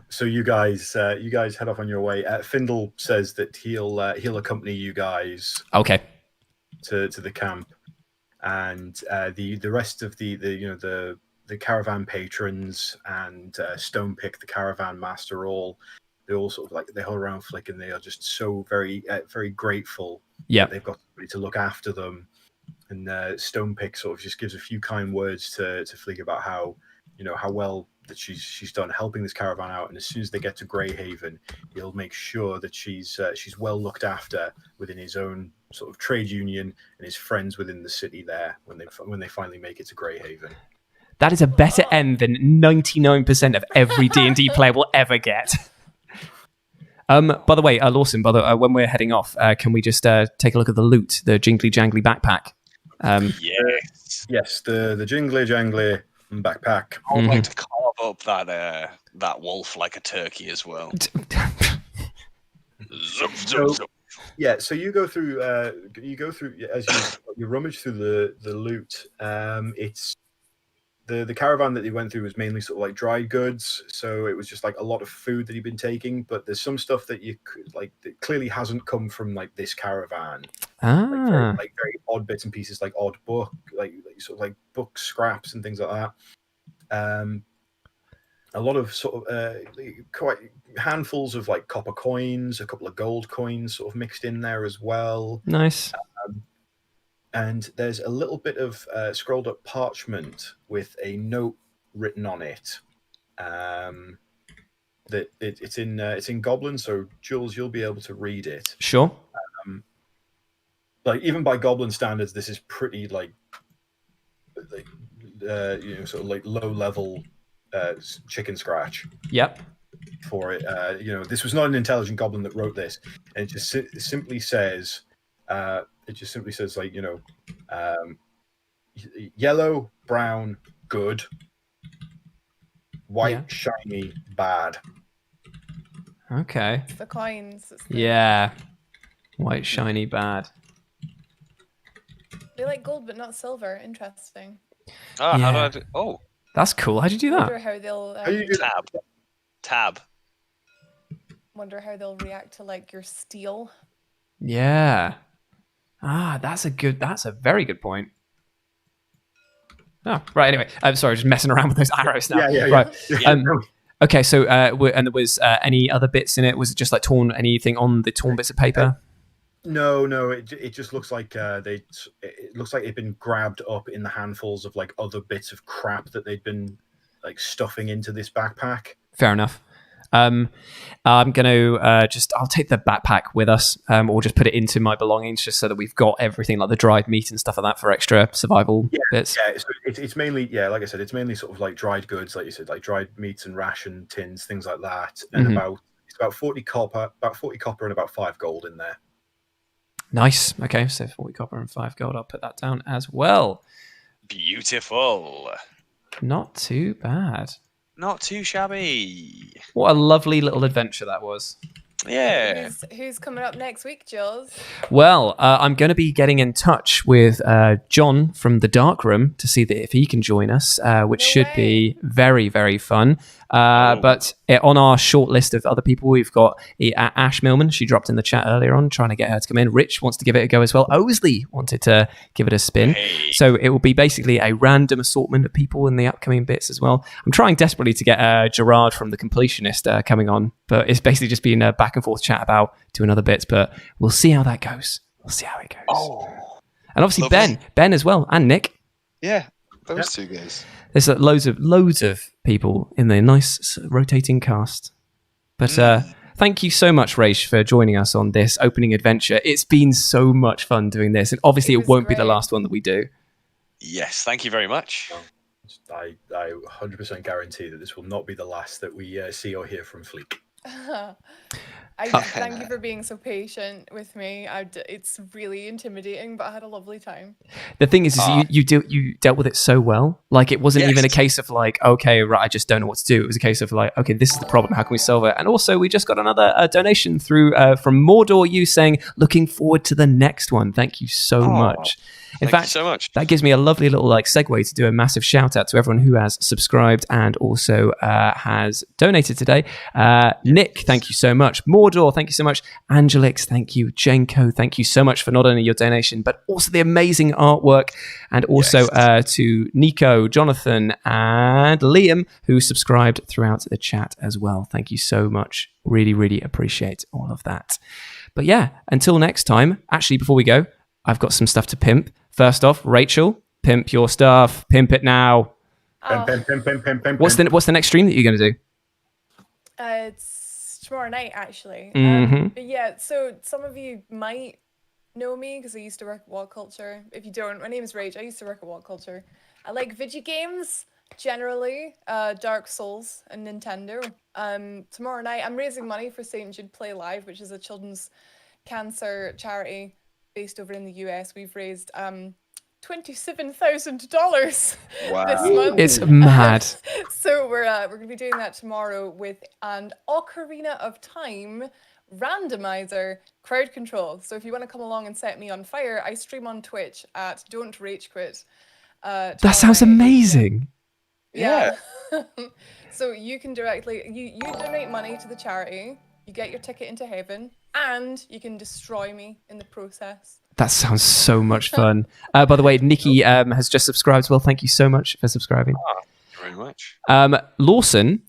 So you guys head off on your way. Findle says that he'll accompany you guys Okay. to the camp, and the rest of the caravan patrons and Stonepick, the caravan master, they all sort of like they hold around FLIIK, and they are just so very very grateful Yeah. that they've got somebody to look after them. And Stonepick sort of just gives a few kind words to FLIIK about how well that she's done helping this caravan out, and as soon as they get to Greyhaven, he'll make sure that she's well looked after within his own sort of trade union and his friends within the city there when they finally make it to Greyhaven. That is a better end than 99% of every D&D player will ever get. By the way, Lawson, when we're heading off, can we just take a look at the loot, the jingly jangly backpack? Yes, the jingly jangly backpack. I would like to carve up that wolf like a turkey as well. Yeah, so you go through as you rummage through the loot. It's the caravan that they went through was mainly sort of like dry goods, so it was just like a lot of food that he'd been taking. But there's some stuff that you could that clearly hasn't come from like this caravan. Like very odd bits and pieces, like odd book, like sort of like book scraps and things like that. A lot of sort of quite handfuls of like copper coins, a couple of gold coins sort of mixed in there as well. Nice. And there's a little bit of scrolled up parchment with a note written on it. That it's in Goblin, so Jules, you'll be able to read it. Sure. Like even by Goblin standards, this is pretty like sort of like low level chicken scratch. Yep. For it, this was not an intelligent goblin that wrote this, and it just simply says. It just simply says like yellow, brown, good, white, shiny, bad. Okay. It's the coins. Yeah. White, shiny, bad. They like gold, but not silver. Interesting. Oh, how do I do? Oh, that's cool. How'd you do that? Wonder how they'll tab. Wonder how they'll react to like your steel. Yeah. That's a very good point. Oh, right. Anyway, I'm sorry, just messing around with those arrows now. Yeah. Right. Okay, so and there was any other bits in it? Was it just like anything on the torn bits of paper? No. It just looks like it looks like they've been grabbed up in the handfuls of like other bits of crap that they'd been like stuffing into this backpack. Fair enough. I'm going to I'll take the backpack with us, or just put it into my belongings, just so that we've got everything like the dried meat and stuff like that for extra survival bits. Yeah, so it's mainly, like I said, it's mainly sort of like dried goods, like you said, like dried meats and ration tins, things like that. And it's about 40 copper and about 5 gold in there. Nice. Okay, so 40 copper and 5 gold. I'll put that down as well. Beautiful. Not too bad. Not too shabby. What a lovely little adventure that was. Yeah. Who's coming up next week, Jules? Well, I'm going to be getting in touch with John from the Dark Room to see if he can join us, which should be very, very fun. But on our short list of other people, we've got Ash Millman. She dropped in the chat earlier on, trying to get her to come in. Rich wants to give it a go as well. Osley wanted to give it a spin. Hey. So it will be basically a random assortment of people in the upcoming bits as well. I'm trying desperately to get Gerard from The Completionist coming on, but it's basically just been a back and forth chat about doing other bits, but we'll see how that goes. We'll see how it goes. Oh. And obviously Ben as well, and Nick. Yeah, those two guys. There's loads of people in the nice rotating cast. But thank you so much, Rach, for joining us on this opening adventure. It's been so much fun doing this, and obviously it won't be the last one that we do. Yes, thank you very much. I 100% guarantee that this will not be the last that we see or hear from FLIIK. Thank you for being so patient with me. It's really intimidating, but I had a lovely time. The thing is you dealt with it so well. Like, it wasn't even a case of like, okay, right, I just don't know what to do. It was a case of like, okay, this is the problem. How can we solve it? And also, we just got another donation through from Mordor. You saying, looking forward to the next one. Thank you so much. In fact, so much. That gives me a lovely little like segue to do a massive shout out to everyone who has subscribed and also has donated today. Nick, thank you so much. Mordor, thank you so much. Angelix, thank you. Jenko, thank you so much for not only your donation, but also the amazing artwork. And also to Nico, Jonathan, and Liam, who subscribed throughout the chat as well. Thank you so much. Really, really appreciate all of that. But yeah, until next time, actually, before we go, I've got some stuff to pimp. First off, Rachel, pimp your stuff. Pimp it now. Pimp. What's the next stream that you're going to do? It's tomorrow night, actually. But yeah, so some of you might know me because I used to work at What Culture. If you don't, my name is Rach. I used to work at What Culture. I like video games, generally, Dark Souls and Nintendo. Tomorrow night, I'm raising money for St. Jude Play Live, which is a children's cancer charity based over in the US. We've raised $27,000 this month. It's mad. So we're going to be doing that tomorrow with an Ocarina of Time randomizer crowd control. So if you want to come along and set me on fire, I stream on Twitch at DontRachQuit. That sounds amazing. Yeah. So you can directly you donate money to the charity. You get your ticket into heaven, and you can destroy me in the process. That sounds so much fun. By the way, Nikki has just subscribed as well. Thank you so much for subscribing. Thank you very much. Lawson,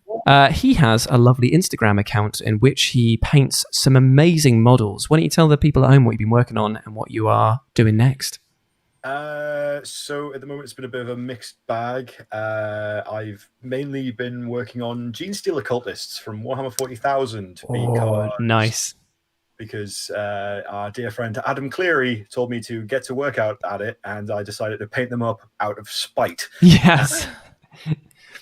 he has a lovely Instagram account in which he paints some amazing models. Why don't you tell the people at home what you've been working on and what you are doing next? So at the moment, it's been a bit of a mixed bag. I've mainly been working on Genestealer cultists from Warhammer 40,000. Nice. Because our dear friend Adam Cleary told me to get to work out at it, and I decided to paint them up out of spite. Yes.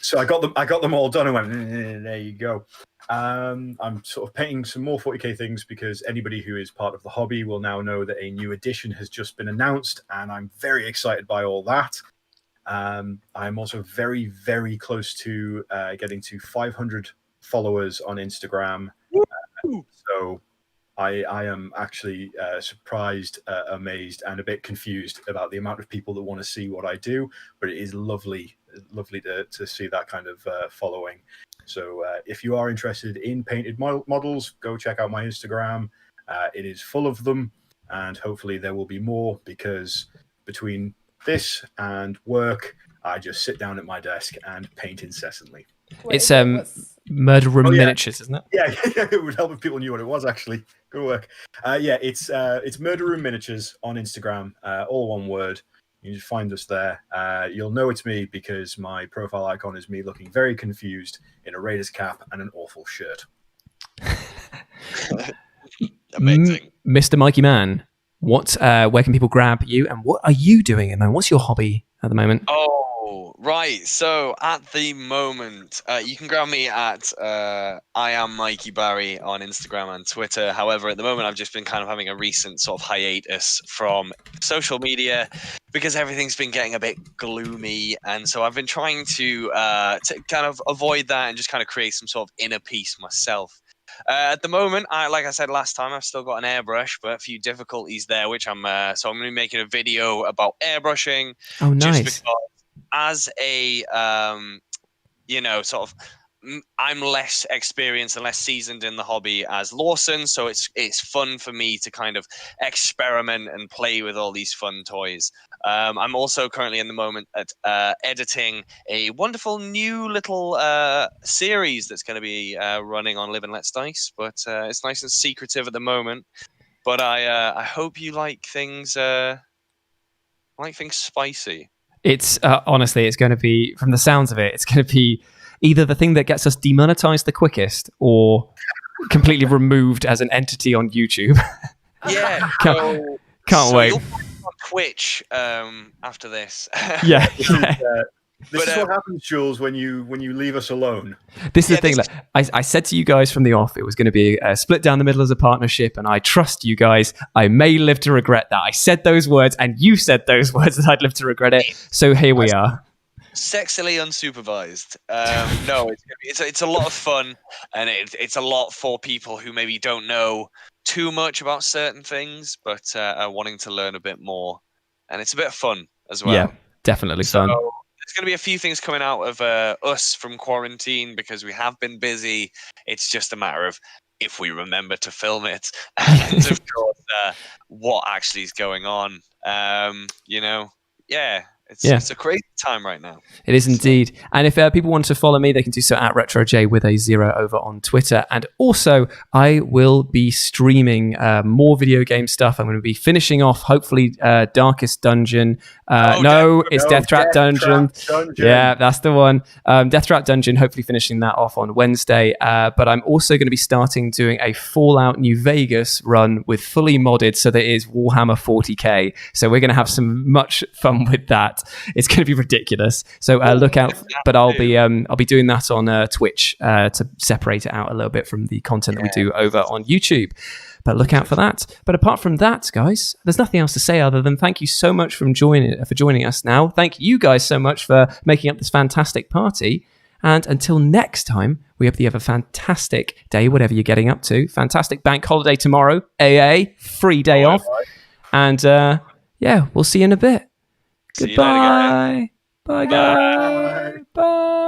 So I got them all done and went, there you go. I'm sort of painting some more 40k things because anybody who is part of the hobby will now know that a new edition has just been announced, and I'm very excited by all that. I'm also very, very close to getting to 500 followers on Instagram. So I am actually surprised, amazed, and a bit confused about the amount of people that want to see what I do. But it is lovely to see that kind of following. So if you are interested in painted models, go check out my Instagram. It is full of them, and hopefully there will be more, because between this and work, I just sit down at my desk and paint incessantly. It's Murder Room Miniatures, isn't it? Yeah, it would help if people knew what it was, actually. Good work. It's Murder Room Miniatures on Instagram, all one word. You just find us there. You'll know it's me because my profile icon is me looking very confused in a Raiders cap and an awful shirt. Amazing. Mr. Mikey Man, where can people grab you, and what are you doing at the moment? What's your hobby at the moment? Oh, right. So at the moment, you can grab me at I am Mikey Barry on Instagram and Twitter. However, at the moment, I've just been kind of having a recent sort of hiatus from social media because everything's been getting a bit gloomy, and so I've been trying to kind of avoid that and just kind of create some sort of inner peace myself. At the moment, like I said last time, I've still got an airbrush, but a few difficulties there, which I'm going to be making a video about airbrushing. Oh, nice. Just because as a, sort of, I'm less experienced and less seasoned in the hobby as Lawson, so it's fun for me to kind of experiment and play with all these fun toys. I'm also currently in the moment at editing a wonderful new little series that's going to be running on Live and Let's Dice, but it's nice and secretive at the moment. But I hope you like things spicy. It's honestly, it's going to be, from the sounds of it, it's going to be either the thing that gets us demonetized the quickest or completely removed as an entity on YouTube. Yeah. Can't wait. You'll find me on Twitch after this. Yeah. This is what happens, Jules, when you leave us alone. This is the thing. I said to you guys from the off, it was going to be split down the middle as a partnership, and I trust you guys. I may live to regret that. I said those words, and you said those words that I'd live to regret it. So here we are. Sexily unsupervised. No, it's a lot of fun, and it's a lot for people who maybe don't know too much about certain things, but are wanting to learn a bit more. And it's a bit of fun as well. Yeah, definitely fun. There's going to be a few things coming out of us from quarantine because we have been busy. It's just a matter of if we remember to film it, and of course, what actually is going on. It's a crazy time right now. It is indeed. And if people want to follow me, they can do so at RetroJ with a 0 over on Twitter. And also, I will be streaming more video game stuff. I'm going to be finishing off, hopefully, Darkest Dungeon. It's Death Trap Dungeon. Yeah, that's the one. Death Trap Dungeon, hopefully finishing that off on Wednesday. But I'm also going to be starting doing a Fallout New Vegas run with fully modded, so that it is Warhammer 40k. So we're going to have some much fun with that. It's going to be ridiculous. So look out. But I'll be doing that on Twitch to separate it out a little bit from the content that we do over on YouTube. But look out for that. But apart from that, guys, there's nothing else to say other than thank you so much for joining us now. Thank you guys so much for making up this fantastic party. And until next time, we hope that you have a fantastic day, whatever you're getting up to. Fantastic bank holiday tomorrow. AA, free day off. And we'll see you in a bit. Goodbye. Bye, guys. Bye.